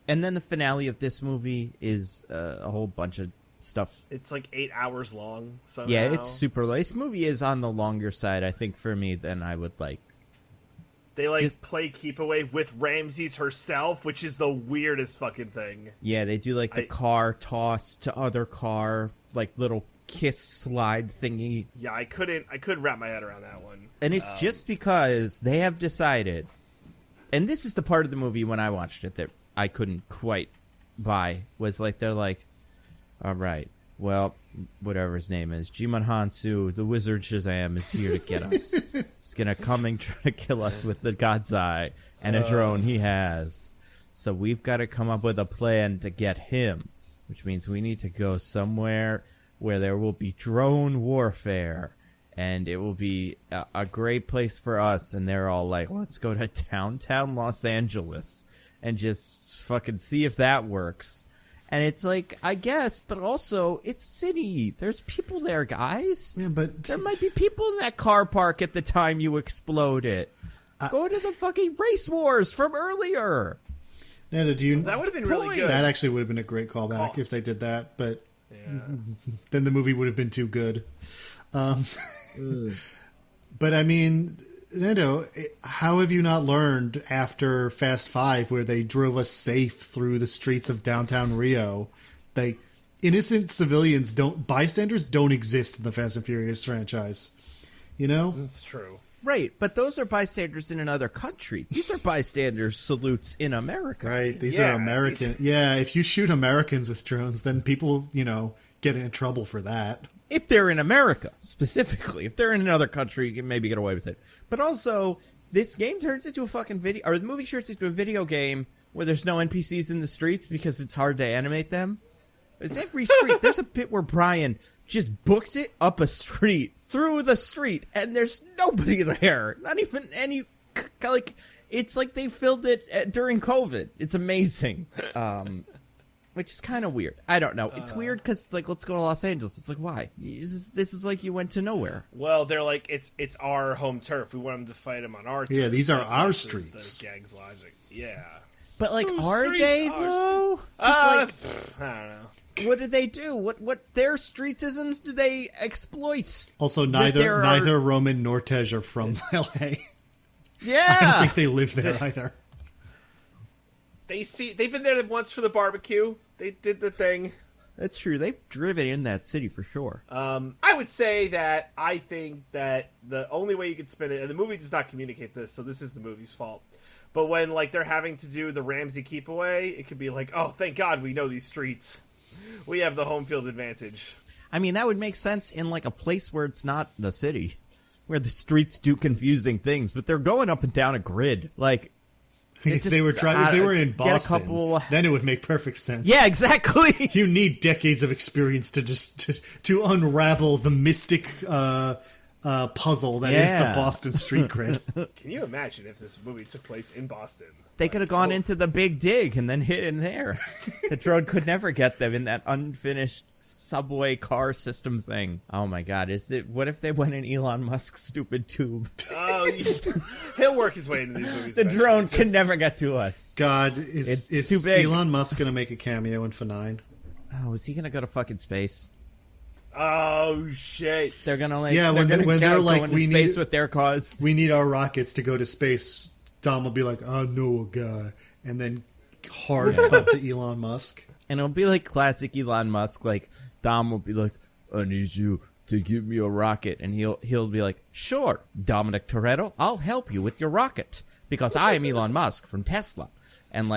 then the finale of this movie is a whole bunch of stuff. It's like 8 hours long somehow. Yeah, it's super long. This movie is on the longer side, I think, for me than I would like. They play keep away with Ramses herself, which is the weirdest fucking thing. Yeah, they do like the car toss to other car, like little kiss slide thingy. Yeah, I couldn't wrap my head around that one. And it's just because they have decided, and this is the part of the movie when I watched it that I couldn't quite buy, was like, they're like, all right, well, whatever his name is, Jimon Hansu, the wizard Shazam, is here to get us. He's going to come and try to kill us with the God's Eye and a drone he has. So we've got to come up with a plan to get him, which means we need to go somewhere where there will be drone warfare, and it will be a great place for us. And they're all like, let's go to downtown Los Angeles and just fucking see if that works. And it's like, I guess, but also, it's city. There's people there, guys. Yeah, but there might be people in that car park at the time you explode it. Go to the fucking race wars from earlier. Yeah, do you? That would have been really good. That actually would have been a great callback if they did that, but then the movie would have been too good. But I mean, Nintendo, how have you not learned after Fast 5, where they drove us safe through the streets of downtown Rio? Innocent bystanders don't exist in the Fast and Furious franchise. You know? That's true. Right, but those are bystanders in another country. These are bystanders salutes in America. Right, these are American. Yeah, if you shoot Americans with drones, then people, get in trouble for that. If they're in America, specifically. If they're in another country, you can maybe get away with it. But also, this game turns into a fucking video, or the movie turns into a video game where there's no NPCs in the streets because it's hard to animate them. There's every street. There's a bit where Brian just books it up a street, through the street, and there's nobody there. Not even any, it's like they filmed it during COVID. It's amazing. Which is kind of weird. I don't know. It's weird because it's like, let's go to Los Angeles. It's like, why? This is like you went to nowhere. Well, they're like, it's our home turf. We want them to fight them on our turf. Yeah, these are our like streets. The gag's logic. Yeah. But like, Whose are streets they are though? I don't know. What do they do? What their streetsisms do they exploit? Also, neither Roman nor Tej are from L.A. Yeah, I don't think they live there either. They've been there once for the barbecue. They did the thing. That's true. They've driven in that city for sure. I would say that I think that the only way you could spin it, and the movie does not communicate this, so this is the movie's fault. But when they're having to do the Ramsey keep away, it could be like, oh, thank God we know these streets. We have the home field advantage. I mean, that would make sense in a place where it's not the city, where the streets do confusing things, but they're going up and down a grid. If they were in Boston, then it would make perfect sense. Yeah, exactly. You need decades of experience to unravel the mystic puzzle that is the Boston street grid. Can you imagine if this movie took place in Boston? They could have gone into the Big Dig and then hit in there. The drone could never get them in that unfinished subway car system thing. Oh my God! What if they went in Elon Musk's stupid tube? Oh, he'll work his way into these movies. The drone can never get to us. God, is too big. Elon Musk going to make a cameo in F9? Oh, is he going to go to fucking space? Oh shit! They're gonna when they're like, go into we space need with their cause. We need our rockets to go to space. Dom will be like, I know a guy, and then hard cut to Elon Musk, and it'll be like classic Elon Musk. Like Dom will be like, I need you to give me a rocket, and he'll be like, sure, Dominic Toretto, I'll help you with your rocket because I am Elon Musk from Tesla, and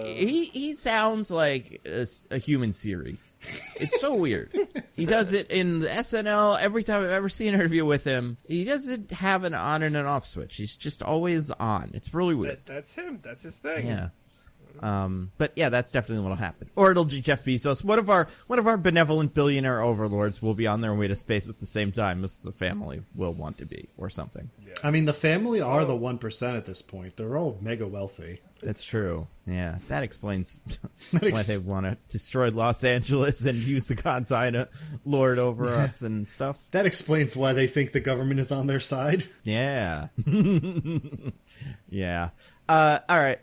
he sounds like a human Siri. It's so weird. He does it in the SNL. Every time I've ever seen an interview with him, he doesn't have an on and an off switch. He's just always on. It's really weird. That's him. That's his thing. Yeah. But yeah, that's definitely what'll happen. Or it'll be Jeff Bezos. One of our benevolent billionaire overlords will be on their way to space at the same time as the family will want to be, or something. Yeah. I mean, the family are the 1% at this point. They're all mega wealthy. That's true. Yeah, that explains why they want to destroy Los Angeles and use the God's eye to lord over us and stuff. That explains why they think the government is on their side. Yeah. Yeah. All right.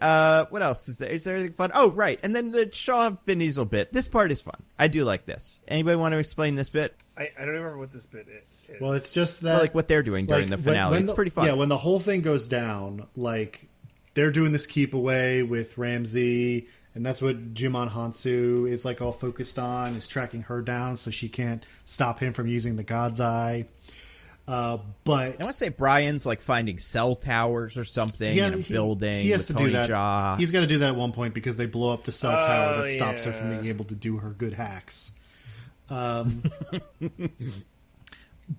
What else is there? Is there anything fun? Oh, right. And then the Shaw Vin Diesel bit. This part is fun. I do like this. Anybody want to explain this bit? I don't remember what this bit is. Well, it's just that what they're doing during the finale. It's pretty fun. Yeah, when the whole thing goes down, they're doing this keep away with Ramsey, and that's what Jimon Hansu is all focused on, is tracking her down so she can't stop him from using the God's Eye. But I want to say Brian's finding cell towers or something in a building. He has to do that. Jaa. He's got to do that at one point because they blow up the cell tower that stops her from being able to do her good hacks.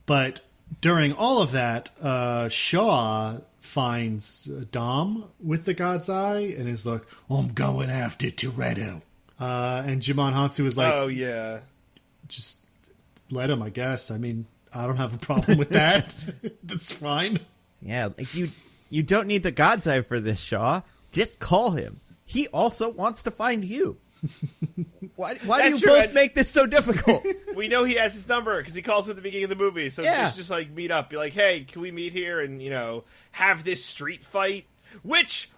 But during all of that, Shaw finds Dom with the God's Eye and is like, I'm going after Toretto. And Jimon Hansu is like, oh, yeah. Just let him, I guess. I mean, I don't have a problem with that. That's fine. Yeah, you don't need the God's Eye for this, Shaw. Just call him. He also wants to find you. Why do you both make this so difficult? We know he has his number because he calls him at the beginning of the movie. So just meet up. Be like, hey, can we meet here and, have this street fight? Which,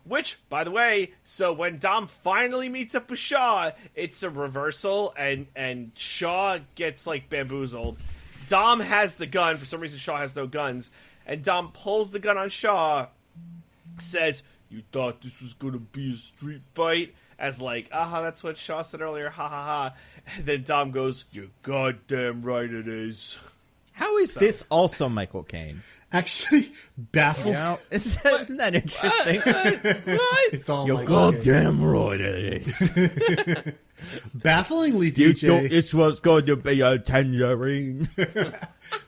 by the way, so when Dom finally meets up with Shaw, it's a reversal, and Shaw gets, like, bamboozled. Dom has the gun. For some reason, Shaw has no guns. And Dom pulls the gun on Shaw, says, "You thought this was going to be a street fight?" As like, that's what Shaw said earlier, ha ha ha. And then Dom goes, "You're goddamn right it is." How is this also Michael Caine? Actually, baffled. You know, isn't that interesting? What? It's all You're Michael Caine. goddamn right it is. Bafflingly, You thought DJ. this was going to be a tangerine.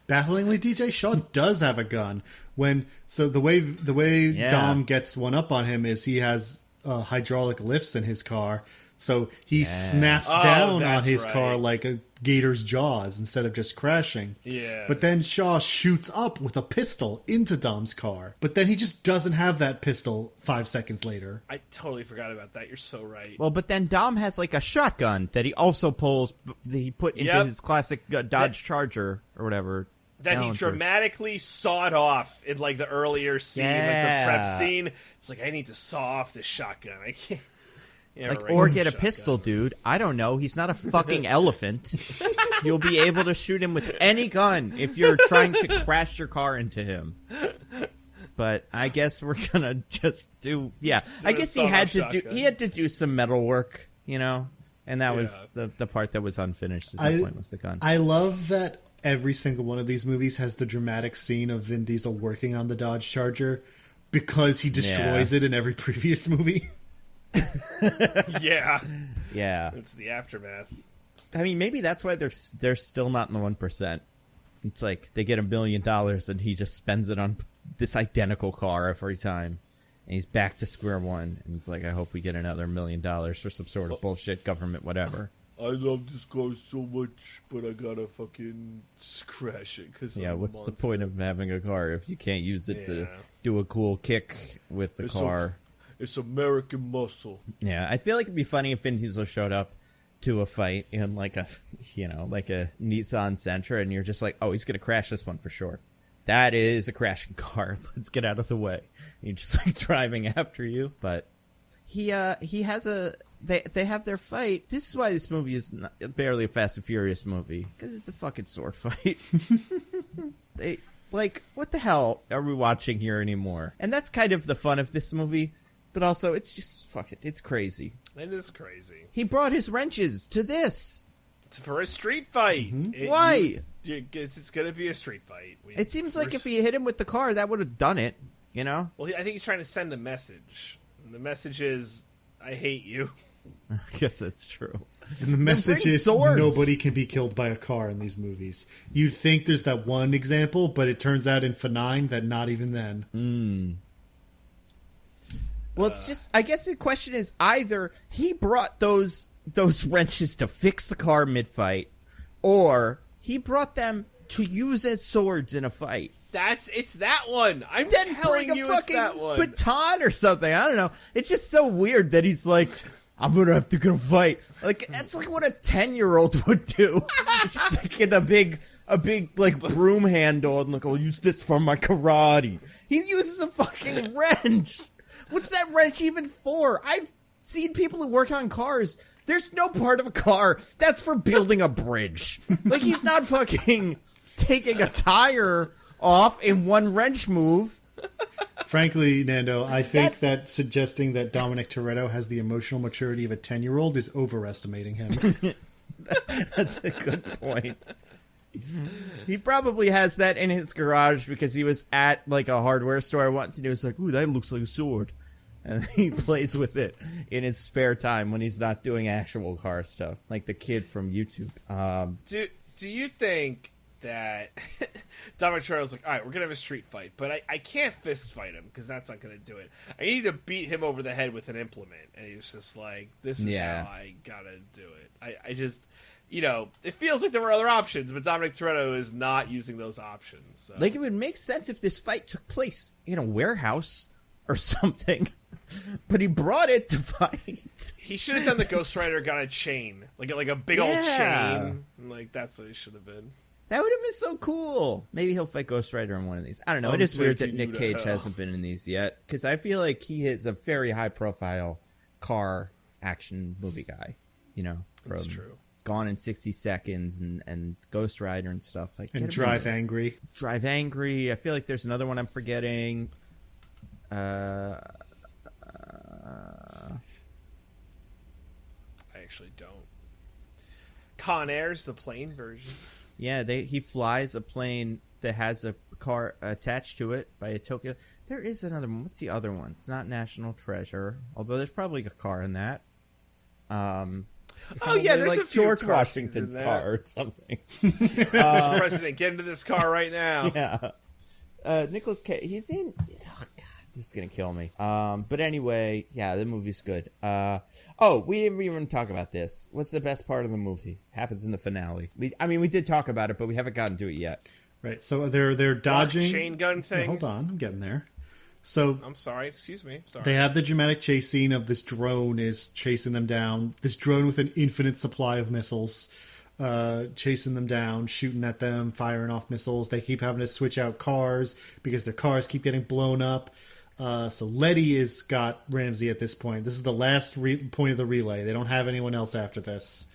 Bafflingly, DJ Shaw does have a gun. The way Yeah. Dom gets one up on him is he has hydraulic lifts in his car, so he snaps down on that's his right. car like a gator's jaws instead of just crashing. Yeah. But then Shaw shoots up with a pistol into Dom's car, but then he just doesn't have that pistol 5 seconds later. I totally forgot about that. You're so right. Well, but then Dom has like a shotgun that he also pulls. That he put into Yep. his classic Dodge Charger or whatever. That he Challenger. dramatically sawed off in, like, the earlier scene, like the prep Yeah. scene. It's like, I need to saw off this shotgun. I can't. Yeah, Like, right, or get a shotgun. pistol, dude. I don't know. He's not a fucking elephant. You'll be able to shoot him with any gun if you're trying to crash your car into him. But I guess we're gonna just do. Yeah, I a guess he had to sawed-off do. shotgun. He had to do some metal work, you know, and that was the part that was unfinished. Is the point was the gun. I love that every single one of these movies has the dramatic scene of Vin Diesel working on the Dodge Charger because he destroys it in every previous movie. Yeah. Yeah, It's the aftermath. I mean, maybe that's why they're still not in the 1%. It's like they get $1 million and he just spends it on this identical car every time, and he's back to square one. And it's like, I hope we get another $1 million for some sort of bullshit government whatever. I love this car so much, but I gotta fucking crash it. Cause Yeah, I'm a what's the monster. point of having a car if you can't use it to Yeah. do a cool kick with the It's car? It's American muscle. Yeah, I feel like it'd be funny if Vin Diesel showed up to a fight in like a Nissan Sentra, and you're just like, oh, he's gonna crash this one for sure. That is a crashing car. Let's get out of the way. You're just like driving after you, but he has they have their fight. This is why this movie is barely a Fast and Furious movie, because it's a fucking sword fight. They like, what the hell are we watching here anymore? And that's kind of the fun of this movie. But also, it's just, fuck it, it's crazy. It is crazy. He brought his wrenches to this. It's for a street fight. Why? It's gonna be a street fight. It seems like if he hit him with the car, that would have done it, you know? Well, I think he's trying to send a message. And the message is, I hate you. I guess that's true. And the message bring is swords. nobody can be killed by a car in these movies. You'd think there's that one example, but it turns out in F9 that not even then. Well, it's just, I guess the question is either he brought those wrenches to fix the car mid-fight, or he brought them to use as swords in a fight. It's that one. I'm Then telling bring a you, it's fucking that one. baton or something. I don't know. It's just so weird that he's like, I'm gonna have to go fight. Like, that's like what a 10-year-old would do. It's just like in a big like broom handle, and like, I'll use this for my karate. He uses a fucking wrench. What's that wrench even for? I've seen people who work on cars. There's no part of a car that's for building a bridge. Like, he's not fucking taking a tire off in one wrench move. Frankly, Nando, I think That's- that suggesting that Dominic Toretto has the emotional maturity of a 10-year-old is overestimating him. That's a good point. He probably has that in his garage because he was at like a hardware store once and he was like, ooh, that looks like a sword. And he plays with it in his spare time when he's not doing actual car stuff, like the kid from YouTube. Do you think that Dominic Toretto's like, all right, we're gonna have a street fight, but I can't fist fight him because that's not gonna do it. I need to beat him over the head with an implement, and he's just like, this is how I gotta do it. I just, you know, it feels like there were other options, but Dominic Toretto is not using those options. So. Like, it would make sense if this fight took place in a warehouse or something, but he brought it to fight. He should have done the Ghost Rider got a chain, like a big old Yeah. chain. Like that's what he should have been. That would have been so cool. Maybe he'll fight Ghost Rider in one of these. I don't know. I'm It is weird that taking Nick you to Cage hell. hasn't been in these yet, because I feel like he is a very high-profile car action movie guy. You know, from That's true. Gone in 60 Seconds and Ghost Rider and stuff like. And get him in Drive this. Angry. Drive Angry. I feel like there's another one I'm forgetting. I actually don't. Con Air's the plane version. Yeah, he flies a plane that has a car attached to it by a Tokyo. There is another one. What's the other one? It's not National Treasure, although there's probably a car in that. Oh yeah, there's like a few George car Washington's scenes in that. car or something. Mr. President, get into this car right now. Yeah, Nicolas Cage. He's in. Oh God, this is gonna kill me. But anyway, yeah, the movie's good. We didn't even talk about this. What's the best part of the movie? Happens in the finale. We did talk about it, but we haven't gotten to it yet. Right, so they're dodging. Chain gun thing. Hold on, I'm getting there. So I'm sorry. Excuse me. Sorry. they have the dramatic chase scene of this drone is chasing them down. This drone with an infinite supply of missiles, chasing them down, shooting at them, firing off missiles. They keep having to switch out cars because their cars keep getting blown up. So Letty has got Ramsey at this point. This is the last point of the relay. They don't have anyone else after this.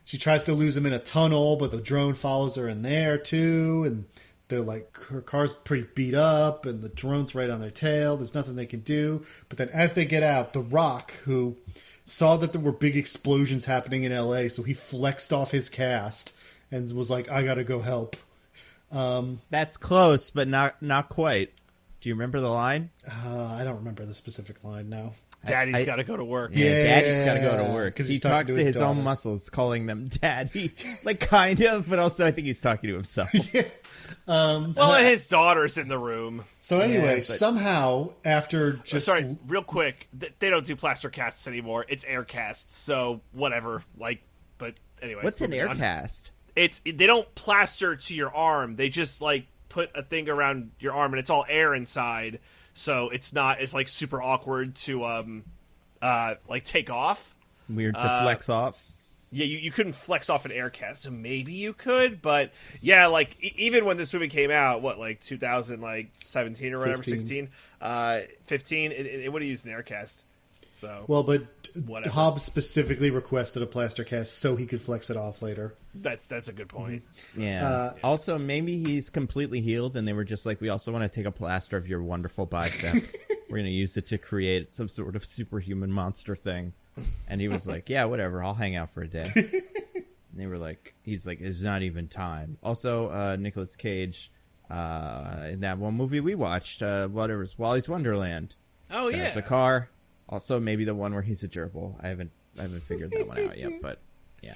She tries to lose him in a tunnel, but the drone follows her in there too, and they're like, her car's pretty beat up, and the drone's right on their tail. There's nothing they can do. But then as they get out, The Rock, who saw that there were big explosions happening in LA, so he flexed off his cast and was like, I gotta go help. That's close, but not quite. Do you remember the line? I don't remember the specific line now. Daddy's got to go to work. Yeah, Daddy's got to go to work. 'Cause He he's talking talks to to his his own daughter. muscles, calling them daddy. Like, kind of, but also I think he's talking to himself. Well, and his daughter's in the room. So anyway, but- somehow, after just... Sorry, real quick. They don't do plaster casts anymore. It's air casts, so whatever. But anyway. What's an moving on. aircast? They don't plaster to your arm. They just put a thing around your arm, and it's all air inside. So it's super awkward to take off. Weird to flex off. Yeah, you couldn't flex off an air cast, so maybe you could, but yeah, even when this movie came out, 2017 or whatever, 15. 15, it would have used an air cast. So Well, but Whatever. Hobbs specifically requested a plaster cast so he could flex it off later. that's a good point. Yeah. Also, maybe he's completely healed, and they were just like, we also want to take a plaster of your wonderful bicep. We're going to use it to create some sort of superhuman monster thing. And he was like, yeah, whatever. I'll hang out for a day. And they were like, he's like, it's not even time. Also, Nicolas Cage, in that one movie we watched, whatever's Wally's Wonderland. Oh yeah, There's a car. Also, maybe the one where he's a gerbil. I haven't figured that one out yet, but yeah.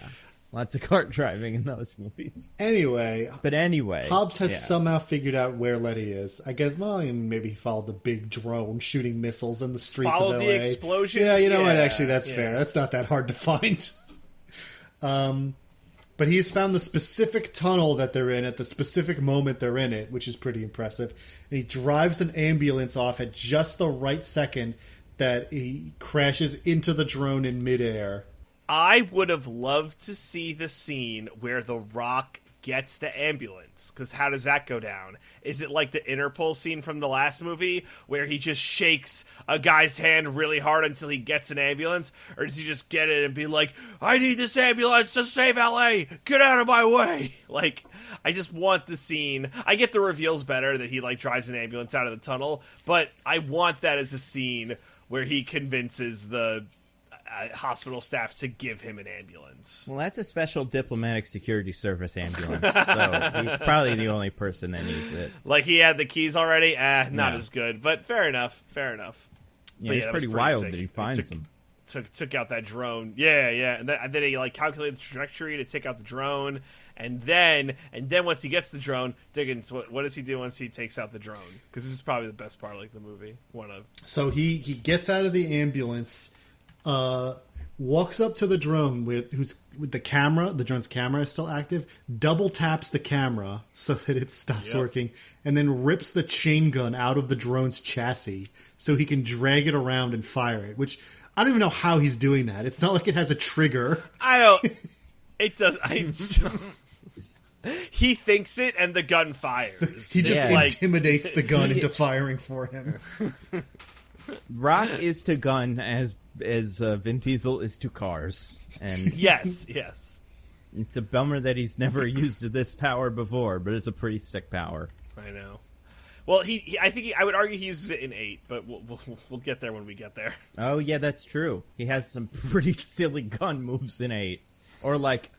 Lots of kart driving in those movies. Anyway, But anyway. Hobbs has yeah. somehow figured out where Letty is. I guess, maybe he followed the big drone shooting missiles in the streets Follow of LA. the explosions? Yeah, you know what? Yeah, Actually, that's yeah. fair. That's not that hard to find. But he's found the specific tunnel that they're in at the specific moment they're in it, which is pretty impressive. And he drives an ambulance off at just the right second that he crashes into the drone in midair. I would have loved to see the scene where The Rock gets the ambulance, because how does that go down? Is it like the Interpol scene from the last movie where he just shakes a guy's hand really hard until he gets an ambulance, or does he just get it and be like, I need this ambulance to save LA, get out of my way? I just want the scene. I get the reveals better that he drives an ambulance out of the tunnel, but I want that as a scene where he convinces the hospital staff to give him an ambulance. Well, that's a special diplomatic security service ambulance, so he's probably the only person that needs it. He had the keys already? Not Yeah. as good, but fair enough. Yeah, But it's that was pretty wild sick. that he finds them. Took out that drone. Yeah. And then he calculated the trajectory to take out the drone, and then once he gets the drone, Diggins, what does he do once he takes out the drone? Because this is probably the best part of the movie. One of. So he gets out of the ambulance, walks up to the drone with the camera. The drone's camera is still active. Double taps the camera so that it stops working, and then rips the chain gun out of the drone's chassis so he can drag it around and fire it. Which I don't even know how he's doing that. It's not like it has a trigger. I don't. It does. He thinks it, and the gun fires. He just Yeah. intimidates the gun into firing for him. Rock is to gun as Vin Diesel is to cars, and Yes. it's a bummer that he's never used this power before, but it's a pretty sick power. I know. Well, I would argue he uses it in 8, but we'll get there when we get there. Oh yeah, that's true. He has some pretty silly gun moves in 8, or like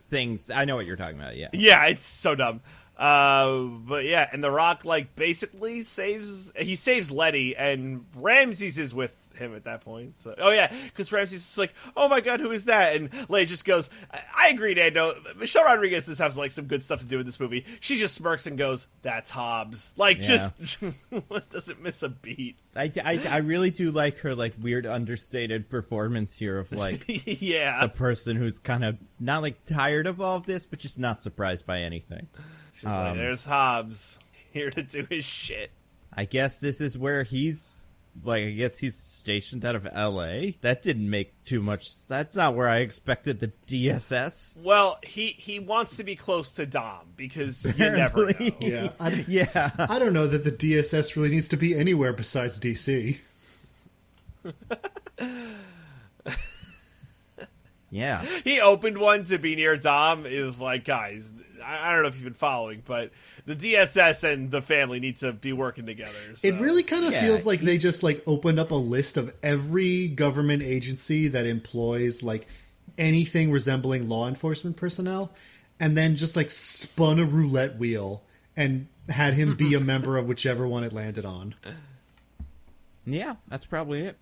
things. I know what you're talking about. Yeah. Yeah, it's so dumb. But yeah, and The Rock basically saves Letty, and Ramses is with him at that point. So, oh yeah, because Ramses is like, oh my god, who is that? And Letty just goes, I agree, Nando. Michelle Rodriguez does have some good stuff to do in this movie. She just smirks and goes, that's Hobbs. Just doesn't miss a beat. I really do like her weird understated performance here of Yeah. the person who's kind of not tired of all of this, but just not surprised by anything. She's like, there's Hobbs here to do his shit. I guess this is where he's stationed out of LA. That didn't make too much. That's not where I expected the DSS. Well, he wants to be close to Dom because you never know. Yeah, Yeah. I don't know that the DSS really needs to be anywhere besides DC. Yeah. He opened one to be near Dom. It was like, guys, I don't know if you've been following, but the DSS and the family need to be working together. So. It really kind of Yeah, feels like they just opened up a list of every government agency that employs anything resembling law enforcement personnel, and then just spun a roulette wheel and had him be a member of whichever one it landed on. Yeah, that's probably it.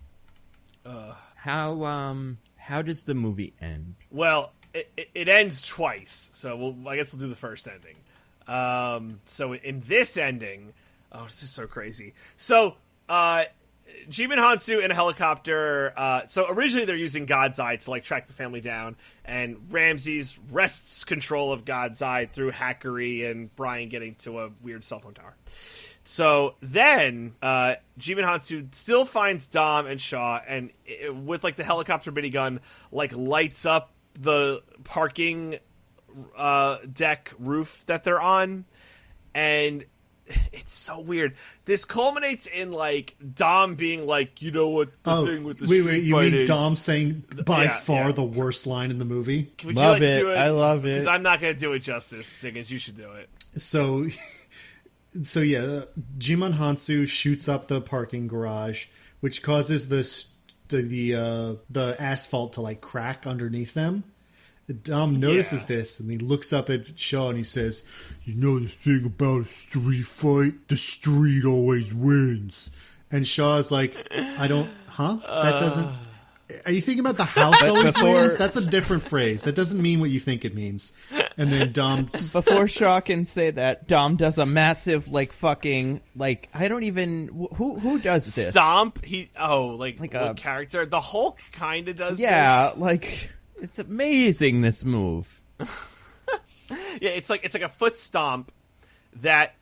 How does the movie end? Well, it ends twice, so I guess we'll do the first ending. So in this ending, this is so crazy. So, Jimon Hansu in a helicopter. So originally they're using God's Eye to track the family down, and Ramses wrests control of God's Eye through hackery and Brian getting to a weird cell phone tower. So then, Jimon Hansu still finds Dom and Shaw, and with the helicopter minigun, lights up the parking deck roof that they're on, and it's so weird. This culminates in Dom being you know what the thing with the street you fight mean is. Dom saying by far yeah. the worst line in the movie? Would Love you like it. to do it? I love it. Because I'm not going to do it justice, Dickens. You should do it. So yeah, Jimon Hansu shoots up the parking garage, which causes the asphalt to crack underneath them. Dom notices this, and he looks up at Shaw and he says, "You know the thing about a street fight? The street always wins." And Shaw's like, "I don't, huh? That doesn't. Are you thinking about the house always wins? That's a different phrase. That doesn't mean what you think it means." And then Dom, Before Shaw can say that, Dom does a massive fucking I don't even who does this? Stomp. What a character? The Hulk kind of does. Yeah, this. it's amazing this move. Yeah, it's like a foot stomp that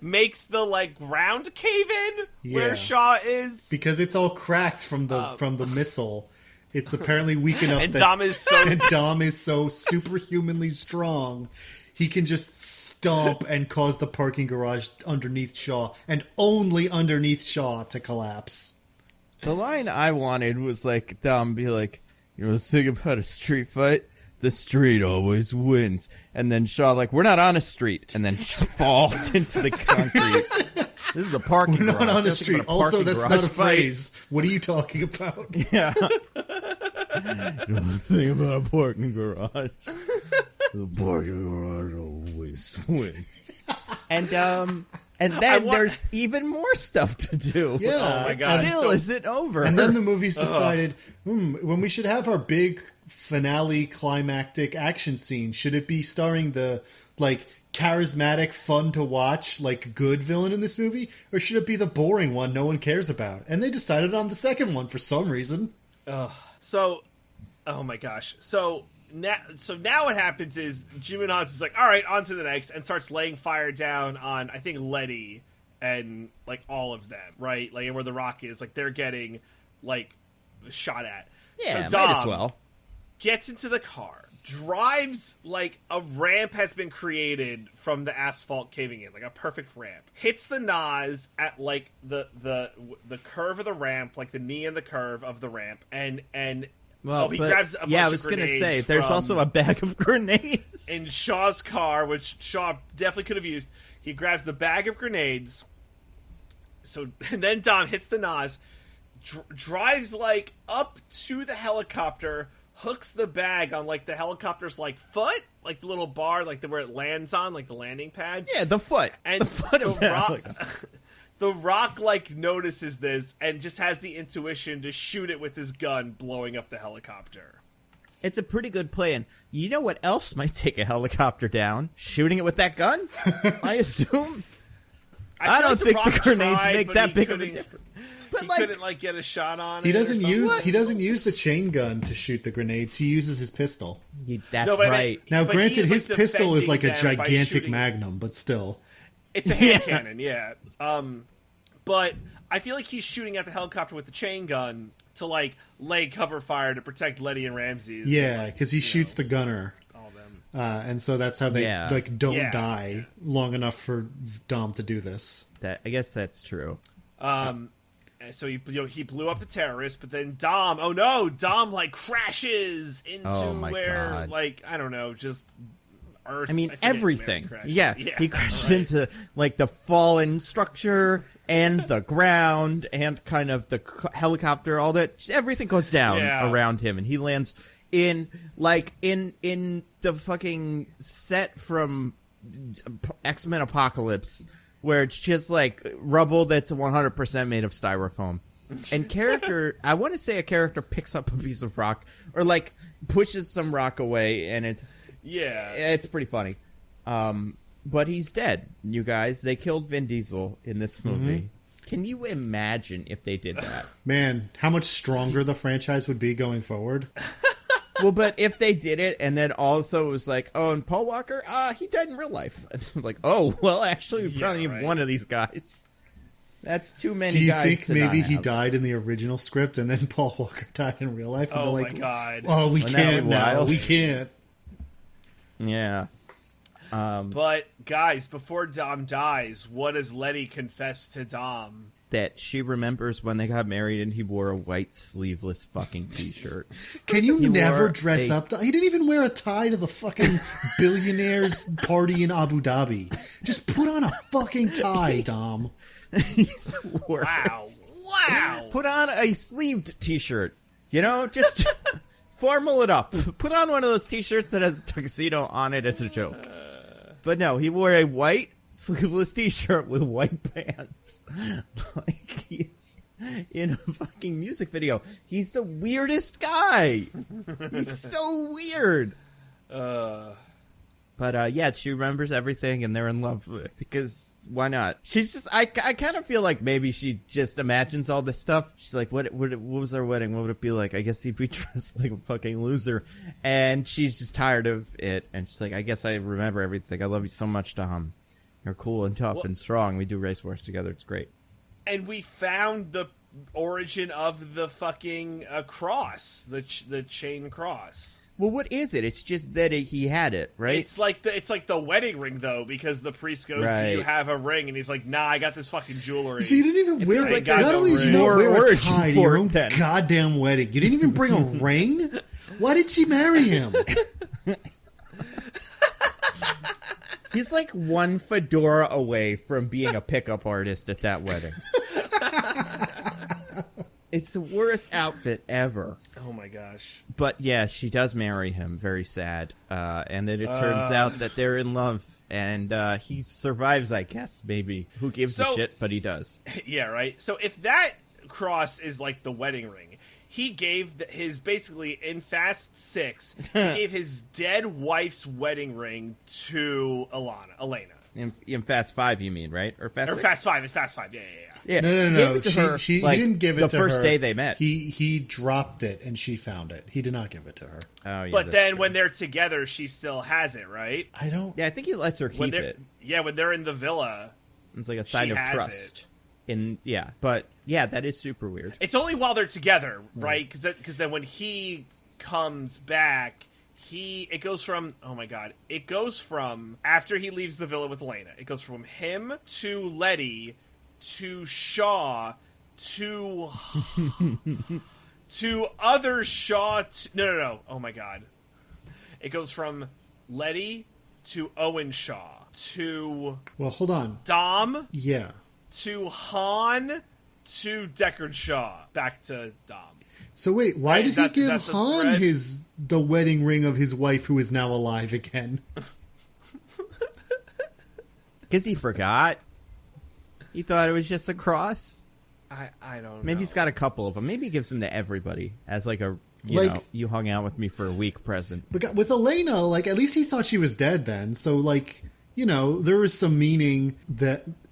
makes the ground cave in where Yeah. Shaw is. because it's all cracked from the missile. It's apparently weak enough And that Dom is so superhumanly strong. He can just stomp and cause the parking garage underneath Shaw, and only underneath Shaw, to collapse. The line I wanted was Dom be you know the thing about a street fight? The street always wins. And then Shaw we're not on a street, and then just falls into the concrete. This is a parking We're not garage. on a This is street. a Also, parking that's garage not a fight. phrase. What are you talking about? Yeah. You know the thing about a parking garage? The parking garage always wins. And then there's even more stuff to do. Yeah. Oh my God. Still isn't over. And then the movie's decided, when we should have our big finale climactic action scene, should it be starring the charismatic, fun to watch, good villain in this movie, or should it be the boring one no one cares about? And they decided on the second one for some reason. So, oh my gosh. So now what happens is Jimon Hansu's all right, on to the next, and starts laying fire down on, I think, Letty and, all of them, right? And where the Rock is, they're getting, shot at. yeah, so Dom might as well. gets into the car, drives like a ramp has been created from the asphalt caving in, like a perfect ramp. Hits the Nas at like the curve of the ramp, like the knee and the curve of the ramp, and Well, he but, grabs a bunch I of was gonna grenades say there's from- also a bag of grenades in Shaw's car, which Shaw definitely could have used. He grabs the bag of grenades. So and then Dom hits the Nas, drives like up to the helicopter, hooks the bag on like the helicopter's like foot, like the little bar, like where it lands on, like the landing pads. Yeah, the foot. And the foot of the Rock, helicopter. the Rock like notices this and just has the intuition to shoot it with his gun, blowing up the helicopter. It's a pretty good plan. You know what else might take a helicopter down? Shooting it with that gun? I assume. I feel don't like think Rock the grenades tried, make but that he big of a couldn't- difference. He couldn't like get a shot on. He it or doesn't something? use the chain gun to shoot the grenades. He uses his pistol. That's No, but I mean- right. Now, But granted, he's, his like, pistol is like a defending them by gigantic shooting- magnum, but still. It's a hand cannon, yeah. But I feel like he's shooting at the helicopter with the chain gun to like lay cover fire to protect Letty and Ramses. Yeah, because he shoots the gunner. All them. And so that's how they don't Yeah. die long enough for Dom to do this. I guess that's true. And so he blew up the terrorist, but then Dom like crashes into Oh, my where God. like I don't know, just Earth. I mean, forget where he everything. crashed. Yeah, he crashes right. into like the fallen structure and the ground and kind of the helicopter. All that, just everything goes down around him, and he lands in the fucking set from X-Men Apocalypse, where it's just like rubble that's 100% made of styrofoam. And I want to say a character picks up a piece of rock or like pushes some rock away, and it's pretty funny. But he's dead, you guys. They killed Vin Diesel in this movie. Mm-hmm. Can you imagine if they did that? Man, how much stronger the franchise would be going forward. Well, but if they did it, and then also it was like, oh, and Paul Walker, he died in real life. Like, oh, well, actually, we probably need one of these guys. That's too many guys. Do you think to maybe not he have. died in the original script, and then Paul Walker died in real life? And Oh they're my like, God. oh, we Wouldn't that can't be now. wild? We can't. Yeah. But guys, before Dom dies, what does Letty confess to Dom? That she remembers when they got married and he wore a white sleeveless fucking t-shirt. Can you He never wore dress a- up? He didn't even wear a tie to the fucking billionaires party in Abu Dhabi. Just put on a fucking tie, Dom. He's worse. Wow. Put on a sleeved t-shirt. You know, just formal it up. Put on one of those t-shirts that has a tuxedo on it as a joke. But no, he wore a white sleeveless t-shirt with white pants. Like he's in a fucking music video. He's the weirdest guy. He's so weird. But yeah, she remembers everything and they're in love with it because why not? She's just, I kind of feel like maybe she just imagines all this stuff. She's like, what was our wedding? What would it be like? I guess he'd be dressed like a fucking loser. And she's just tired of it. And she's like, I guess I remember everything. I love you so much, Dom. You're cool and tough and strong. We do race wars together. It's great. And we found the origin of the fucking cross, the chain cross. Well, what is it? It's just that he had it, right? It's like the wedding ring though, because the priest goes, "Do you have a ring?" And he's like, "Nah, I got this fucking jewelry." So you didn't even wear. like Not there's only a did you not more wear a origin tie to for your it own then. goddamn wedding, you didn't even bring a ring. Why did she marry him? He's like one fedora away from being a pickup artist at that wedding. It's the worst outfit ever. Oh my gosh. But yeah, she does marry him. Very sad. And then it turns out that they're in love. And he survives, I guess, maybe. Who gives a shit? But he does. Yeah, right? So if that cross is like the wedding ring, he gave his, basically, in Fast 6, he gave his dead wife's wedding ring to Elena. In Fast 5, you mean, right? Or Fast 6? Fast 5, it's Fast 5, yeah. Yeah. No. Gave it to her, He like, didn't give it the to her. first day they met. He dropped it and she found it. He did not give it to her. Oh, yeah, But that's then true. when they're together, she still has it, right? I don't. Yeah, I think he lets her When keep they're, it. yeah, when they're in the villa. It's like a sign of has trust. But yeah, that is super weird. It's only while they're together, right? Because then when he comes back, it goes from after he leaves the villa with Elena, it goes from him to Letty to Shaw to to other Shaw. No. Oh my god! It goes from Letty to Owen Shaw to hold on. Dom. Yeah. To Han to Deckard Shaw. Back to Dom. So wait, why did he give Han thread? the wedding ring of his wife who is now alive again? Because he forgot. He thought it was just a cross. I don't know. Maybe he's got a couple of them. Maybe he gives them to everybody as like a, you hung out with me for a week present. But with Elena, like, at least he thought she was dead then. So, like, there was some meaning,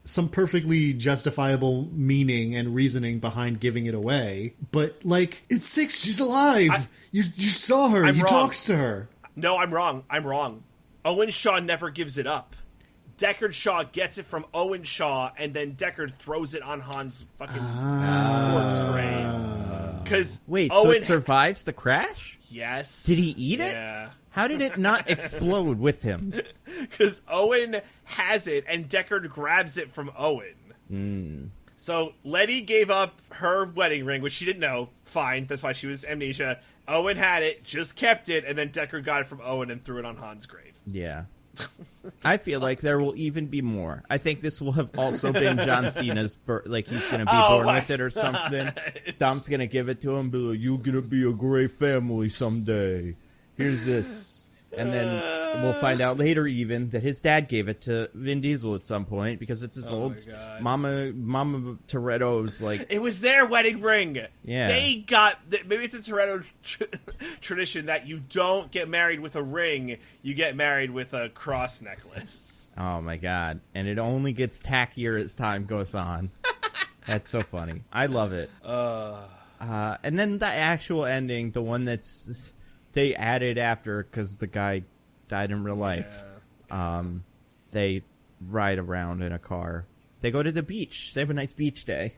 some perfectly justifiable meaning and reasoning behind giving it away. But, like, it's 6, she's alive. You saw her. You talked to her. No, I'm wrong. Owen Shaw never gives it up. Deckard Shaw gets it from Owen Shaw, and then Deckard throws it on Han's fucking corpse grave. Because so it survives the crash? Yes. Did he eat it? Yeah. How did it not explode with him? Because Owen has it, and Deckard grabs it from Owen. So Letty gave up her wedding ring, which she didn't know. Fine, that's why she was amnesia. Owen had it, just kept it, and then Deckard got it from Owen and threw it on Han's grave. Yeah. I feel like there will even be more. I think this will have also been John Cena's like he's going to be born with it or something. Dom's going to give it to him, be like, "You're going to be a great family someday. Here's this." And then we'll find out later even that his dad gave it to Vin Diesel at some point because it's his old Mama Toretto's, like... It was their wedding ring. Yeah. They got... Maybe it's a Toretto tradition that you don't get married with a ring, you get married with a cross necklace. Oh my god. And it only gets tackier as time goes on. That's so funny. I love it. And then the actual ending, the one that's... They added after because the guy died in real life. Yeah. They ride around in a car. They go to the beach. They have a nice beach day.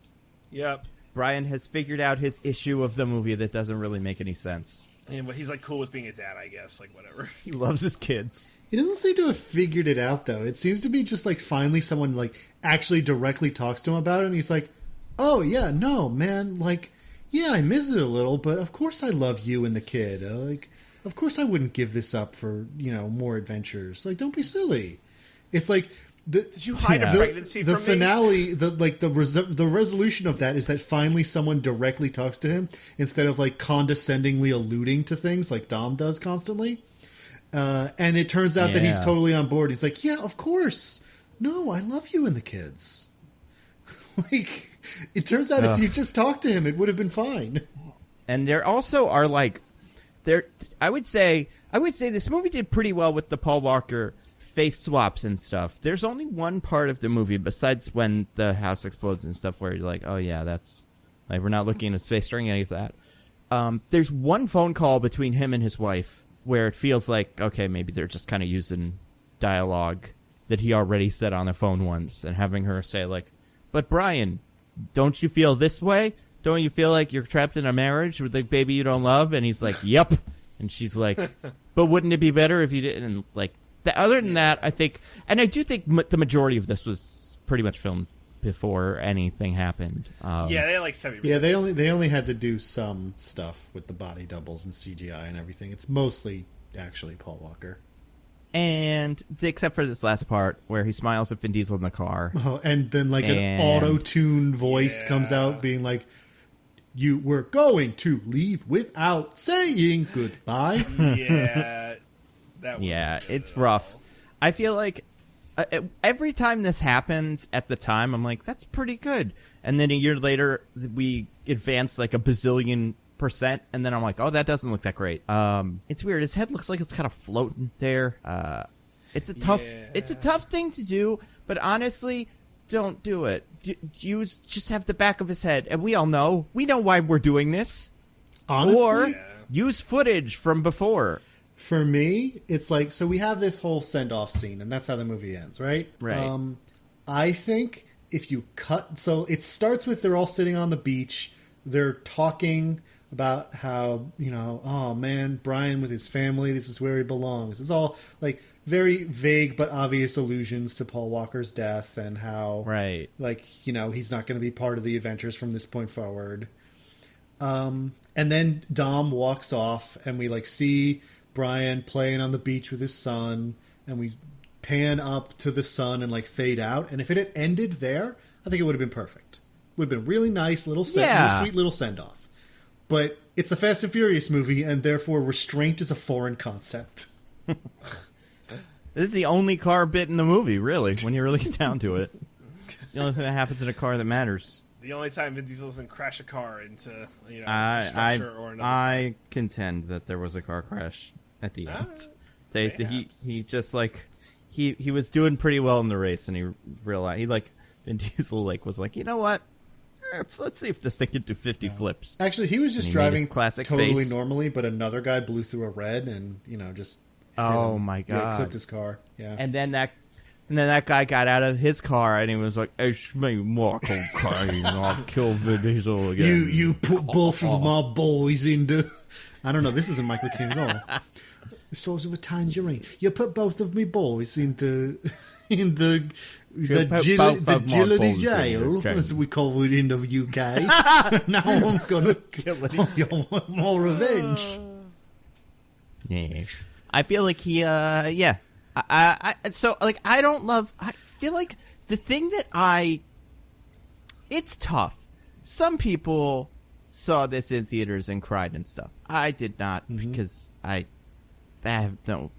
Yep. Brian has figured out his issue of the movie that doesn't really make any sense. And he's like cool with being a dad, I guess. Like whatever. He loves his kids. He doesn't seem to have figured it out though. It seems to be just like finally someone like actually directly talks to him about it, and he's like, "Oh yeah, no man, like." Yeah, I miss it a little, but of course I love you and the kid. Like, of course I wouldn't give this up for, more adventures. Like, don't be silly. It's like... Did you hide a pregnancy from me? The finale, the resolution of that is that finally someone directly talks to him instead of, like, condescendingly alluding to things like Dom does constantly. And it turns out that he's totally on board. He's like, yeah, of course. No, I love you and the kids. Like... It turns out if you just talked to him, it would have been fine. And there also are I would say this movie did pretty well with the Paul Walker face swaps and stuff. There's only one part of the movie besides when the house explodes and stuff where you're like, oh yeah, that's like we're not looking at his face during any of that. There's one phone call between him and his wife where it feels like, okay, maybe they're just kind of using dialogue that he already said on the phone once and having her say like, but Brian, don't you feel this way? Don't you feel like you're trapped in a marriage with a baby you don't love? And he's like, yep. And she's like, but wouldn't it be better if you didn't? And like, other than that, I think, and I do think the majority of this was pretty much filmed before anything happened. Yeah, they had like 70%. Yeah, they only had to do some stuff with the body doubles and CGI and everything. It's mostly actually Paul Walker. And except for this last part where he smiles at Vin Diesel in the car. Oh, and then like an auto-tuned voice comes out being like, you were going to leave without saying goodbye. Yeah. It's rough. I feel like every time this happens at the time, I'm like, that's pretty good. And then a year later, we advance like a bazillion %, and then I'm like, oh, that doesn't look that great. It's weird. His head looks like it's kind of floating there. It's a tough thing to do, but honestly, don't do it. Just have the back of his head, and we know why we're doing this. Honestly, or use footage from before. For me, it's like, so we have this whole send-off scene, and that's how the movie ends, right? Right. I think if you cut, so it starts with they're all sitting on the beach, they're talking about how, oh man, Brian with his family, this is where he belongs. It's all like very vague but obvious allusions to Paul Walker's death and how, right, like, he's not going to be part of the adventures from this point forward. And then Dom walks off, and we like see Brian playing on the beach with his son, and we pan up to the sun and like fade out. And if it had ended there, I think it would have been perfect. Would have been really nice, sweet little send off. But it's a Fast and Furious movie, and therefore restraint is a foreign concept. This is the only car bit in the movie, really, when you really get down to it. It's the only thing that happens in a car that matters. The only time Vin Diesel doesn't crash a car into a structure or another. I contend that there was a car crash at the end. He just like he was doing pretty well in the race, and he realized Vin Diesel was like, you know what? Let's see if this thing can do 50 flips. Actually, he was just driving totally face. Normally, but another guy blew through a red and just my god, clipped his car. Yeah, and then that guy got out of his car and he was like, "It's me, Michael Caine. I've killed Vin Diesel again." You put both of my boys into. I don't know. This isn't Michael Caine at all. The source of a tangerine. You put both of me boys into the agility jail, as we call it in the UK. Now I'm gonna want more revenge. Yes, I feel like he. Yeah. I feel like the thing that it's tough. Some people saw this in theaters and cried and stuff. I did not because I don't know.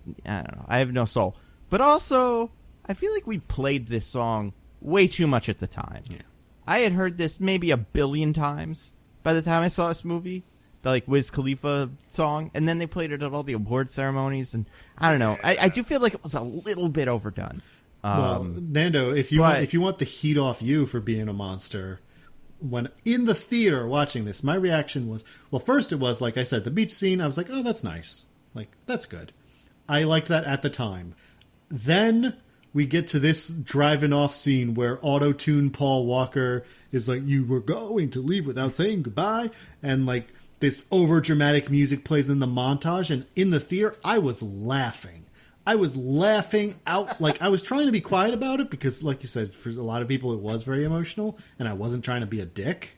I have no soul. But also, I feel like we played this song way too much at the time. Yeah. I had heard this maybe 1 billion times by the time I saw this movie. The Wiz Khalifa song, and then they played it at all the award ceremonies, and I don't know. I do feel like it was a little bit overdone. Well, Nando, if you want the heat off you for being a monster, when in the theater watching this, my reaction was, well, first it was, like I said, the beach scene, I was like, oh, that's nice. Like, that's good. I liked that at the time. Then we get to this driving off scene where auto-tune Paul Walker is like, you were going to leave without saying goodbye, and like, this over-dramatic music plays in the montage, and in the theater, I was laughing. I was laughing out. Like, I was trying to be quiet about it because, like you said, for a lot of people, it was very emotional, and I wasn't trying to be a dick.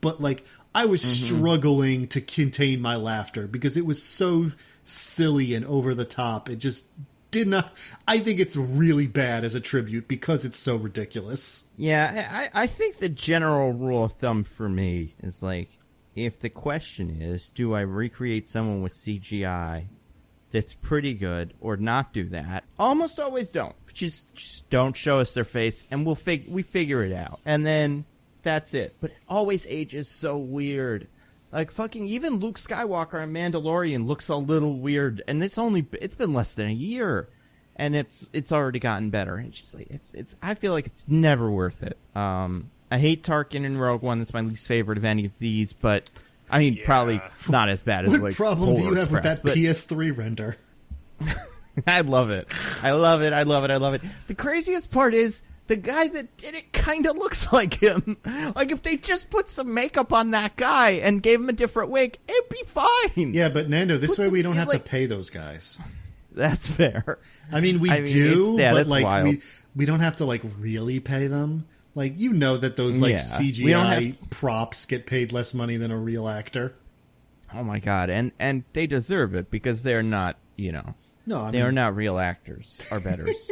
But, like, I was struggling to contain my laughter because it was so silly and over the top. It just did not... I think it's really bad as a tribute because it's so ridiculous. Yeah, I think the general rule of thumb for me is, like, if the question is, do I recreate someone with CGI that's pretty good or not do that, almost always don't. Just don't show us their face and we figure it out. And then that's it. But it always ages so weird. Like fucking even Luke Skywalker in Mandalorian looks a little weird, and it's been less than a year and it's already gotten better. It's just like it's I feel like it's never worth it. I hate Tarkin in Rogue One. That's my least favorite of any of these, but I mean, probably not as bad as what like problem Polar do you have Express, with that PS3 render? I love it. I love it. The craziest part is the guy that did it kind of looks like him. Like if they just put some makeup on that guy and gave him a different wig, it'd be fine. Yeah, but Nando, this way we don't have to pay those guys. That's fair. I mean, we do, but like wild. we don't have to like really pay them. Like, you know that those like CGI props get paid less money than a real actor. Oh my god, and they deserve it because they're not, they are not real actors, are betters.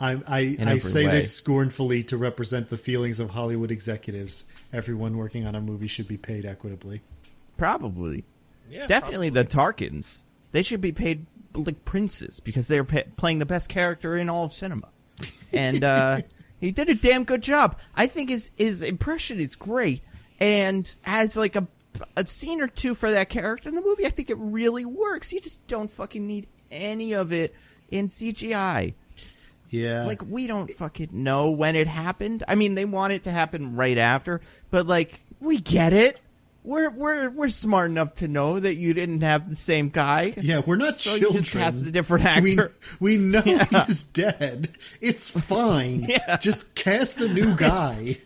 I say this scornfully to represent the feelings of Hollywood executives. Everyone working on a movie should be paid equitably. Probably. Yeah, definitely the Tarkins. They should be paid like princes because they're playing the best character in all of cinema. And he did a damn good job. I think his impression is great. And as like a scene or two for that character in the movie, I think it really works. You just don't fucking need any of it in CGI. Yeah. Like, we don't fucking know when it happened. I mean, they want it to happen right after, but like, we get it. We're smart enough to know that you didn't have the same guy. Yeah, we're not so children. You just cast a different actor. We know he's dead. It's fine. Yeah. Just cast a new guy.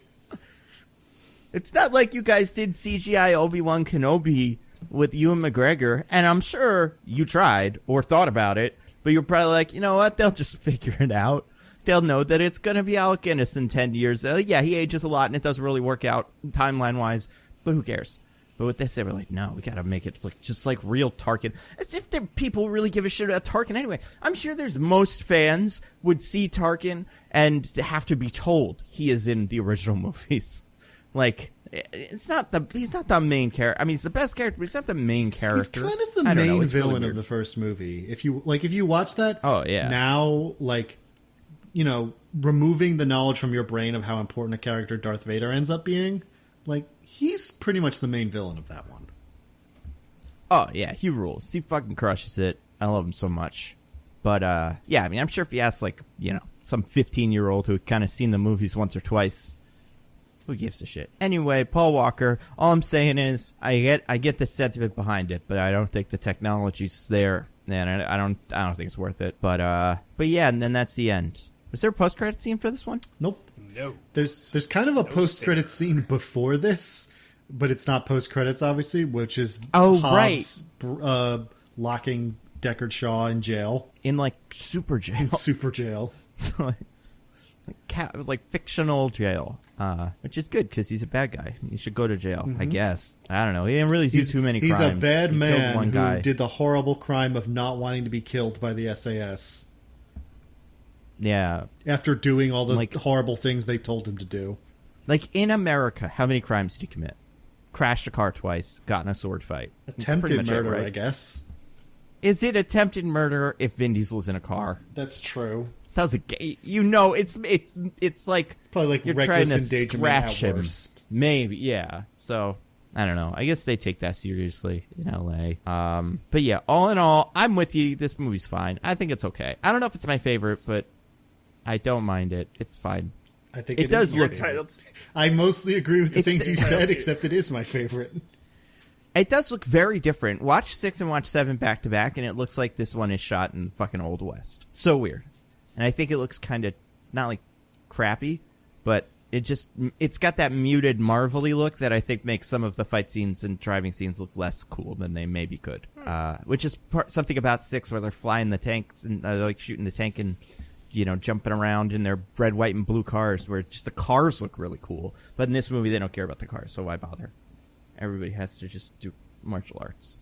It's not like you guys did CGI Obi-Wan Kenobi with Ewan McGregor, and I'm sure you tried or thought about it, but you're probably like, you know what, they'll just figure it out. They'll know that it's going to be Alec Guinness in 10 years. Yeah, he ages a lot, and it doesn't really work out timeline-wise, but who cares? But with this, they were like, no, we got to make it look just like real Tarkin. As if people really give a shit about Tarkin anyway. I'm sure there's most fans would see Tarkin and have to be told he is in the original movies. Like, he's not the main character. I mean, he's the best character, but he's not the main character. He's kind of the main villain really of the first movie. If you watch that now, like, you know, removing the knowledge from your brain of how important a character Darth Vader ends up being, like, he's pretty much the main villain of that one. Oh, yeah, he rules. He fucking crushes it. I love him so much. But, yeah, I mean, I'm sure if you ask, like, you know, some 15-year-old who kind of seen the movies once or twice, who gives a shit? Anyway, Paul Walker, all I'm saying is I get the sentiment behind it, but I don't think the technology's there, and I don't think it's worth it. But yeah, and then that's the end. Was there a post-credit scene for this one? Nope. No. There's kind of a post-credit scene before this, but it's not post-credits, obviously, which is Hobbs locking Deckard Shaw in jail. In, like, super jail. In super jail. like fictional jail, which is good because he's a bad guy. He should go to jail, I guess. I don't know. He didn't really do too many crimes. He's a bad man who did the horrible crime of not wanting to be killed by the SAS. Yeah. After doing all the horrible things they told him to do. Like, in America, how many crimes did he commit? Crashed a car twice, got in a sword fight. Attempted murder, right? I guess. Is it attempted murder if Vin Diesel's in a car? That's true. You know, it's like it's probably like you're reckless trying to endangerment scratch at worst. Him. Maybe, yeah. So I don't know. I guess they take that seriously in LA. But yeah, all in all, I'm with you. This movie's fine. I think it's okay. I don't know if it's my favorite, but I don't mind it. It's fine. I think it does look. I mostly agree with the things you said, except it is my favorite. It does look very different. Watch 6 and watch 7 back to back, and it looks like this one is shot in fucking Old West. So weird. And I think it looks kind of, not like crappy, but it's got that muted Marvel-y look that I think makes some of the fight scenes and driving scenes look less cool than they maybe could. Which is something about 6 where they're flying the tanks and like shooting the tank and, you know, jumping around in their red, white, and blue cars where just the cars look really cool. But in this movie, they don't care about the cars, so why bother? Everybody has to just do martial arts.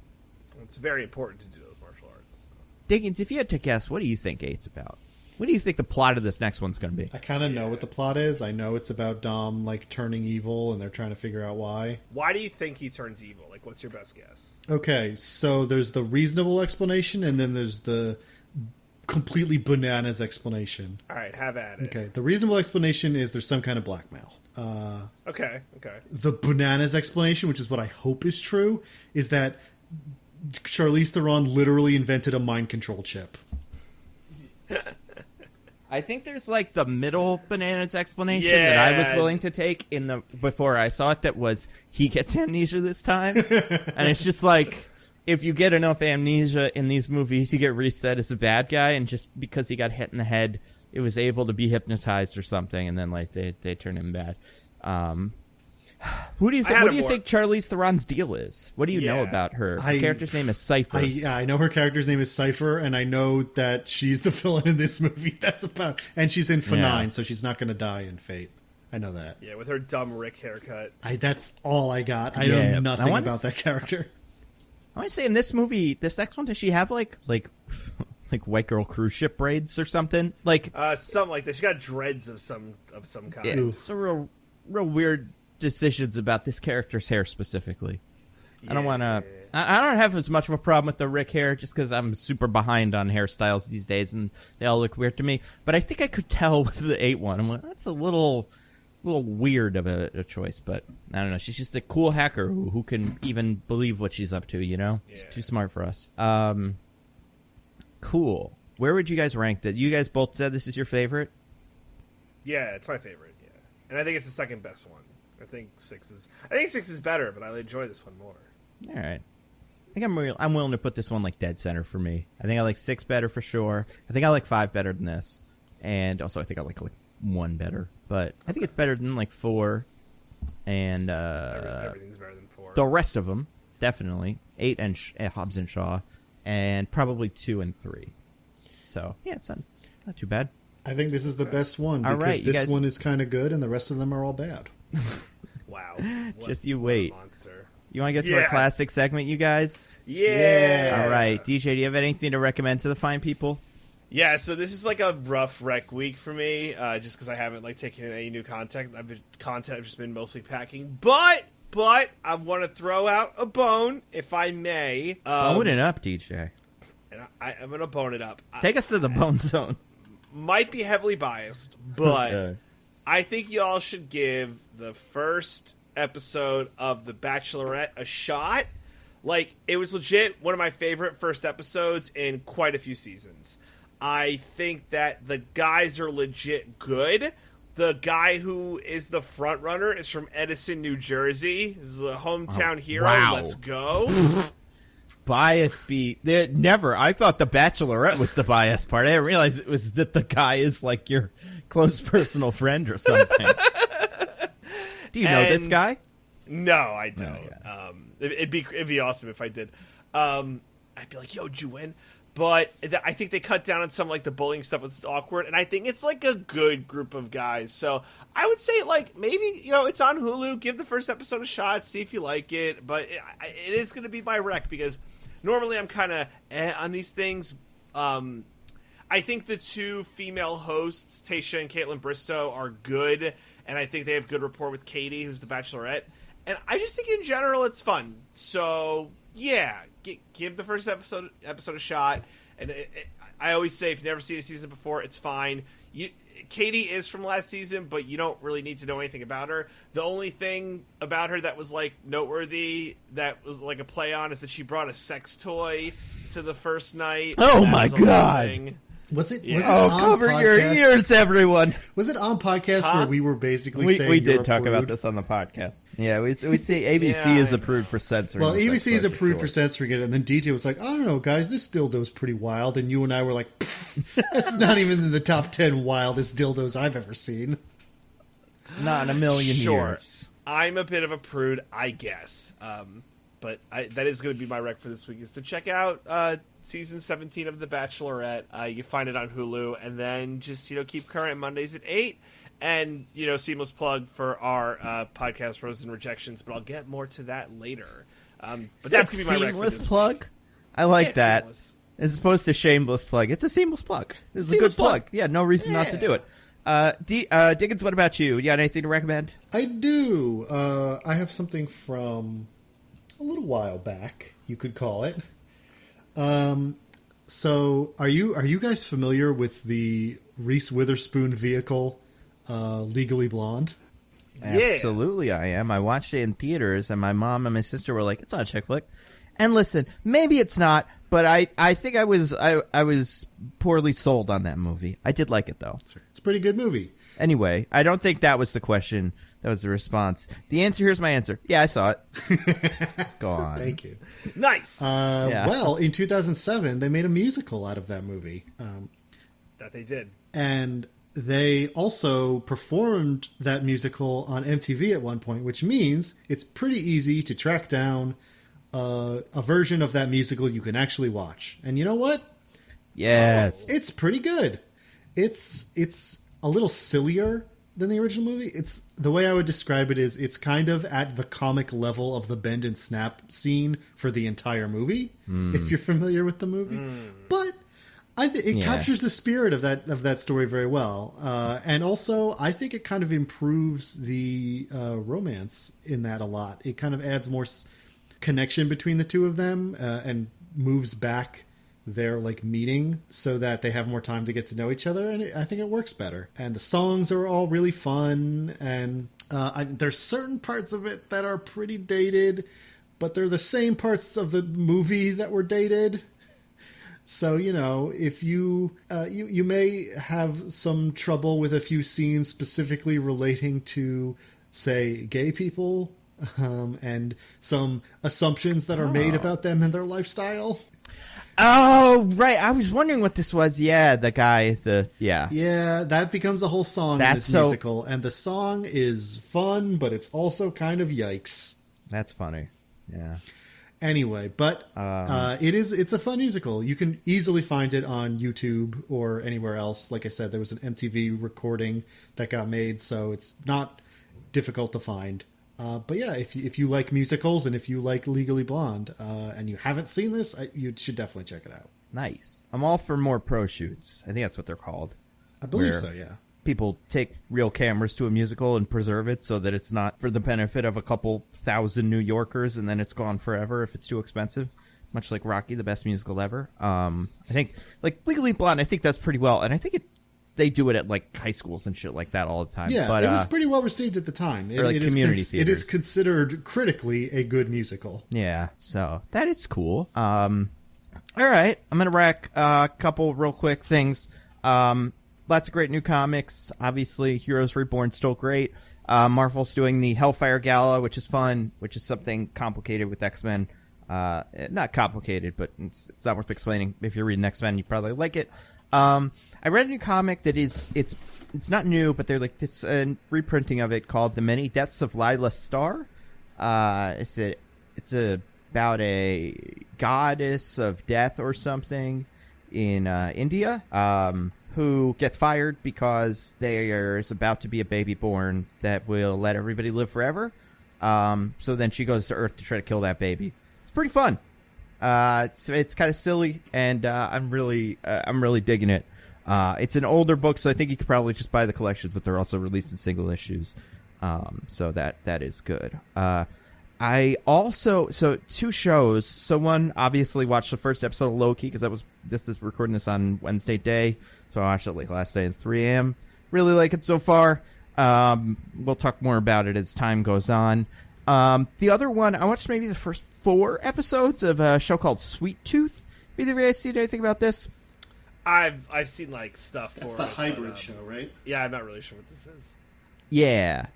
It's very important to do those martial arts. Dickens, if you had to guess, what do you think 8's about? What do you think the plot of this next one's going to be? I kind of know what the plot is. I know it's about Dom, like, turning evil, and they're trying to figure out why. Why do you think he turns evil? Like, what's your best guess? Okay, so there's the reasonable explanation, and then there's the completely bananas explanation. All right, have at it. Okay, the reasonable explanation is there's some kind of blackmail. Okay. The bananas explanation, which is what I hope is true, is that Charlize Theron literally invented a mind control chip. I think there's like the middle bananas explanation that I was willing to take before I saw it, that was he gets amnesia this time. And it's just like, if you get enough amnesia in these movies, you get reset as a bad guy, and just because he got hit in the head, it was able to be hypnotized or something, and then like they turn him bad. What do you think Charlize Theron's deal is? What do you know about her? Her character's name is Cypher. I know her character's name is Cypher, and I know that she's the villain in this movie. And she's in F9, so she's not going to die in Fate. I know that. Yeah, with her dumb Rick haircut. That's all I got. I know nothing about that character. I want to say in this movie, this next one, does she have like white girl cruise ship braids or something? Like something like that. She got dreads of some kind. Yeah, it's a real weird decisions about this character's hair specifically. I don't want to. I don't have as much of a problem with the Rick hair just because I'm super behind on hairstyles these days and they all look weird to me. But I think I could tell with the 8 one. I'm like, that's a little weird of a choice. But I don't know. She's just a cool hacker who can even believe what she's up to. You know, she's too smart for us. Cool. Where would you guys rank that? You guys both said this is your favorite. Yeah, it's my favorite. Yeah, and I think it's the second best one. I think 6 is better, but I enjoy this one more. All right. I think I'm willing to put this one like dead center for me. I think I like 6 better for sure. I think I like 5 better than this, and also I think I like 1 better. But I think it's better than like 4. and Everything's better than 4. the rest of them definitely 8 and Hobbs and Shaw, and probably 2 and 3. So yeah, it's not too bad. I think this is the best one All because right, this guys... one is kind of good and the rest of them are all bad. Wow. Just you wait. Monster. You want to get to our classic segment, you guys? Yeah. All right, DJ, do you have anything to recommend to the fine people? Yeah, so this is like a rough rec week for me, just because I haven't like taken in any new content. I've just been mostly packing, but I want to throw out a bone, if I may. Bone it up, DJ. And I'm gonna bone it up. Take us to the bone zone. Might be heavily biased, but Okay. I think y'all should give the first episode of The Bachelorette a shot. Like, it was legit one of my favorite first episodes in quite a few seasons. I think that the guys are legit good. The guy who is the front runner is from Edison, New Jersey. This is a hometown hero. wow. Let's go. Bias beat. Never. I thought The Bachelorette was the bias part. I didn't realize it was that the guy is like your close personal friend or something. Do you know this guy? No, I don't. yeah. It'd be awesome if I did. I'd be like, yo, did you win? But I think they cut down on some like the bullying stuff. It's awkward, and I think it's like a good group of guys. So I would say like maybe it's on Hulu. Give the first episode a shot, see if you like it. But it is going to be my rec because normally I'm kind of on these things. I think the 2 female hosts, Tayshia and Caitlin Bristow, are good, and I think they have good rapport with Katie, who's the Bachelorette. And I just think in general it's fun. So yeah, give the first episode a shot. And I always say if you've never seen a season before, it's fine. Katie is from last season, but you don't really need to know anything about her. The only thing about her that was like noteworthy, that was like a play on, is that she brought a sex toy to the first night. Oh my God. Was it Oh, on cover podcast? your ears, everyone. Was it on podcast where we were basically saying we you're did talk a prude? about this on the podcast. Yeah, we say ABC is approved for censoring. Well, the sex ABC is toy, approved for sure. censoring it, and then DJ was like, I don't know, guys, this dildo's pretty wild, and you and I were like, that's not even in the top 10 wildest dildos I've ever seen. Not in a million Sure. years. I'm a bit of a prude, I guess. But that is going to be my rec for this week, is to check out season 17 of The Bachelorette. You can find it on Hulu, and then just keep current Mondays at 8. And seamless plug for our podcast, Roses and Rejections. But I'll get more to that later. But that's going to be my rec for seamless this plug. week. I like Yeah, that. seamless. As opposed to shameless plug. It's a seamless plug. This is a Seamless good plug. plug. Yeah, no reason not to do it. Dickens, what about you? You got anything to recommend? I do. I have something from a little while back, you could call it. So, are you guys familiar with the Reese Witherspoon vehicle, Legally Blonde? Yes. Absolutely, I am. I watched it in theaters, and my mom and my sister were like, "It's not a chick flick." And listen, maybe it's not, but I think I was poorly sold on that movie. I did like it though. It's a pretty good movie. Anyway, I don't think that was the question. That was the response. The answer, here's my answer. Yeah, I saw it. Go on. Thank you. Nice. Yeah. Well, in 2007, they made a musical out of that movie. That they did. And they also performed that musical on MTV at one point, which means it's pretty easy to track down a version of that musical you can actually watch. And you know what? Yes. It's pretty good. It's a little sillier than the original movie. It's the way I would describe it is it's kind of at the comic level of the bend and snap scene for the entire movie, if you're familiar with the movie. But it captures the spirit of that story very well, and also I think it kind of improves the romance in that a lot. It kind of adds more connection between the two of them, and moves back their meeting so that they have more time to get to know each other, and I think it works better. And the songs are all really fun, and there's certain parts of it that are pretty dated, but they're the same parts of the movie that were dated. So, if you may have some trouble with a few scenes specifically relating to, say, gay people, and some assumptions that are made about them and their lifestyle. Oh, right. I was wondering what this was. Yeah, the guy, Yeah, that becomes a whole song in this musical, and the song is fun, but it's also kind of yikes. That's funny. Yeah. Anyway, but it's a fun musical. You can easily find it on YouTube or anywhere else. Like I said, there was an MTV recording that got made, so it's not difficult to find. But yeah, if you like musicals and if you like Legally Blonde and you haven't seen this, you should definitely check it out. Nice. I'm all for more pro shoots. I think that's what they're called. I believe so, yeah. People take real cameras to a musical and preserve it so that it's not for the benefit of a couple thousand New Yorkers and then it's gone forever if it's too expensive. Much like Rocky, the best musical ever. I think, like Legally Blonde, I think that's pretty well. And I think they do it at like high schools and shit like that all the time. Yeah, but, it was pretty well received at the time. Community theaters. It is considered critically a good musical. Yeah, so that is cool. All right, I'm going to rack a couple real quick things. Lots of great new comics. Obviously, Heroes Reborn still great. Marvel's doing the Hellfire Gala, which is fun, which is something complicated with X-Men. Not complicated, but it's not worth explaining. If you're reading X-Men, you probably like it. I read a new comic that it's not new, but they're like it's a reprinting of it called The Many Deaths of Lila Starr. It's about a goddess of death or something in India. Who gets fired because there's about to be a baby born that will let everybody live forever. So then she goes to Earth to try to kill that baby. It's pretty fun. It's kind of silly, and I'm really digging it. It's an older book, so I think you could probably just buy the collections, but they're also released in single issues. So that is good. I also two shows. So one, obviously watched the first episode of Loki because this is recording this on Wednesday day. So I watched it like last night at 3 a.m. Really like it so far. We'll talk more about it as time goes on. The other one, I watched maybe the first 4 episodes of a show called Sweet Tooth. Have either of you guys seen anything about this? I've seen like stuff. That's the hybrid show, right? Yeah, I'm not really sure what this is. Yeah,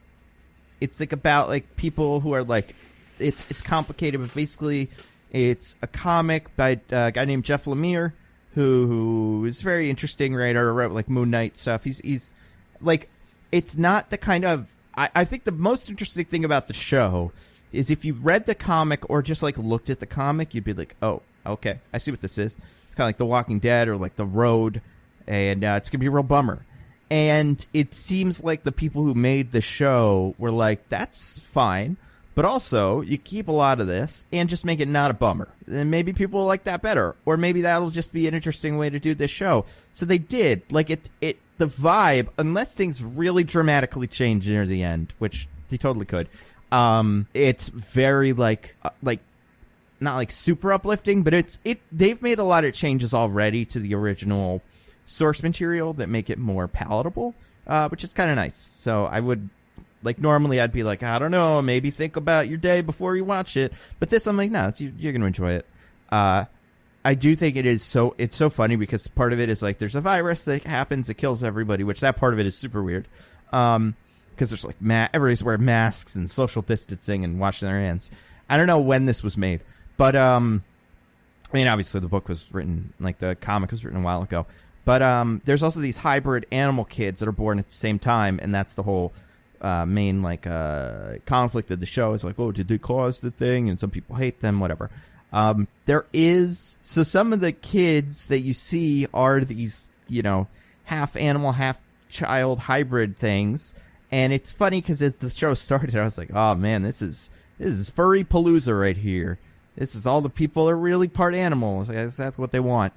it's like about like people who are like it's complicated, but basically it's a comic by a guy named Jeff Lemire. Who is a very interesting writer, wrote like Moon Knight stuff. He's like, it's not the kind of, I think the most interesting thing about the show is if you read the comic or just like looked at the comic, you'd be like, oh, okay, I see what this is. It's kind of like The Walking Dead or like The Road, and it's going to be a real bummer. And it seems like the people who made the show were like, that's fine. But also, you keep a lot of this and just make it not a bummer. And maybe people will like that better. Or maybe that'll just be an interesting way to do this show. So they did. Like, the vibe, unless things really dramatically change near the end, which they totally could, it's very, like not like super uplifting, but they've made a lot of changes already to the original source material that make it more palatable, which is kind of nice. So I would... Like, normally I'd be like, I don't know, maybe think about your day before you watch it. But this, I'm like, no, you're going to enjoy it. I do think it's so funny because part of it is like there's a virus that happens that kills everybody, which that part of it is super weird. Because there's like, everybody's wearing masks and social distancing and washing their hands. I don't know when this was made. But, I mean, obviously the book was written, like the comic was written a while ago. But there's also these hybrid animal kids that are born at the same time, and that's the whole... main conflict of the show is like, oh, did they cause the thing? And some people hate them, whatever. Some of the kids that you see are these, half animal, half child hybrid things. And it's funny because as the show started, I was like, oh man, this is furry palooza right here. This is all the people are really part animals. I guess that's what they want.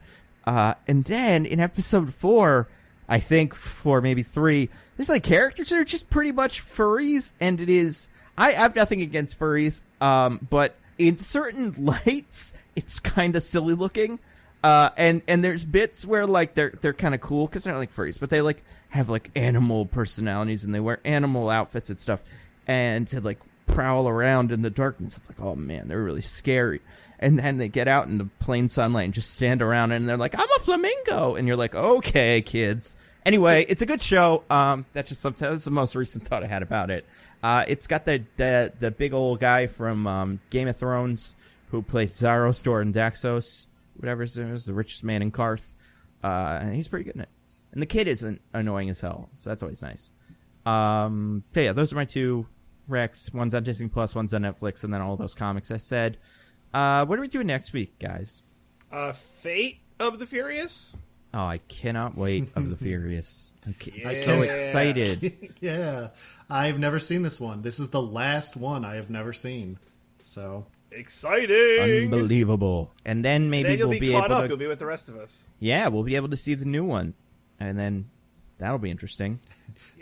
And then in episode 4, I think 4, maybe 3, there's like characters that are just pretty much furries, and it is. I have nothing against furries, but in certain lights, it's kind of silly looking. And there's bits where like they're kind of cool because they're not like furries, but they like have like animal personalities and they wear animal outfits and stuff, and to like prowl around in the darkness. It's like, oh man, they're really scary. And then they get out in the plain sunlight and just stand around, and they're like, I'm a flamingo, and you're like, okay, kids. Anyway, it's a good show. That's the most recent thought I had about it. It's got the big old guy from Game of Thrones who played Zarostor and Daxos whatever his name is, the richest man in Karth. And he's pretty good in it. And the kid isn't annoying as hell, so that's always nice. So yeah, those are my 2 recs. One's on Disney Plus, one's on Netflix, and then all those comics I said. What are we doing next week, guys? Fate of the Furious? Oh, I cannot wait of the Furious. I'm so excited. Yeah. I've never seen this one. This is the last one I have never seen. So exciting. Unbelievable. And then maybe you'll we'll be be caught able up. to... You'll be with the rest of us. Yeah, we'll be able to see the new one. And then that'll be interesting.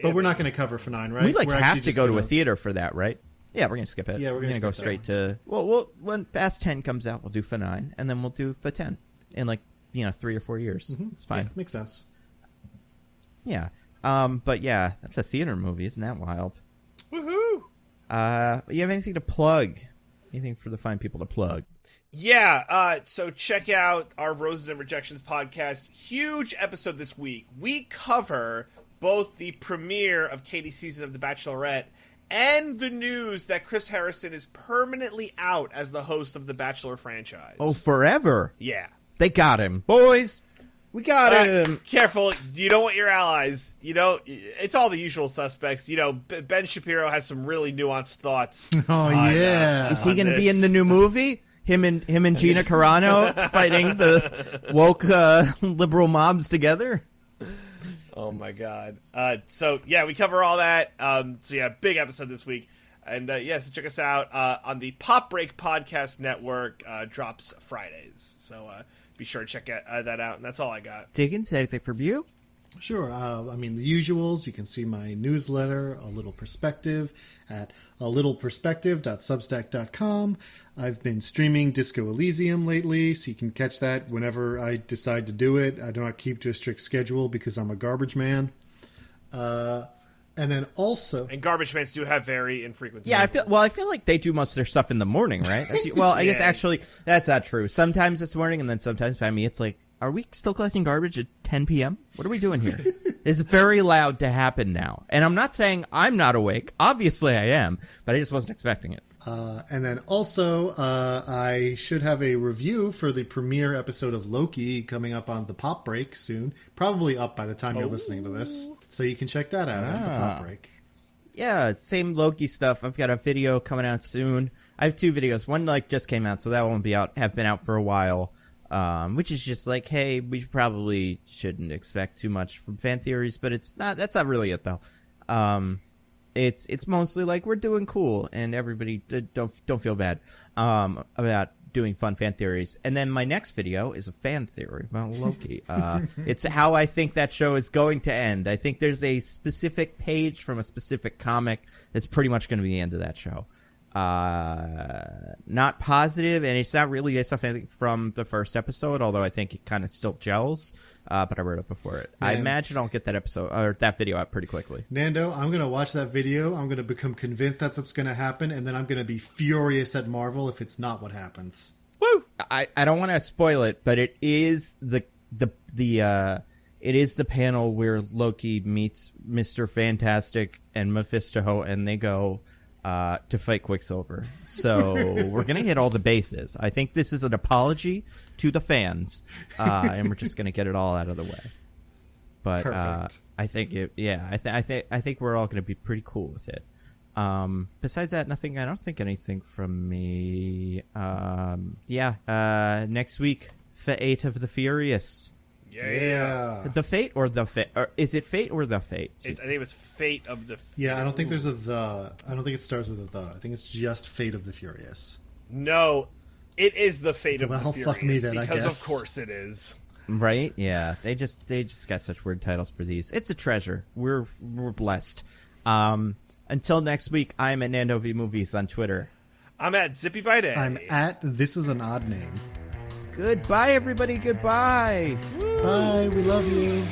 But we're not going to cover F9, right? We We're have actually to just go to gonna- a theater for that, right? Yeah, we're going to skip it. Yeah, we're gonna go skip straight that. to... Well, when Fast 10 comes out, we'll do F9, and then we'll do F10 in 3 or 4 years. Mm-hmm. It's fine. Yeah, makes sense. Yeah. But yeah, that's a theater movie. Isn't that wild? Woohoo! You have anything to plug? Anything for the fine people to plug? Yeah, so check out our Roses and Rejections podcast. Huge episode this week. We cover both the premiere of Katie's season of The Bachelorette and the news that Chris Harrison is permanently out as the host of the Bachelor franchise. Oh, forever. Yeah. They got him. Boys, we got him. Careful. You don't want your allies. It's all the usual suspects. Ben Shapiro has some really nuanced thoughts. Oh, yeah. Is he going to be in the new movie? Him and Gina Carano fighting the woke liberal mobs together? Oh, my God. So, yeah, we cover all that. Big episode this week. And, so check us out on the Pop Break Podcast Network. Drops Fridays. So, be sure to check that out. And that's all I got. Diggins, anything for you? Sure. The usuals. You can see my newsletter, A Little Perspective, at alittleperspective.substack.com. I've been streaming Disco Elysium lately, so you can catch that whenever I decide to do it. I do not keep to a strict schedule because I'm a garbage man. And then also... And garbage mans do have very infrequent Yeah, schedules. I feel like they do most of their stuff in the morning, right? I guess actually that's not true. Sometimes it's morning, and then sometimes by me it's like, are we still collecting garbage at 10 p.m.? What are we doing here? It's very loud to happen now. And I'm not saying I'm not awake. Obviously I am, but I just wasn't expecting it. And then also, I should have a review for the premiere episode of Loki coming up on the Pop Break soon. Probably up by the time you're listening to this. So you can check that out at the Pop Break. Yeah, same Loki stuff. I've got a video coming out soon. I have 2 videos. One just came out, so that won't be out. Have been out for a while. Which is just like, hey, we probably shouldn't expect too much from fan theories, but it's not. That's not really it though. It's mostly like we're doing cool, and everybody don't feel bad about doing fun fan theories. And then my next video is a fan theory about Loki. It's how I think that show is going to end. I think there's a specific page from a specific comic that's pretty much going to be the end of that show. Not positive, and it's not really based off anything from the first episode, although I think it kind of still gels. But I wrote up before it. Man. I imagine I'll get that episode or that video out pretty quickly. Nando, I'm going to watch that video. I'm going to become convinced that's what's going to happen, and then I'm going to be furious at Marvel if it's not what happens. Woo! I don't want to spoil it, but it is it is the panel where Loki meets Mr. Fantastic and Mephisto, and they go to fight Quicksilver. So we're going to hit all the bases. I think this is an apology to the fans, and we're just going to get it all out of the way. But Perfect. I think I think we're all going to be pretty cool with it. Besides that, nothing. I don't think anything from me. Next week, Fate of the Furious. Yeah. The Fate or the Fate? Or is it Fate or the Fate? I think it was Fate of the... Yeah, I don't think there's a the. I don't think it starts with a the. I think it's just Fate of the Furious. No, it is the Fate of the Well, Furious. fuck me then, I because guess. of course it is. Right? Yeah. They just got such weird titles for these. It's a treasure. We're blessed. Until next week, I'm at Nando V Movies on Twitter. I'm at Zippy by Day. I'm at This Is an Odd Name. Goodbye, everybody. Goodbye. Bye. We love you.